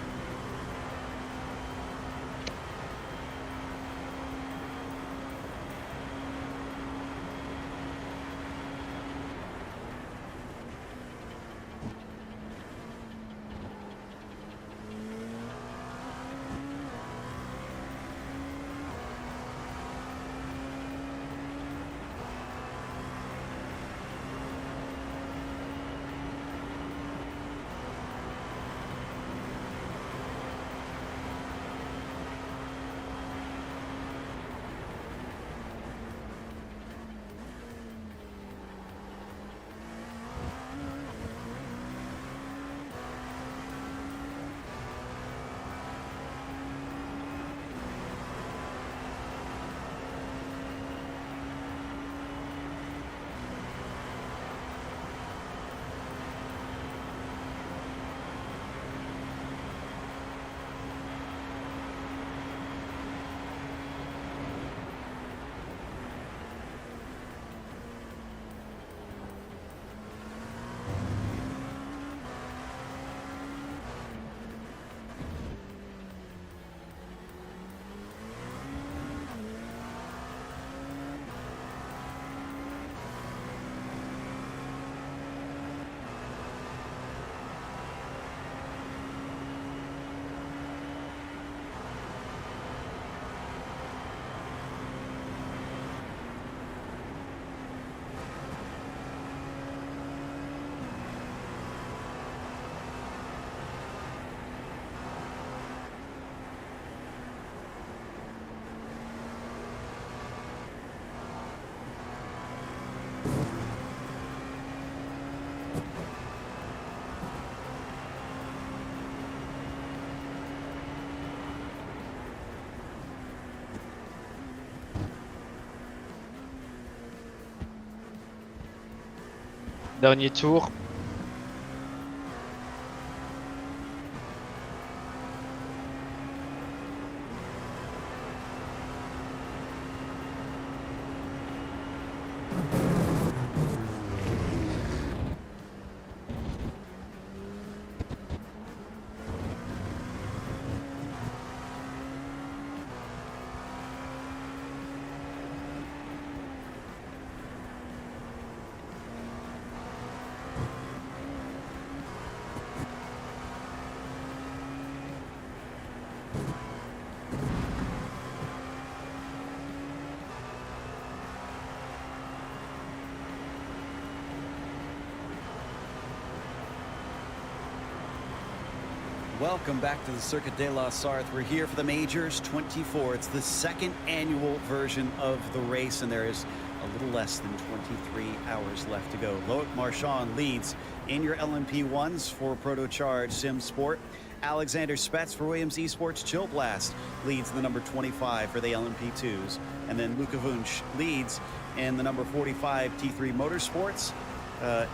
Dernier tour. Welcome back to the Circuit de la Sarthe. We're here for the Majors 24. It's the second annual version of the race, and there is a little less than 23 hours left to go. Loic Marchand leads in your LMP1s for Protocharge Sim Sport. Alexander Spetz for Williams Esports Chill Blast leads the number 25 for the LMP2s. And then Luca Wunsch leads in the number 45 T3 Motorsports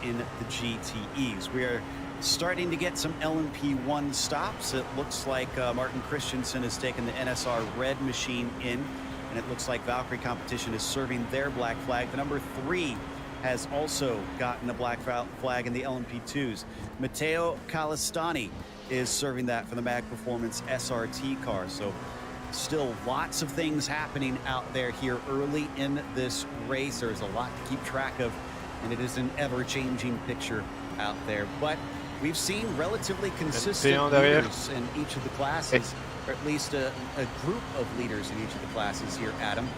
in the GTEs. We are starting to get some LMP1 stops. It looks like Martin Christensen has taken the NSR red machine in, and it looks like Valkyrie Competition is serving their black flag. The number 3 has also gotten a black flag in the LMP2s. Matteo Calistani is serving that for the Mag Performance SRT car. So still lots of things happening out there here early in this race. There's a lot to keep track of, and it is an ever-changing picture out there. But we've seen relatively consistent leaders in each of the classes, or at least a group of leaders in each of the classes here, Adam,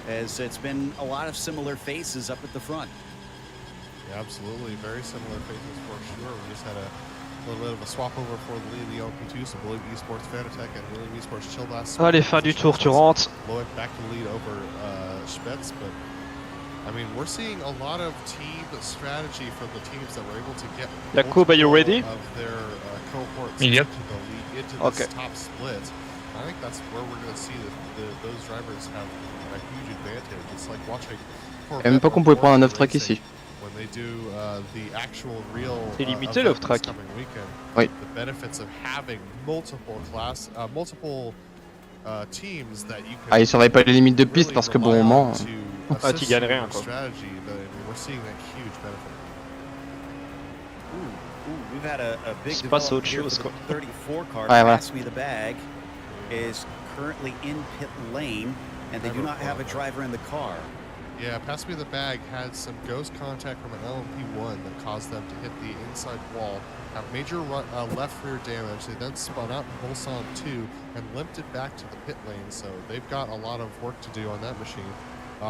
as it's been a lot of similar faces up at the front. Yeah, absolutely. Very similar faces for sure. We just had a little bit of a swap over for the lead of the LP2, so William Esports Fanatec and William Esports Chill Blast. Allez, fin du tour, tu rentres. Loic back to lead over Spetz, but I mean, we're seeing a lot of team strategy from the teams that were able to get Jakub, are you ready? Of their cohorts Yep. into the lead, into this top split. I think that's where we're going to see those drivers have a huge advantage. It's like watching. Et même pas qu'on pouvait prendre un off-track ici. When they do the actual real C'est limité l'off-track. Oui. The benefits of having multiple teams that you can. Ah, ils surveillent pas les limites de piste parce que bon moment. Ah, tu gagnes rien, quoi. Strategy, we're seeing that huge benefit. We've had a big C'est pas ça autre development here chose, for quoi. the 34 car. Ouais, voilà. Pass Me the Bag is currently in pit lane, and they do not have a driver in the car. Yeah, Pass Me the Bag had some ghost contact from an LMP1 that caused them to hit the inside wall, have major left rear damage. They then spun out in Bolson 2 and limped it back to the pit lane, so they've got a lot of work to do on that machine.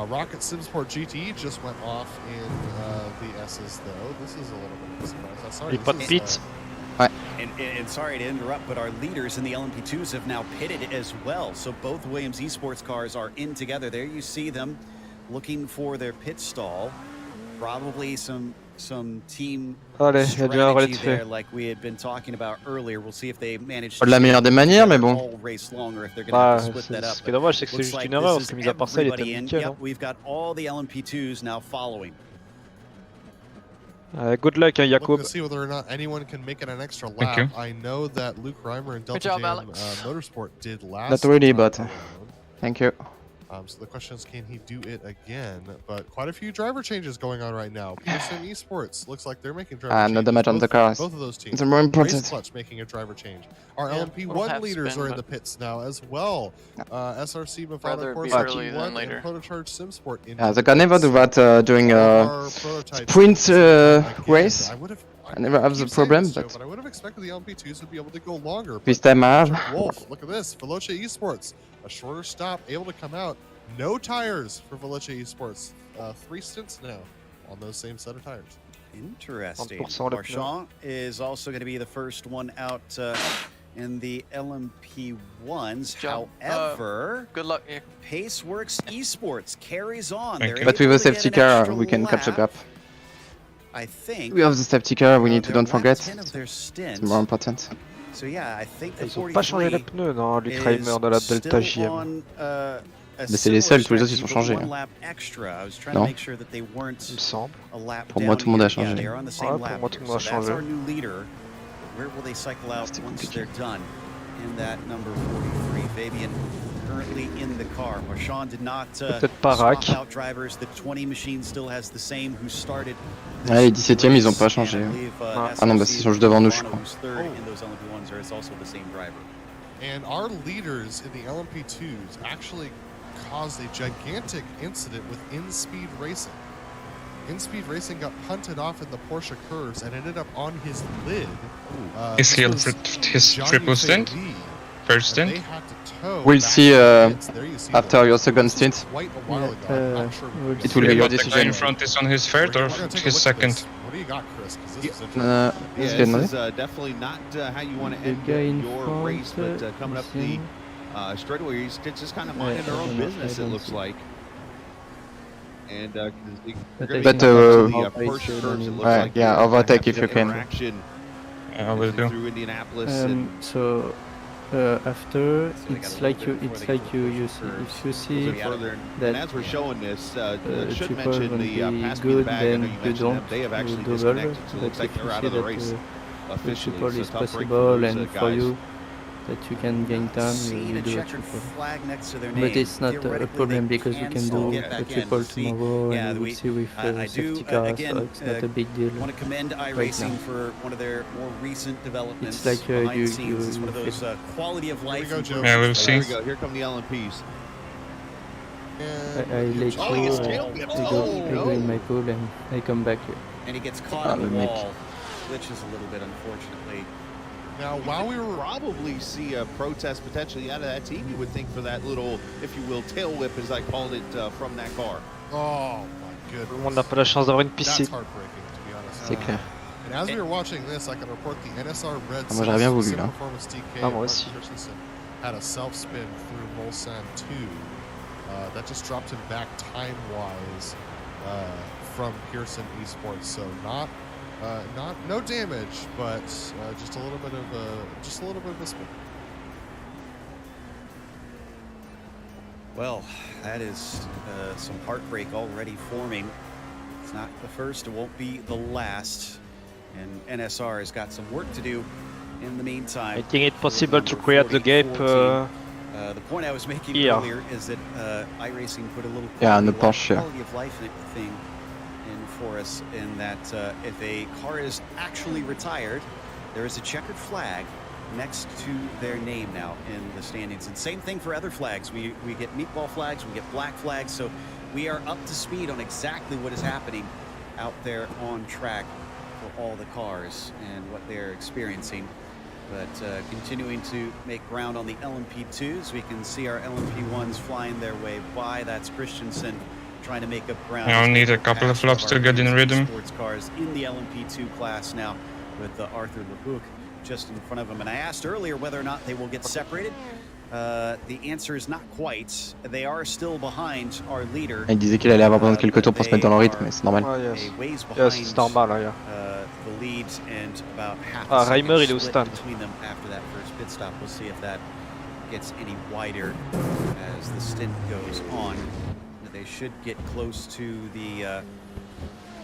Rocket Simsport GTE just went off in the S's, though. This is a little bit of a surprise. Sorry, Pas de pit. And sorry to interrupt, but our leaders in the LMP2s have now pitted as well. So both Williams Esports cars are in together. There you see them looking for their pit stall. Probably some team strategy there, like we had been talking about earlier. We'll see if they manage Pas de la meilleure des manières, mais bon. Bah, ce qui est dommage, c'est que c'est juste une erreur, parce que mis à part ça, il était nickel. Hein. We've got all the LMP2s now following. Good luck, hein, Jakub. Look to see whether or not anyone can make it an extra lap. I know that Luke Reimer and Delta Motorsport did last. Not really, but thank you. So the question is, can he do it again? But quite a few driver changes going on right now. Pearson Esports looks like they're making driver changes. Not damage on the cars. Both of those teams. It's more important. Clutch making a driver change. Our LMP1 leaders are in the pits now as well. SRC Mafala Corsa T1 and Protocharge Simsport. They can never do that during a sprint race. I never have the problem, but I would have expected the LMP2s to be able to go longer. This time I have. Wolf, look at this. Veloce Esports, a shorter stop, able to come out. No tires for Veloce Esports. 3 stints now on those same set of tires. Interesting. Marchand is also going to be the first one out in the LMP1s. However, good luck. Paceworks Esports carries on. But with a safety car, we can catch a gap. I think we have the safety car. We need to don't forget. It's more important. So yeah, I think Ils ont pas changé les pneus dans Luke Reimer dans la Delta JM. Mais c'est les seuls, tous les autres ils sont changés. Hein. Non. Il me semble. Pour moi tout le monde a changé. Ouais, pour moi tout le monde a changé. C'était compliqué. Peut-être pas rack. Ouais, les 17ème ils ont pas changé. Ah non, bah ils sont juste devant nous, je crois. And our leaders in the LMP2s actually caused a gigantic incident with In-Speed Racing. In-Speed Racing got punted off in the Porsche curves and ended up on his lid. Is he his triple stint? first stint? We'll see after your second stint. Quite a while ago. I'm not sure It will be your But the guy decision. in front is on his third or his second? What do you got, Chris? 'Cause this is Yeah, this is definitely not how you want to end guy in your front, race, but coming up the straightaway, he's just kind of minding their own business, it looks like. And overtake if you can. I will do. Through Indianapolis. So after it's like you see if you see that as we're showing this, should people mention will the be pass me the good, bag. I know then you you mentioned don't them. They have actually double, disconnected, so it but looks like if you they're out see of the that race officially. triple So is tough break for possible, those and for guys. you that you can gain time, you do a triple. But it's not a problem because we can do a triple tomorrow, and we'll see with safety car, so it's not a big deal. I want to commend iRacing for one of their more recent developments. It's like behind the scenes. It's one of those quality of life. Yeah, we'll see. Here we go. Here come the LMPs. I let you go in my pool and I come back here. And he gets caught on the wall, glitches a little bit, unfortunately. Now, while we were probably see a protest potentially out of that team, you would think, for that little, if you will, tail whip, as I called it, from that car. Oh my Tout le goodness. monde n'a pas la chance d'avoir une That's piscine. heartbreaking, to be honest. C'est clair. And as we were watching this, I can report the NSR Red moi, j'aurais bien voulu, là. Performance DK Ah, moi Mark aussi. Christensen had a self-spin through Mulsanne 2. That just dropped him back time-wise from Pearson Esports. So no damage, but just a little bit of a spin. Well, that is some heartbreak already forming. It's not the first, it won't be the last. And NSR has got some work to do in the meantime. I think it's possible to create the gap. The point I was making Yeah. earlier is that iRacing put a little Porsche. quality of life thing in for us, in that if a car is actually retired, there is a checkered flag next to their name now in the standings. And same thing for other flags. We get meatball flags, we get black flags, so we are up to speed on exactly what is happening out there on track for all the cars and what they're experiencing. But continuing to make ground on the LMP2s. We can see our LMP1s flying their way by. That's Christensen trying to make up ground. I'll need a couple of laps to get in rhythm. Sports cars in the LMP2 class now, with Arthur LeBouc just in front of him. And I asked earlier whether or not they will get separated. The answer is not quite. They are still behind our leader. Il disait qu'il allait avoir besoin de quelques tours pour se mettre dans le rythme, mais c'est normal. Yes, c'est normal. Yeah. The lead and about half Ah, a second Reimer, il est au split stand. between them after that first pit stop. We'll see if that gets any wider as the stint goes on. They should get close to the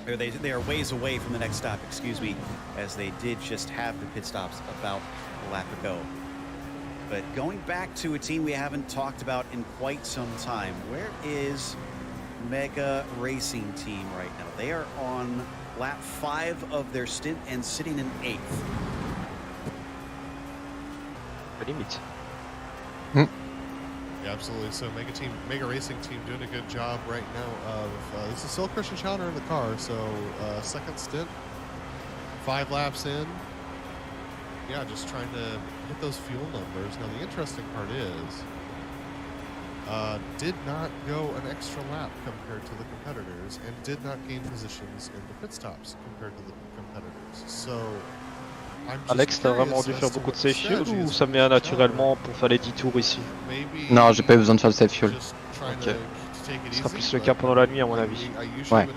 or they are ways away from the next stop, excuse me, as they did just have the pit stops about a lap ago. But going back to a team we haven't talked about in quite some time, where is Mega Racing Team right now? They are on lap 5 of their stint and sitting in 8th. Limite. Yeah, absolutely. So Mega Racing Team doing a good job right now of this is still Christian Schauner in the car. So second stint, 5 laps in. Yeah, just trying to hit those fuel numbers. Now the interesting part is, did not go an extra lap compared to the competitors, and did not gain positions in the pit stops compared to the competitors. So Alex, t'as vraiment dû faire beaucoup de safe fuel ou ça vient naturellement pour faire les 10 tours ici? Non, j'ai pas eu besoin de faire le safe fuel. Ok. Ce sera plus le cas pendant la nuit à mon avis. Ouais.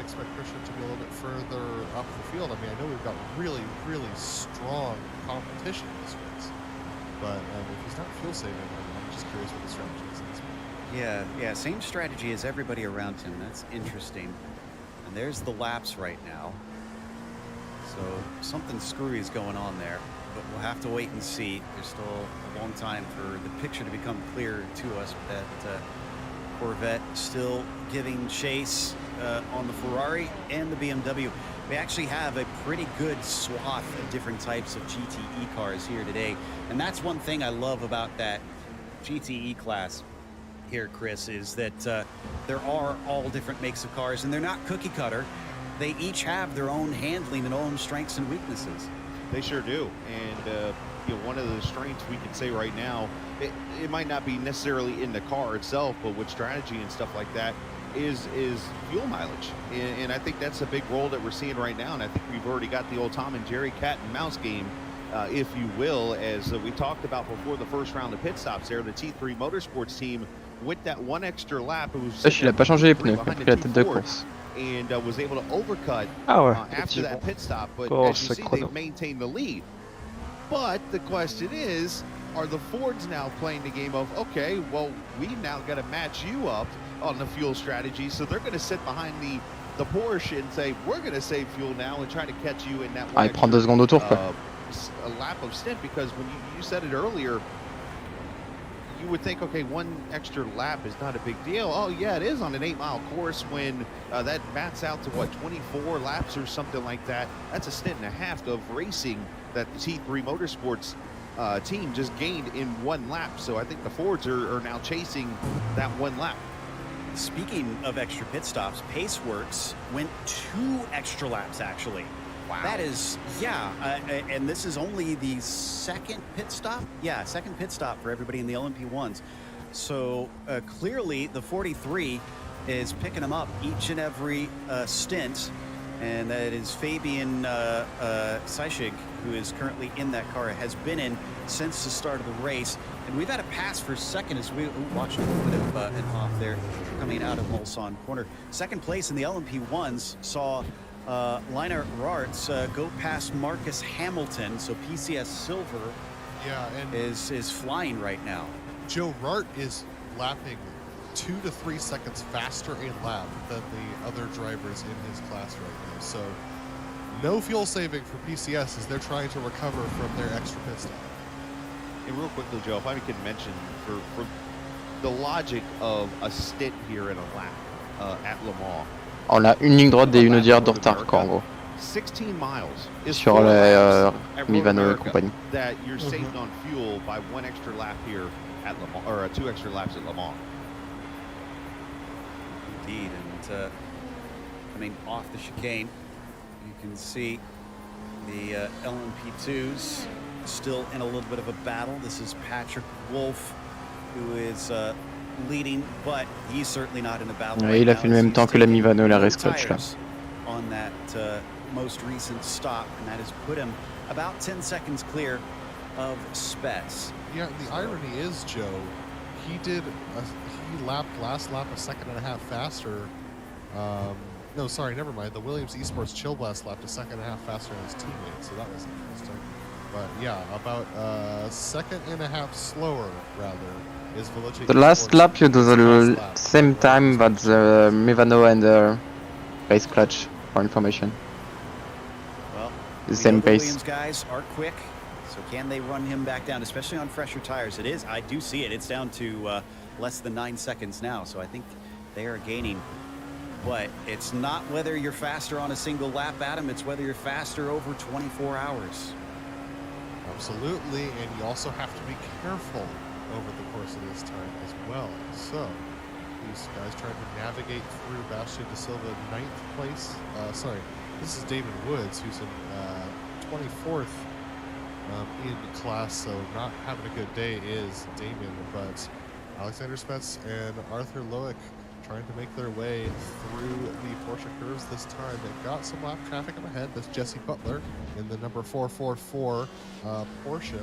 Further up the field. I mean, I know we've got really, really strong competition this race, but if he's not fuel saving, I'm just curious what the strategy is. Yeah, same strategy as everybody around him. That's interesting. And there's the laps right now. So something screwy is going on there, but we'll have to wait and see. There's still a long time for the picture to become clearer to us. That Corvette still giving chase on the Ferrari and the BMW. We actually have a pretty good swath of different types of GTE cars here today. And that's one thing I love about that GTE class here, Chris, is that there are all different makes of cars, and they're not cookie cutter. They each have their own handling and own strengths and weaknesses. They sure do. And, you know, one of the strengths we can say right now, it might not be necessarily in the car itself, but with strategy and stuff like that, is fuel mileage. And I think that's a big role that we're seeing right now. And I think we've already got the old Tom and Jerry cat and mouse game, if you will, as we talked about before the first round of pit stops there. The T3 Motorsports team, with that one extra lap, it was il a pas changé les pneus, il a pris la tête de course. And was able to overcut after that pit stop. But as you see, they've maintained the lead. But the question is, are the Fords now playing the game of, okay, well, we now got to match you up on the fuel strategy, so they're going to sit behind the Porsche and say, we're going to save fuel now and try to catch you in that il prend 2 secondes au tour, quoi. A lap of stint, because when you said it earlier, you would think, okay, one extra lap is not a big deal. Oh yeah, it is on an 8-mile course when that mats out to what, 24 laps or something like that. That's a stint and a half of racing that the T3 Motorsports team just gained in 1 lap. So I think the Fords are now chasing that 1 lap. Speaking of extra pit stops, Paceworks went 2 extra laps, actually. Wow. That is, yeah, and this is only the second pit stop? Yeah, second pit stop for everybody in the LMP1s. So clearly the 43 is picking them up each and every stint, and that is Fabian Seischig, who is currently in that car, has been in since the start of the race. And we've had a pass for second as we watched a little bit of an off there coming out of Mulsanne corner. Second place in the LMP1s saw Liner Rarts go past Marcus Hamilton, so PCS Silver is flying right now. Joe Rart is lapping 2 to 3 seconds faster a lap than the other drivers in his class right now. So no fuel saving for PCS as they're trying to recover from their extra pit stop. And real quickly, Joe, if I could mention for the logic of a stint here in a lap at Le Mans. On a une ligne droite et une audière de retard, quoi, en gros. 16 miles is sur les Mivano et compagnie. That you're saved on fuel by 1 extra lap here at Le Mans, or 2 extra laps at Le Mans. Indeed, and coming off the chicane, you can see the LMP2s still in a little bit of a battle. This is Patrick Wolf, who is leading, but he's certainly not in a battle. Ouais, il a fait le même temps que la Mivano, la race clutch là. On that most recent stop, and that has put him about 10 seconds clear of Spets. Yeah, the irony is, Joe, he lapped last lap a second and a half faster. No, sorry, never mind. The Williams Esports Chill Blast lapped a second and a half faster than his teammate, so that was interesting. But yeah, about a second and a half slower, rather, is Village. The last lap you do the same time that the Mivano and the race clutch, for information. Well, the same pace. Williams guys are quick, so can they run him back down, especially on fresher tires? It is, I do see it. It's down to less than 9 seconds now, so I think they are gaining. But it's not whether you're faster on a single lap, Adam, it's whether you're faster over 24 hours. Absolutely, and you also have to be careful over the course of this time as well. So, these guys trying to navigate through Bastian De Silva 9th place. Sorry, this is Damon Woods, who's in 24th in class, so not having a good day is Damon, but Alexander Spets and Arthur Loic trying to make their way through the Porsche curves this time. They've got some lap traffic up ahead. That's Jesse Butler in the number 444 Porsche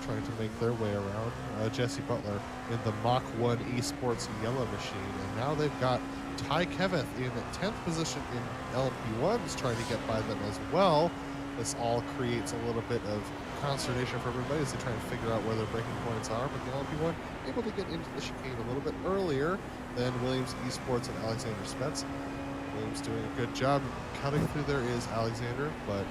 trying to make their way around. Jesse Butler in the Mach 1 Esports yellow machine. And now they've got Ty Keveth in 10th position in LMP1s trying to get by them as well. This all creates a little bit of consternation for everybody as they try to figure out where their braking points are. But the LMP1 able to get into the chicane a little bit earlier than Williams Esports and Alexander Spets. Williams doing a good job. Cutting through there is Alexander, but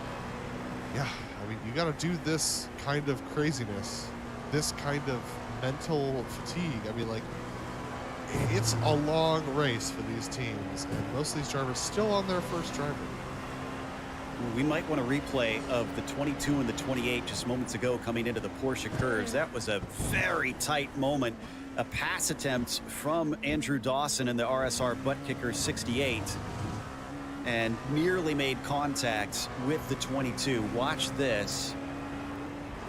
yeah, I mean, you got to do this kind of craziness, this kind of mental fatigue. I mean, like, it's a long race for these teams, and most of these drivers still on their first driver. We might want a replay of the 22 and the 28 just moments ago coming into the Porsche curves. That was a very tight moment. A pass attempt from Andrew Dawson in the RSR butt kicker 68. and nearly made contact with the 22. Watch this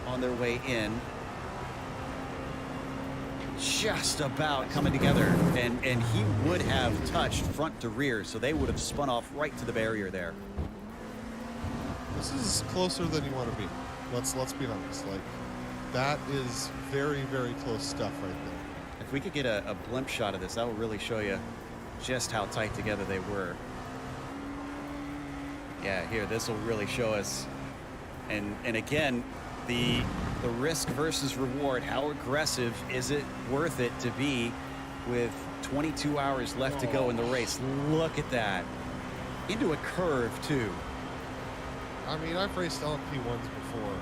on their way in. Just about coming together, and he would have touched front to rear, so they would have spun off right to the barrier there. This is closer than you want to be. Let's be honest. Like, that is very, very close stuff right there. If we could get a blimp shot of this, that would really show you just how tight together they were. Yeah, here, this will really show us. And again, the risk versus reward. How aggressive is it worth it to be with 22 hours left to go in the race? Look at that. Into a curve, too. I mean, I've raced LMP1s before.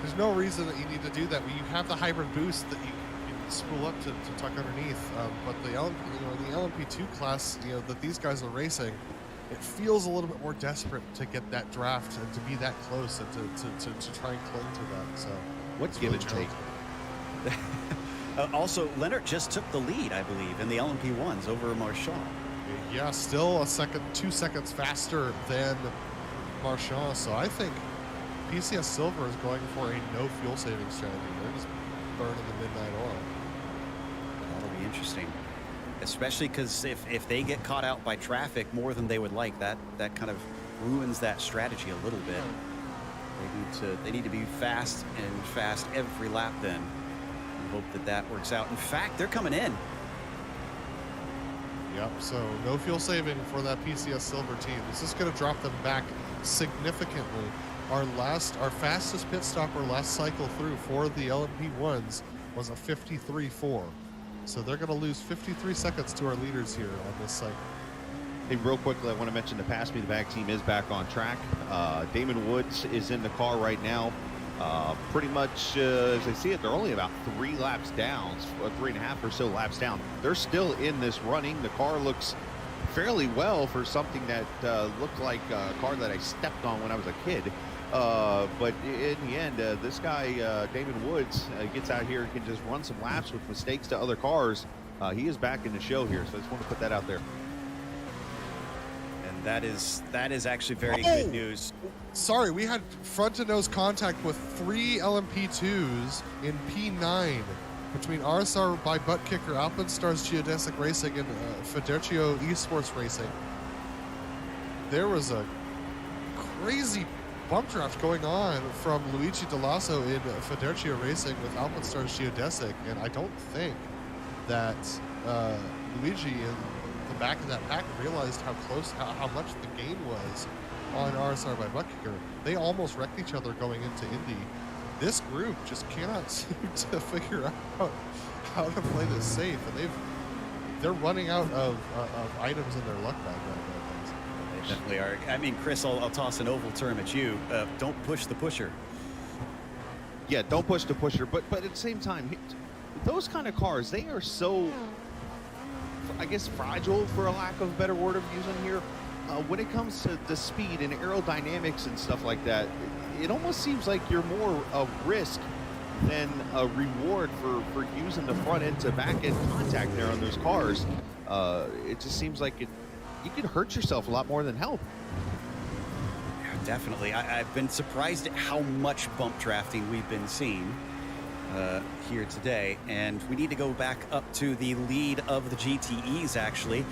There's no reason that you need to do that. You have the hybrid boost that you can spool up to tuck underneath. But the LMP2 class, that these guys are racing, it feels a little bit more desperate to get that draft and to be that close and to try and cling to that. So what's give and take? Also, Leonard just took the lead, I believe, in the LMP1s over Marchand. Yeah, still 2 seconds faster than Marchand. So I think PCS Silver is going for a no fuel saving strategy. They're just burning the midnight oil. That'll be interesting, especially because if they get caught out by traffic more than they would like, that kind of ruins that strategy a little bit. They need to be fast every lap then, and hope that works out. In fact, they're coming in. Yep, so no fuel saving for that PCS Silver team. This is going to drop them back significantly. Our fastest pit stop or last cycle through for the LMP1s was a 53.4. So they're going to lose 53 seconds to our leaders here on this cycle. Hey, real quickly, I want to mention the Pass Me the Bag team is back on track. Damon Woods is in the car right now. Pretty much, as I see it, they're only about 3 laps down, 3.5 or so laps down. They're still in this running. The car looks fairly well for something that looked like a car that I stepped on when I was a kid. But in the end, this guy, Damon Woods, gets out here and can just run some laps with mistakes to other cars. He is back in the show here, so I just want to put that out there. And that is actually very good news. Sorry, we had front to nose contact with 3 LMP2s in P9 between RSR by Butt Kicker, Alpenstars Geodesic Racing, and Federcio Esports Racing. There was a crazy bump draft going on from Luigi Delasso in Federcio Racing with Alpenstars Geodesic, and I don't think that Luigi in the back of that pack realized how much the gain was on RSR by Butt Kicker. They almost wrecked each other going into Indy. This group just cannot seem to figure out how to play this safe, and they're running out of items in their luck bag right now. They definitely are. I mean, Chris, I'll toss an oval term at you. Don't push the pusher. Yeah, don't push the pusher. But at the same time, those kind of cars, they are so, I guess, fragile, for a lack of a better word of using here. When it comes to the speed and aerodynamics and stuff like that, it almost seems like you're more a risk than a reward for using the front end to back end contact there on those cars. It just seems like you could hurt yourself a lot more than help. Yeah, definitely. I've been surprised at how much bump drafting we've been seeing here today, and we need to go back up to the lead of the GTEs, actually.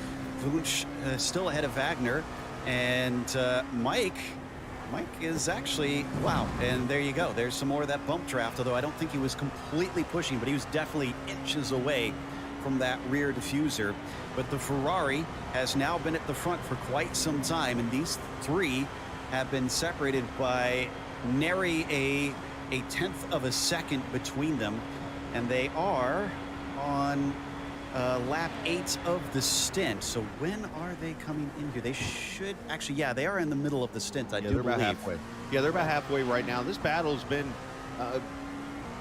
Wunsch still ahead of Wagner, and Mike is actually, wow, and there you go. There's some more of that bump draft, although I don't think he was completely pushing, but he was definitely inches away from that rear diffuser. But the Ferrari has now been at the front for quite some time, and these 3 have been separated by nary a 1/10 of a second between them, and they are on lap 8 of the stint. So when are they coming in here? They should actually, yeah, they are in the middle of the stint. I do believe. About halfway. Yeah, they're about halfway right now. This battle's been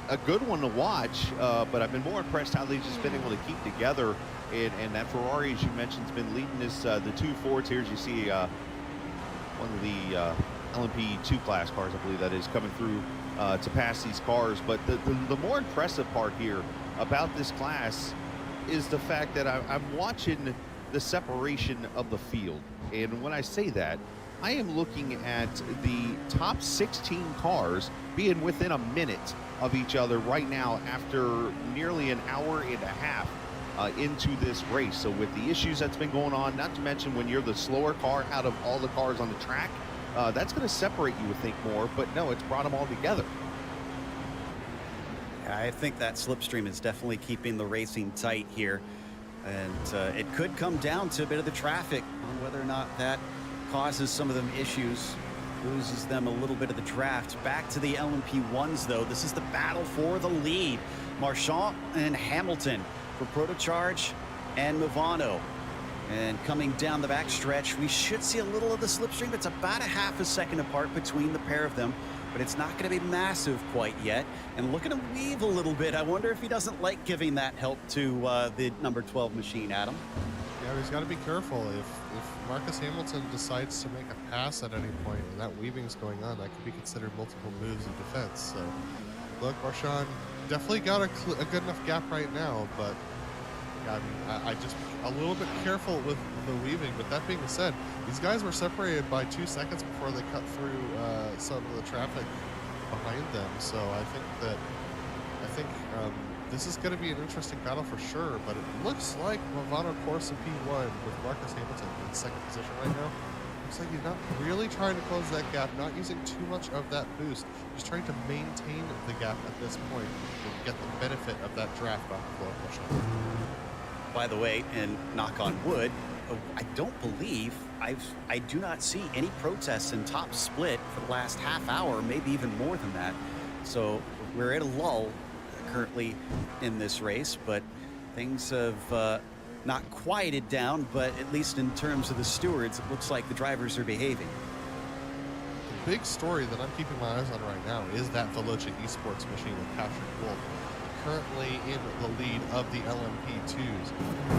a good one to watch, but I've been more impressed how they've just been able to keep together. And that Ferrari, as you mentioned, has been leading this. The 2 Fords here, as you see, one of the LMP2 class cars, I believe that is, coming through to pass these cars. But the more impressive part here about this class is the fact that I'm watching the separation of the field. And when I say that, I am looking at the top 16 cars being within a minute of each other right now after nearly an hour and a half into this race. So with the issues that's been going on, not to mention when you're the slower car out of all the cars on the track, that's going to separate you, I think, more. But no, it's brought them all together. I think that slipstream is definitely keeping the racing tight here. And it could come down to a bit of the traffic on whether or not that causes some of them issues, loses them a little bit of the draft. Back to the LMP1s, though. This is the battle for the lead. Marchand and Hamilton for Protocharge and Movano. And coming down the backstretch, we should see a little of the slipstream. It's about a half a second apart between the pair of them, but it's not going to be massive quite yet. And look at him weave a little bit. I wonder if he doesn't like giving that help to the number 12 machine, Adam. Yeah, he's got to be careful. If Marcus Hamilton decides to make a pass at any point and that weaving's going on, that could be considered multiple moves of defense. So, look, Marchand definitely got a good enough gap right now, but yeah, I mean, I just a little bit careful with the weaving. But that being said, these guys were separated by 2 seconds before they cut through some of the traffic behind them. So I think this is going to be an interesting battle for sure, but it looks like Movano Corsa P1 with Marcus Hamilton in second position right now. Looks like he's not really trying to close that gap, not using too much of that boost, just trying to maintain the gap at this point and get the benefit of that draft off the floor push. By the way, and knock on wood, I don't believe I do not see any protests in top split for the last half hour, maybe even more than that. So we're at a lull currently in this race, but things have not quieted down, but at least in terms of the stewards, it looks like the drivers are behaving. The big story that I'm keeping my eyes on right now is that Veloce Esports machine with Patrick Wolf, currently in the lead of the LMP2s.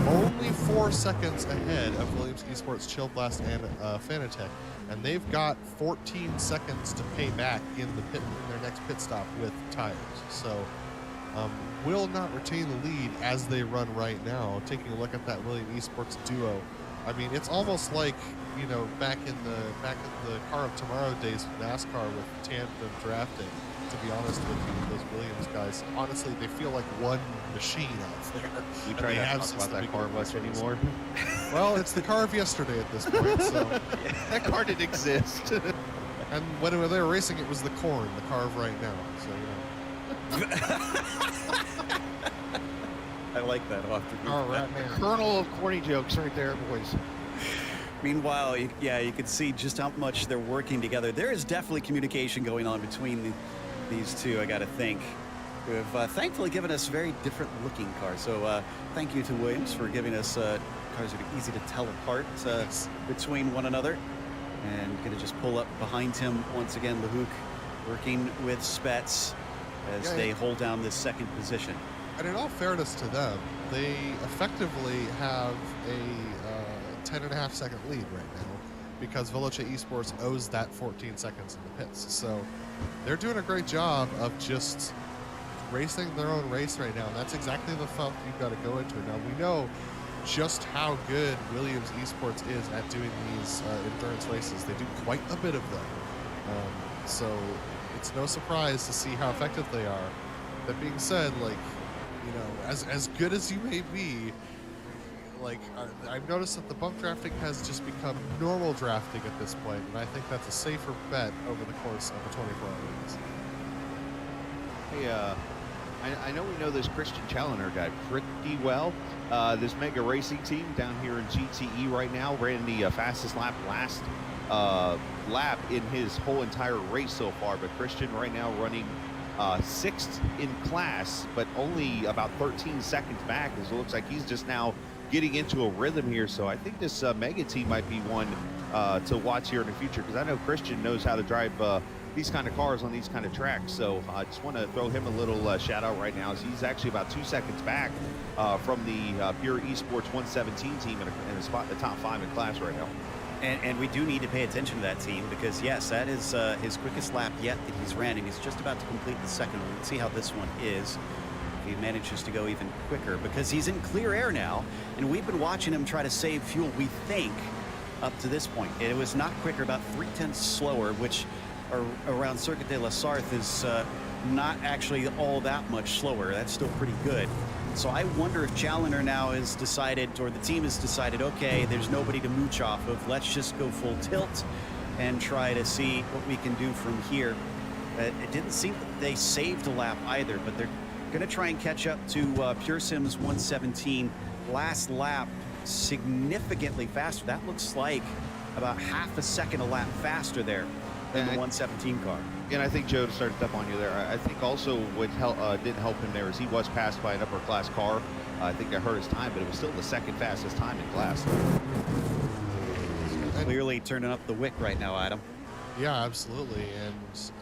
Only 4 seconds ahead of Williams Esports, Chill Blast, and Fanatec, and they've got 14 seconds to pay back in their next pit stop with tires. So will not retain the lead as they run right now. Taking a look at that Williams Esports duo, I mean, it's almost like, you know, back in the Car of Tomorrow days of NASCAR with tandem drafting. To be honest with you, those Williams guys, honestly, they feel like one machine out there. We try not to talk about that car much anymore. Well, it's the car of yesterday at this point, so that car didn't exist. And when they were racing, it was the corn, the car of right now. So you know. I like that. I'll have to All right, man. Kernel of corny jokes right there, boys. Meanwhile, you can see just how much they're working together. There is definitely communication going on between these two, I got to think, who have thankfully given us very different looking cars. So thank you to Williams for giving us cars that are easy to tell apart between one another. And going to just pull up behind him once again, Lehouk working with Spets as they hold down this second position. And in all fairness to them, they effectively have a 10.5 second lead right now because Veloce Esports owes that 14 seconds in the pits. So they're doing a great job of just racing their own race right now. And that's exactly the felt you've got to go into. Now, we know just how good Williams Esports is at doing these endurance races. They do quite a bit of them. So it's no surprise to see how effective they are. That being said, like, you know, as good as you may be, like, I've noticed that the bump drafting has just become normal drafting at this point, and I think that's a safer bet over the course of a 24-hour race. Hey, I know we know this Christian Challenger guy pretty well. This Mega Racing team down here in GTE right now ran the fastest lap last lap in his whole entire race so far, but Christian right now running 6th in class, but only about 13 seconds back, as it looks like he's just now getting into a rhythm here. So I think this Mega team might be one to watch here in the future, because I know Christian knows how to drive these kind of cars on these kind of tracks. So I just want to throw him a little shout out right now, as he's actually about 2 seconds back from the Pure Esports 117 team in a spot in the top 5 in class right now. And we do need to pay attention to that team, because yes, that is his quickest lap yet that he's ran, and he's just about to complete the second one. Let's see how this one is. he manages to go even quicker because he's in clear air now, and we've been watching him try to save fuel, we think, up to this point. It was not quicker, about 0.3 slower, which around Circuit de la Sarthe is not actually all that much slower. That's still pretty good. So I wonder if Challenger now has decided, or the team has decided, okay, there's nobody to mooch off of. Let's just go full tilt and try to see what we can do from here. It didn't seem that they saved a lap either, but they're going to try and catch up to Pure Sims 117. Last lap, significantly faster. That looks like about half a second a lap faster there than the 117 car. And I think Joe, to start up on you there, I think also what didn't help him there is he was passed by an upper class car. I think that hurt his time, but it was still the second fastest time in class. Clearly turning up the wick right now, Adam. Yeah, absolutely. And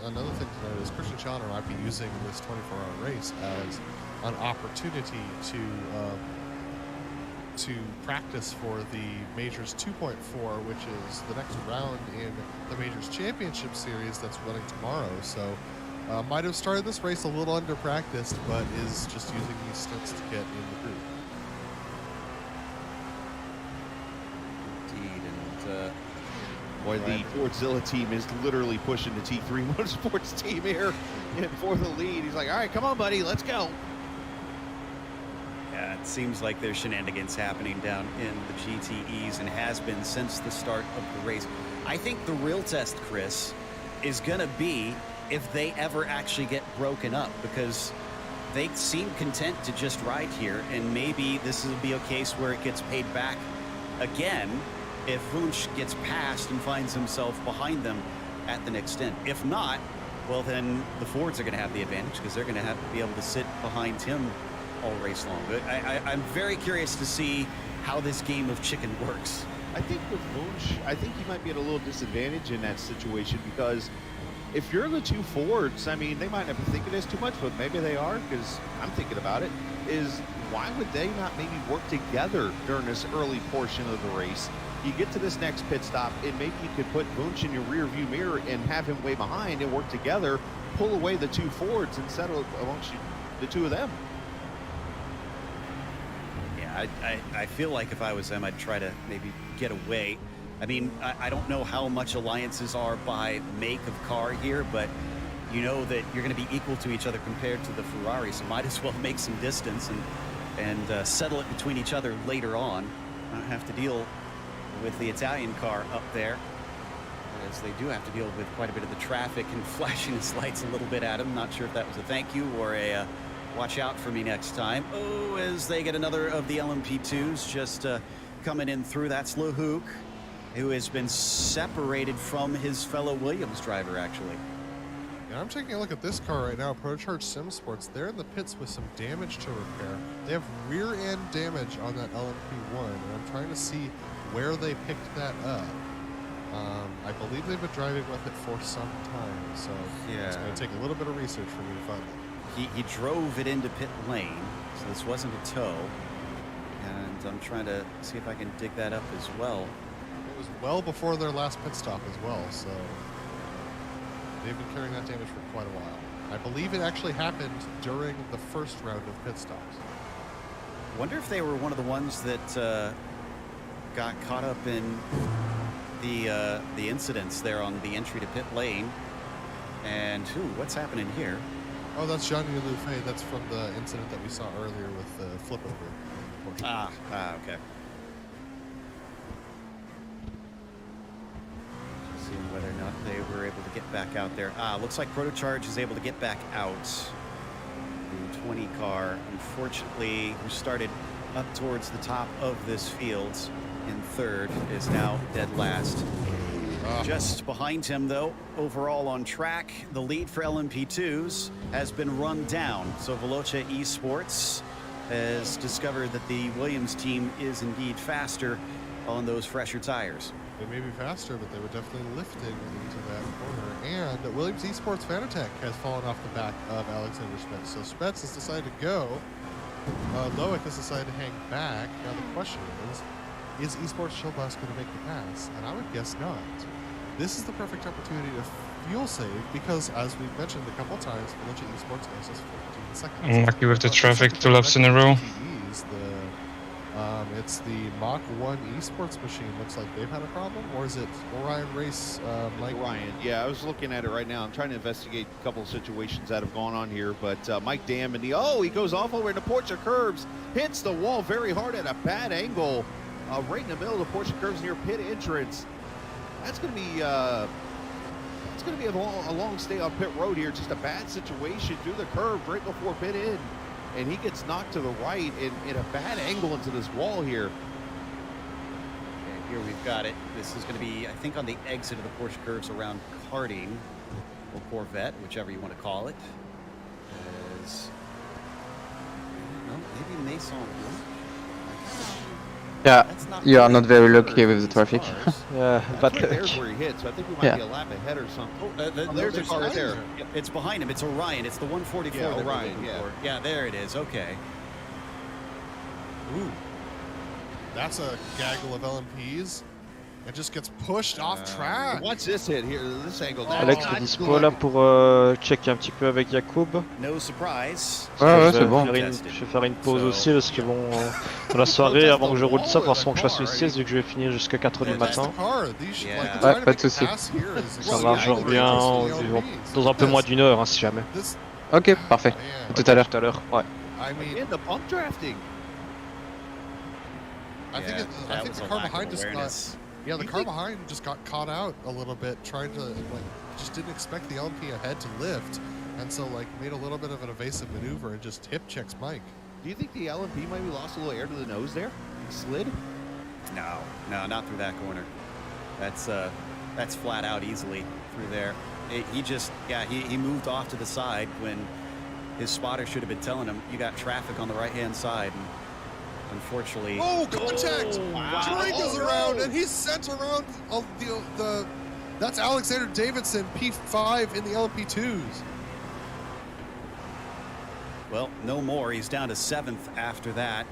another thing to note is Christian Challenger might be using this 24-hour race as an opportunity to practice for the Majors 2.4, which is the next round in the Majors Championship Series that's running tomorrow. So might have started this race a little under-practiced, but is just using these stints to get in the group. Indeed, and boy, the Fordzilla team is literally pushing the T3 Motorsports team here for the lead. He's like, all right, come on, buddy, let's go. Yeah, it seems like there's shenanigans happening down in the GTEs and has been since the start of the race. I think the real test, Chris, is going to be if they ever actually get broken up, because they seem content to just ride here, and maybe this will be a case where it gets paid back again if Wunsch gets past and finds himself behind them at the next stint. If not, well, then the Fords are going to have the advantage because they're going to have to be able to sit behind him all race long. But I'm very curious to see how this game of chicken works. I think with Wunsch, I think he might be at a little disadvantage in that situation, because if you're the two Fords, I mean, they might not be thinking this too much, but maybe they are, because I'm thinking about it, is why would they not maybe work together during this early portion of the race? You get to this next pit stop, and maybe you could put Wunsch in your rear view mirror and have him way behind and work together, pull away the two Fords and settle amongst the two of them. Yeah, I feel like if I was them, I'd try to maybe get away. I mean, I don't know how much alliances are by make of car here, but you know that you're going to be equal to each other compared to the Ferrari, so might as well make some distance and settle it between each other later on. Not have to deal with the Italian car up there, as they do have to deal with quite a bit of the traffic and flashing his lights a little bit at him. Not sure if that was a thank you or a watch out for me next time. Oh, as they get another of the LMP2s just coming in through. That's LeHouk, who has been separated from his fellow Williams driver, actually. And I'm taking a look at this car right now, ProCharge Sim Sports. They're in the pits with some damage to repair. They have rear end damage on that LMP1, and I'm trying to see where they picked that up. I believe they've been driving with it for some time, so yeah, it's going to take a little bit of research for me to find it. He drove it into pit lane, so this wasn't a tow. And I'm trying to see if I can dig that up as well. It was well before their last pit stop as well, so they've been carrying that damage for quite a while. I believe it actually happened during the first round of pit stops. Wonder if they were one of the ones that got caught up in the incidents there on the entry to pit lane. And what's happening here? Oh, that's Johnny Lufay. That's from the incident that we saw earlier with the flip over. Okay. Seeing whether or not they were able to get back out there. Looks like ProtoCharge is able to get back out. The 20 car, unfortunately, who started up towards the top of this field in third, is now dead last. Just behind him, though, overall on track, the lead for LMP2s has been run down. So Veloce Esports has discovered that the Williams team is indeed faster on those fresher tires. They may be faster, but they were definitely lifting into that corner. And Williams Esports Fanatec has fallen off the back of Alexander Spetz. So Spetz has decided to go. Loic has decided to hang back. Now the question is Esports Chilbus going to make the pass? And I would guess not. This is the perfect opportunity to fuel save because, as we've mentioned a couple times, Veloce Esports goes just 14 seconds. Unlucky with the traffic, 2 laps in a row. It's the Mach 1 esports machine. Looks like they've had a problem, or is it Orion Race? Mike Ryan, yeah, I was looking at it right now. I'm trying to investigate a couple of situations that have gone on here, but Mike Dam and he goes off over into Porsche curves, hits the wall very hard at a bad angle, right in the middle of the Porsche curves near pit entrance. That's going to be a long stay on pit road here. Just a bad situation through the curve right before pit in. And he gets knocked to the right in a bad angle into this wall here. And here we've got it. This is going to be, I think, on the exit of the Porsche curves around karting or Corvette, whichever you want to call it. Maybe Mason. Yeah, you are not very lucky with the traffic. Yeah, but there's where he hit, so I think we might be a lap ahead or something. There's a car right there. It's behind him. It's Orion. It's the 144. Yeah, Orion. Yeah, there it is. Okay. Ooh, that's a gaggle of LMPs. It just gets pushed off track. Watch this hit here. This angle. Alex est dispo là pour checker un petit peu avec Jacob. No surprise. Ouais, c'est bon. Je vais faire une pause aussi parce que bon, dans la soirée, avant que je roule ça, forcément que je fasse une sieste vu que je vais finir jusqu'à 4h du matin. Ouais, pas de soucis. Ça va, je reviens dans un peu moins d'une heure, hein, si jamais. Ok, parfait. Tout à l'heure. Ouais. In the pump drafting. I think the car behind just got. Yeah, the car behind just got caught out a little bit, trying to just didn't expect the LMP ahead to lift, and so made a little bit of an evasive maneuver and just hip checks Mike. Do you think the LMP maybe lost a little air to the nose there? He slid? No, not through that corner. That's flat out easily through there. He moved off to the side when his spotter should have been telling him you got traffic on the right-hand side. And unfortunately. Oh, contact! Jaringa's around, and he's sent around that's Alexander Davidson, P5 in the LMP2s. Well, no more. He's down to 7th after that.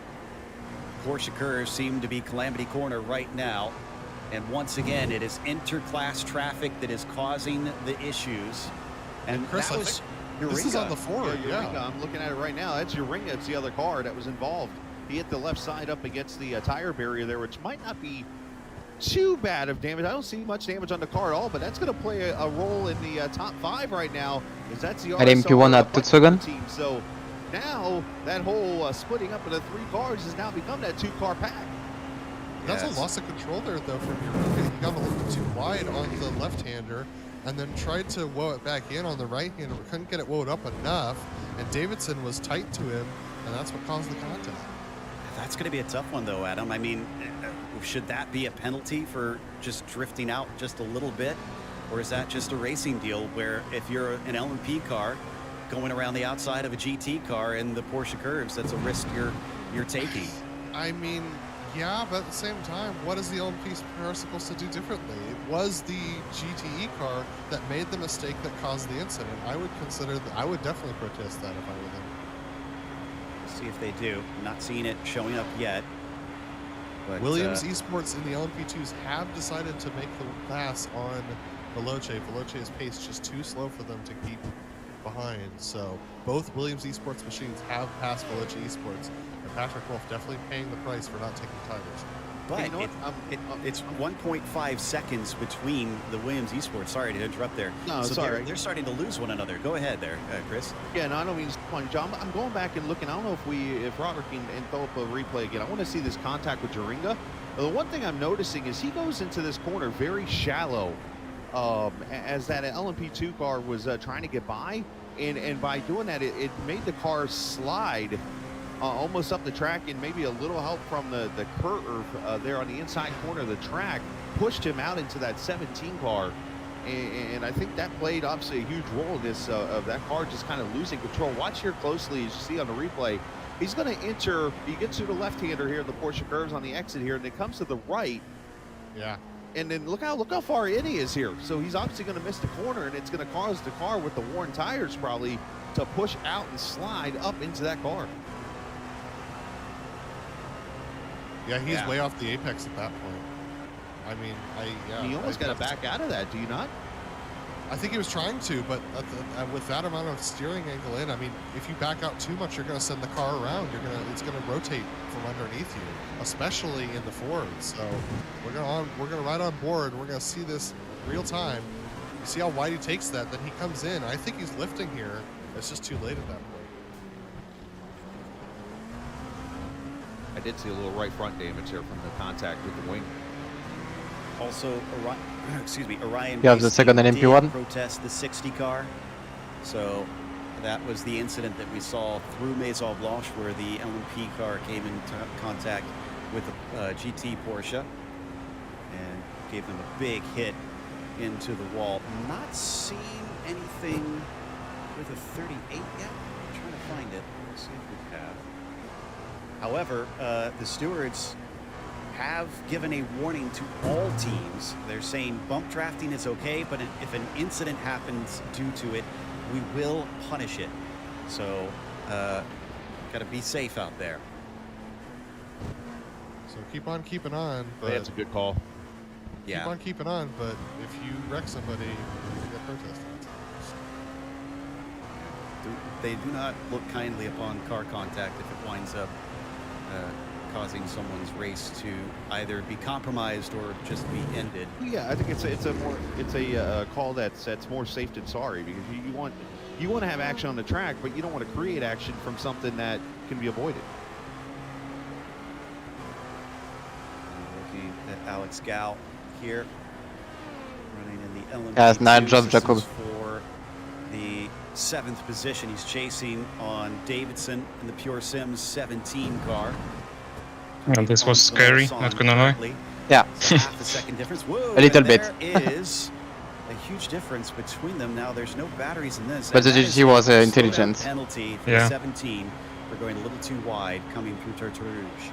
Porsche curves seem to be calamity corner right now. And once again, it is interclass traffic that is causing the issues. And Chris, that was Jaringa. This is on the forward, yeah. I'm looking at it right now. That's Jaringa. It's the other car that was involved. He hit the left side up against the tire barrier there, which might not be too bad of damage. I don't see much damage on the car at all, but that's going to play a role in the top 5 right now. That's the RSR team. So now that whole splitting up into 3 cars has now become that 2-car pack. That's a loss of control there, though, from Jaringa. He got a little bit too wide on the left-hander and then tried to woe it back in on the right-hander, but couldn't get it woed up enough, and Davidson was tight to him, and that's what caused the contact. That's going to be a tough one, though, Adam. I mean, should that be a penalty for just drifting out just a little bit? Or is that just a racing deal where if you're an LMP car going around the outside of a GT car in the Porsche curves, that's a risk you're taking? I mean, yeah, but at the same time, what is the LMP car supposed to do differently? It was the GTE car that made the mistake that caused the incident. I would definitely protest that if I were them. See if they do. I'm not seeing it showing up yet. But, Williams Esports in the LMP2s have decided to make the pass on Veloce. Veloce's pace just too slow for them to keep behind. So both Williams Esports machines have passed Veloce Esports, and Patrick Wolf definitely paying the price for not taking tires. But it's 1.5 seconds between the Williams Esports. Sorry to interrupt there. No, sorry. They're starting to lose one another. Go ahead there, Chris. Yeah, no, I don't mean to point you. I'm going back and looking. I don't know if Robert can throw up a replay again. I want to see this contact with Jaringa. The one thing I'm noticing is he goes into this corner very shallow, as that LMP2 car was trying to get by, and by doing that, it made the car slide almost up the track, and maybe a little help from the curve there on the inside corner of the track pushed him out into that 17 car, and I think that played obviously a huge role in this of that car just kind of losing control. Watch here closely as you see on the replay. He's going to enter. He gets to the left-hander here in the Porsche curves on the exit here, and it comes to the right. Yeah. And then look how far in he is here. So he's obviously going to miss the corner, and it's going to cause the car with the worn tires probably to push out and slide up into that car. Yeah, he's way off the apex at that point. I mean, you almost got to back out of that, do you not? I think he was trying to, but with that amount of steering angle in, I mean, if you back out too much, you're going to send the car around. It's going to rotate from underneath you, especially in the Ford. So we're going to ride on board. We're going to see this real time. You see how wide he takes that, then he comes in. I think he's lifting here. It's just too late at that point. I did see a little right front damage here from the contact with the wing. Also, Orion You have the second LMP1 protest the 60 car. So that was the incident that we saw through Maison Blanche where the LMP car came in contact with the GT Porsche and gave them a big hit into the wall. Not seeing anything with a 38 yet. I'm trying to find it. Let's see if we have. However, the stewards have given a warning to all teams. They're saying bump drafting is okay, but if an incident happens due to it, we will punish it. So, gotta be safe out there. So keep on keeping on. But that's a good call. Yeah. Keep on keeping on, but if you wreck somebody, you get protested. They do not look kindly upon car contact if it winds up causing someone's race to either be compromised or just be ended. Yeah, I think it's a call that's more safe than sorry, because you want to have action on the track, but you don't want to create action from something that can be avoided. Looking at Alex Gal here, running in the LMP2. Yeah, nice job, Jacob. For the 7th position, he's chasing on Davidson in the Pure Sims 17 car. And this was scary, not gonna lie. Yeah. Half a second difference. Whoa, a little bit. There is a huge difference between them. Now there's no batteries in this. But the GT was intelligent. Penalty for 17 for going a little too wide coming through Tortue Rouge.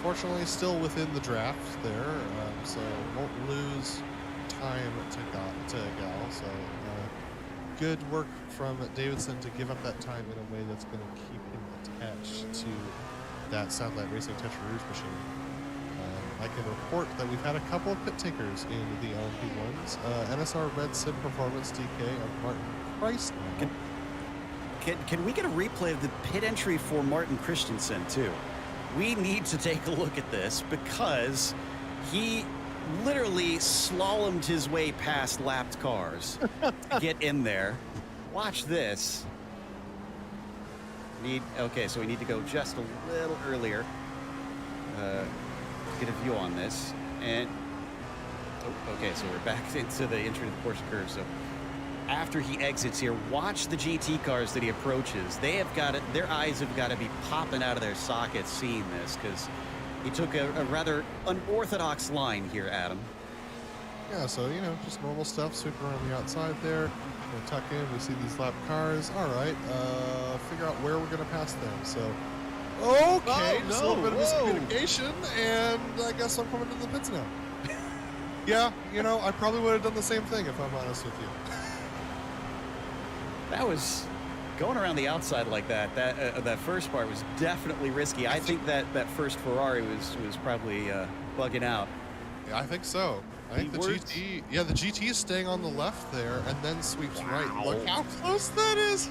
Fortunately, still within the draft there, so won't lose time to Gal. So good work from Davidson to give up that time in a way that's going to keep him attached to that Soundlight Racing Tortue Rouge machine. I can report that we've had a couple of pit takers in the LMP1s. NSR Red Sim Performance DK of Martin Christ. Can we get a replay of the pit entry for Martin Christensen too? We need to take a look at this because he literally slalomed his way past lapped cars to get in there. Watch this. Okay, so we need to go just a little earlier. Get a view on this. And okay, so we're back into the entry to the Porsche curve. So after he exits here, watch the GT cars that he approaches. They have got it. Their eyes have got to be popping out of their sockets seeing this, because he took a rather unorthodox line here, Adam. Yeah, so just normal stuff. Sweeping around the outside there. We'll tuck in. We see these lap cars. All right, figure out where we're gonna pass them. So, okay, just a little bit of miscommunication, and I guess I'm coming to the pits now. Yeah, I probably would have done the same thing if I'm honest with you. That was going around the outside like that. That first part was definitely risky. I think that first Ferrari was probably bugging out. Yeah, I think so. I think the GT is staying on the left there and then sweeps right. Look how close that is.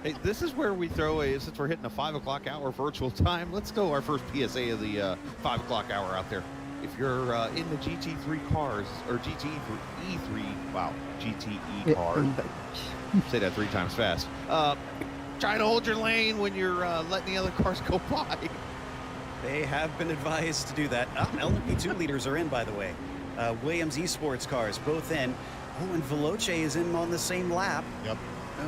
Hey, this is where we throw since we're hitting a 5 o'clock hour virtual time, let's go our first PSA of the 5 o'clock hour out there. If you're in the GT3 cars, or GTE3 car, say that 3 times fast, try to hold your lane when you're letting the other cars go by. They have been advised to do that. LMP2 leaders are in, by the way. Williams Esports cars, both in. Oh, and Veloce is in on the same lap. Yep.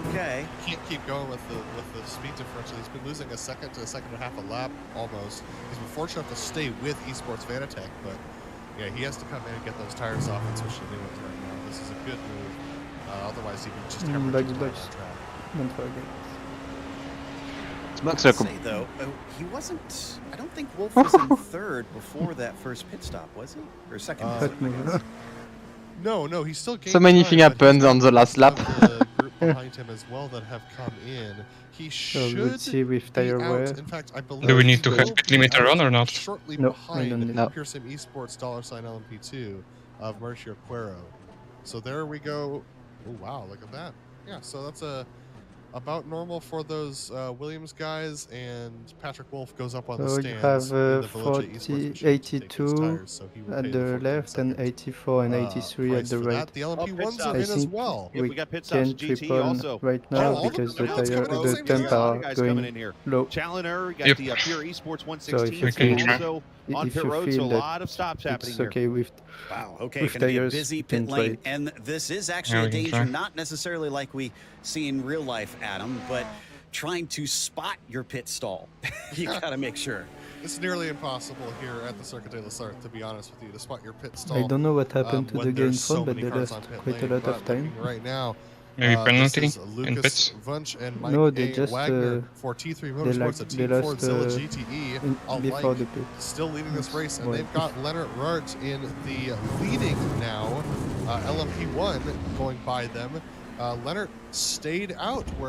Okay. Can't keep going with the speed differential. He's been losing a second to a second and a half a lap almost. He's been fortunate enough to stay with Esports Vanatech, but yeah, he has to come in and get those tires off and switch to new ones right now. This is a good move. Otherwise, he would just have to track. Say though, he wasn't. I don't think Wolf was in third before that first pit stop, was he? Or second? No, he's still. So many things happened on the last lap. The group behind him as well that have come in. He should with be tire out. wear. In fact, I believe. Do we need to have pit limiter on or not? Shortly No, behind no. Pearson Esports $LMP2 of Mauricio Cuero. So there we go. Oh wow, look at that. Yeah, so that's about normal for those Williams guys, and Patrick Wolf goes up on the So you stands have in the Village Esports 40, machine to take his 82 tires, so he will pay at the the 14 left and second 84 and 83 at price the for right. that. The LMP1s stops. are I in as think well. Yeah, we we got pit stops can GT triple also. right now all the because the Renaults tire, coming at the the same temp time. are guys coming going in here. low. Challenger, we got Yep. the Pure Esports So if 116 you can feel, also on if pit you road, so feel a that lot of stops happening it's here. okay with Wow. Okay. with Going to be a tires, busy you can pit try lane, it. and this is Yeah, actually we a can danger, try. not necessarily like we see in real life, Adam, but trying to spot your pit stall. You got to make sure. It's nearly impossible here at the Circuit de la Sarthe, to be honest with you, to spot your pit stall. I don't know what happened to when the guy in there's so front, but many they cars lost on pit quite a lane. lot But of time. looking right now, Maybe this penalty is in Lucas pits. Wunsch and Mike No, they A. just Wagner for T3 they Motorsports, a they Team lost Fordzilla GTE. before the pit. Still leading this race, and Well, they've got Leonard Rart in the leading now. LMP1 going by them. Leonard stayed out where